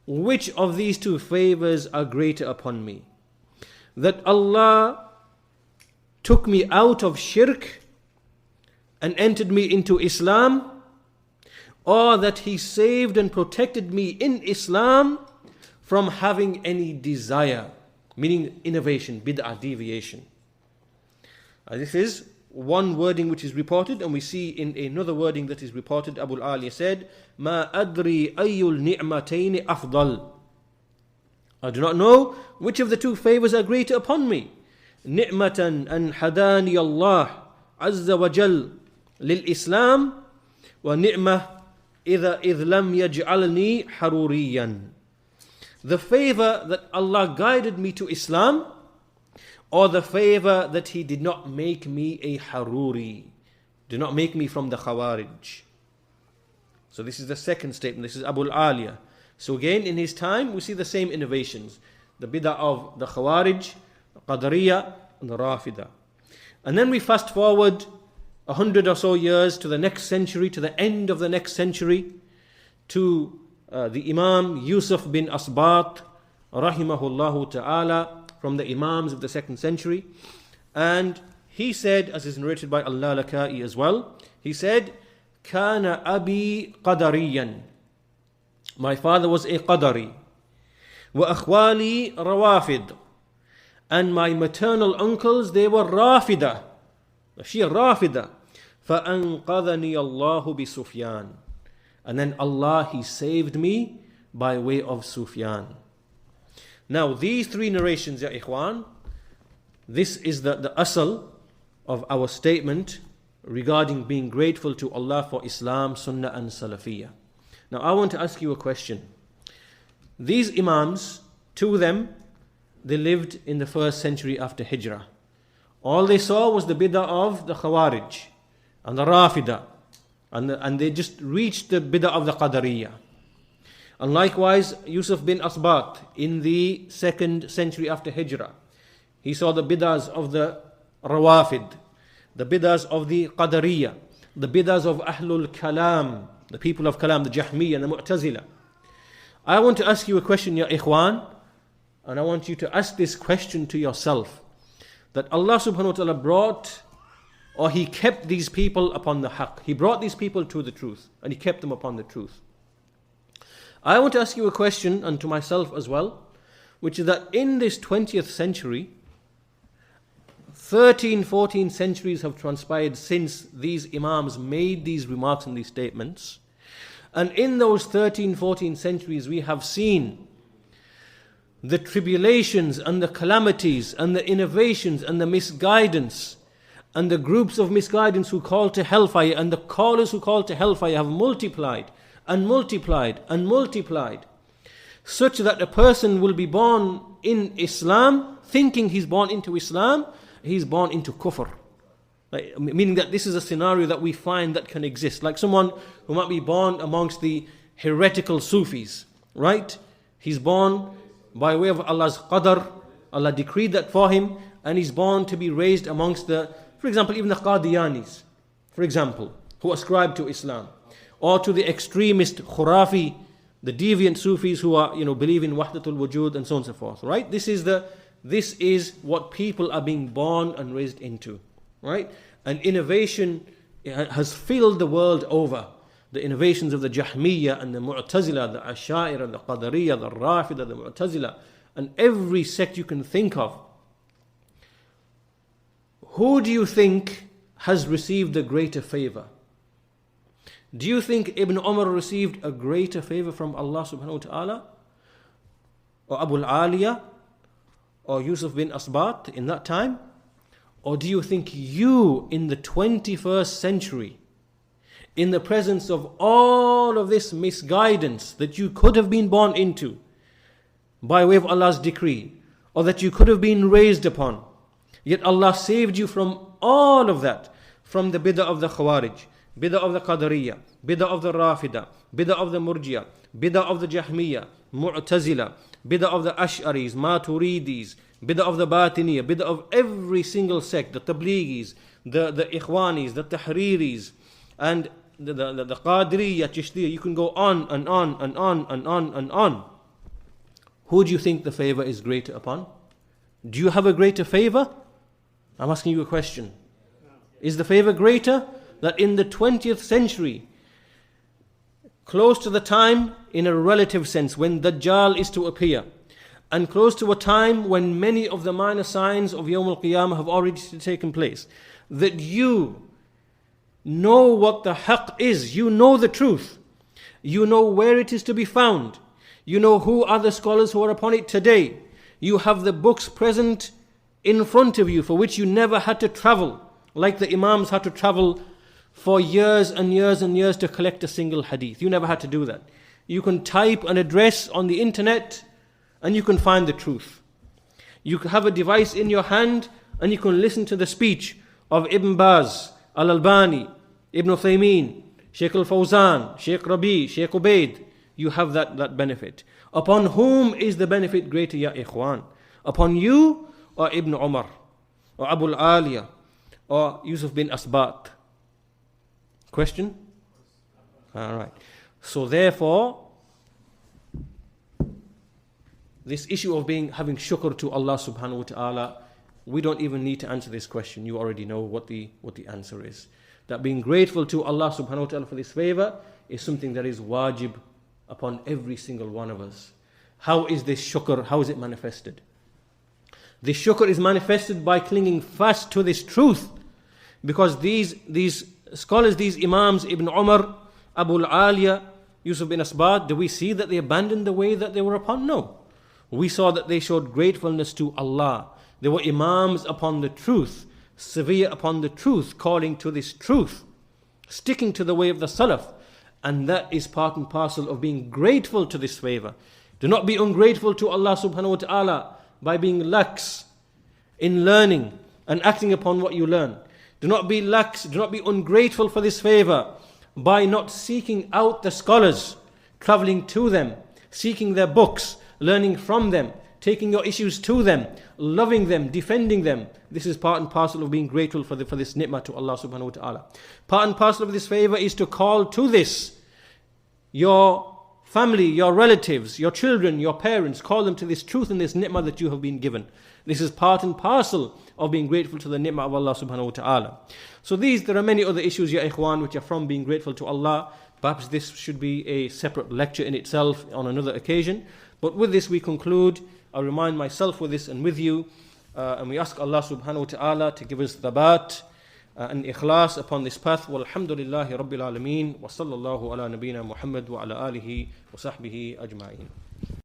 which of these two favors are greater upon me. That Allah took me out of shirk and entered me into Islam, or that He saved and protected me in Islam from having any desire, meaning innovation, bid'ah, deviation. This is one wording which is reported, and we see in another wording that is reported, Abul-Aliyah said, "Ma adri ayyul ni'matayn afdal." I do not know which of the two favors are greater upon me. Ni'matan an hadani Allah azza wa jal lil Islam, wa ni'mah idh lam yaj'alni haruriyan. The favor that Allah guided me to Islam, or the favor that He did not make me a Haruri, did not make me from the Khawarij. So this is the second statement. This is Abul-Aliyah. So again, in his time, we see the same innovations. The bid'ah of the Khawarij, Qadariyah, and the Rafidah. And then we fast forward 100 or so years to the next century, to the end of the next century, to the Imam Yusuf bin Asbat, rahimahullahu ta'ala, from the Imams of the 2nd century. And he said, as is narrated by al-Lalaka'i as well, he said, "Kana abi qadariyan." My father was a Qadari. "Wa akhwali rawafid." And my maternal uncles, they were Rafidah. Shia Rafidah. فَأَنْقَذَنِي اللَّهُ بِسُفْيَانٍ. And then Allah, He saved me by way of Sufyan. Now, these three narrations, ya ikhwan, this is the asal of our statement regarding being grateful to Allah for Islam, Sunnah and Salafiyyah. Now, I want to ask you a question. These Imams, two of them, they lived in the 1st century after Hijrah. All they saw was the bid'ah of the Khawarij and the Rafidah And they just reached the bid'ah of the Qadariyah. And likewise, Yusuf bin Asbat in the 2nd century after Hijrah, he saw the bid'ahs of the Rawafid, the bid'ahs of the Qadariyah, the bid'ahs of Ahlul Kalam, the people of Kalam, the Jahmiyyah and the Mu'tazila. I want to ask you a question, ya ikhwan, and I want you to ask this question to yourself. That Allah subhanahu wa ta'ala brought, or He kept these people upon the haqq. He brought these people to the truth, and He kept them upon the truth. I want to ask you a question, and to myself as well, which is that in this 20th century, 13, 14 centuries have transpired since these Imams made these remarks and these statements. And in those 13, 14 centuries, we have seen the tribulations and the calamities and the innovations and the misguidance and the groups of misguidance who call to hellfire and the callers who call to hellfire have multiplied and multiplied and multiplied, such that a person will be born in Islam thinking he's born into Islam, he's born into kufr. Like, meaning that this is a scenario that we find that can exist. Like someone who might be born amongst the heretical Sufis, right? He's born by way of Allah's qadr. Allah decreed that for him, and he's born to be raised amongst the, for example, even the Qadianis, for example, who ascribe to Islam, or to the extremist Khurafi, the deviant Sufis who are, believe in Wahdatul Wujud and so on and so forth, right? This is what people are being born and raised into, right? And innovation has filled the world over. The innovations of the Jahmiyyah and the Mu'tazila, the Asha'ira, the Qadariyah, the Rafida, the Mu'tazila, and every sect you can think of. Who do you think has received a greater favor? Do you think Ibn Umar received a greater favor from Allah subhanahu wa ta'ala? Or Abul-Aliyah? Or Yusuf bin Asbat in that time? Or do you think you in the 21st century, in the presence of all of this misguidance that you could have been born into by way of Allah's decree, or that you could have been raised upon, yet Allah saved you from all of that, from the bid'ah of the Khawarij, bid'ah of the Qadariyah, bid'ah of the Rafida, bid'ah of the Murji'ah, bid'ah of the Jahmiyyah, Mu'tazila, bid'ah of the Ash'aris, Maturidis, bid'ah of the Batiniyah, bid'ah of every single sect, the Tabligis, the Ikhwanis, the Tahriris, and the Qadiriyah, Chishtiyah. You can go on and on and on and on and on. Who do you think the favor is greater upon? Do you have a greater favor? I'm asking you a question. Is the favor greater that in the 20th century, close to the time in a relative sense when Dajjal is to appear, and close to a time when many of the minor signs of Yawm al-Qiyamah have already taken place, that you know what the haqq is, you know the truth, you know where it is to be found, you know who are the scholars who are upon it today, you have the books present in front of you for which you never had to travel, like the Imams had to travel for years and years and years to collect a single hadith. You never had to do that. You can type an address on the internet and you can find the truth. You have a device in your hand and you can listen to the speech of Ibn Baz, al-Albani, Ibn Uthaymeen, Shaykh al-Fawzan, Shaykh Rabi, Shaykh Ubaid. You have that benefit. Upon whom is the benefit greater, ya ikhwan? Upon you or Ibn Umar, or Abul-Aliyah, or Yusuf bin Asbat? Question? Alright. So therefore, this issue of having shukr to Allah subhanahu wa ta'ala, we don't even need to answer this question. You already know what the answer is. That being grateful to Allah subhanahu wa ta'ala for this favor is something that is wajib upon every single one of us. How is this shukr? How is it manifested? This shukr is manifested by clinging fast to this truth. Because these scholars, these Imams, Ibn Umar, Abul-Aliyah, Yusuf bin Asbat, do we see that they abandoned the way that they were upon? No. We saw that they showed gratefulness to Allah. They were Imams upon the truth, severe upon the truth, calling to this truth, sticking to the way of the Salaf. And that is part and parcel of being grateful to this favor. Do not be ungrateful to Allah subhanahu wa ta'ala by being lax in learning and acting upon what you learn. Do not be lax, do not be ungrateful for this favor by not seeking out the scholars, traveling to them, seeking their books, learning from them, taking your issues to them, loving them, defending them. This is part and parcel of being grateful for this ni'mah to Allah subhanahu wa ta'ala. Part and parcel of this favor is to call to this your family, your relatives, your children, your parents. Call them to this truth and this ni'mah that you have been given. This is part and parcel of being grateful to the ni'mah of Allah subhanahu wa ta'ala. So there are many other issues, ya ikhwan, which are from being grateful to Allah. Perhaps this should be a separate lecture in itself on another occasion. But with this we conclude. I remind myself with this and with you. And we ask Allah subhanahu wa ta'ala to give us thabat and ikhlas upon this path. Walhamdulillahi rabbil alameen. Wa sallallahu ala nabiyyina Muhammad wa ala alihi wa sahbihi ajma'in.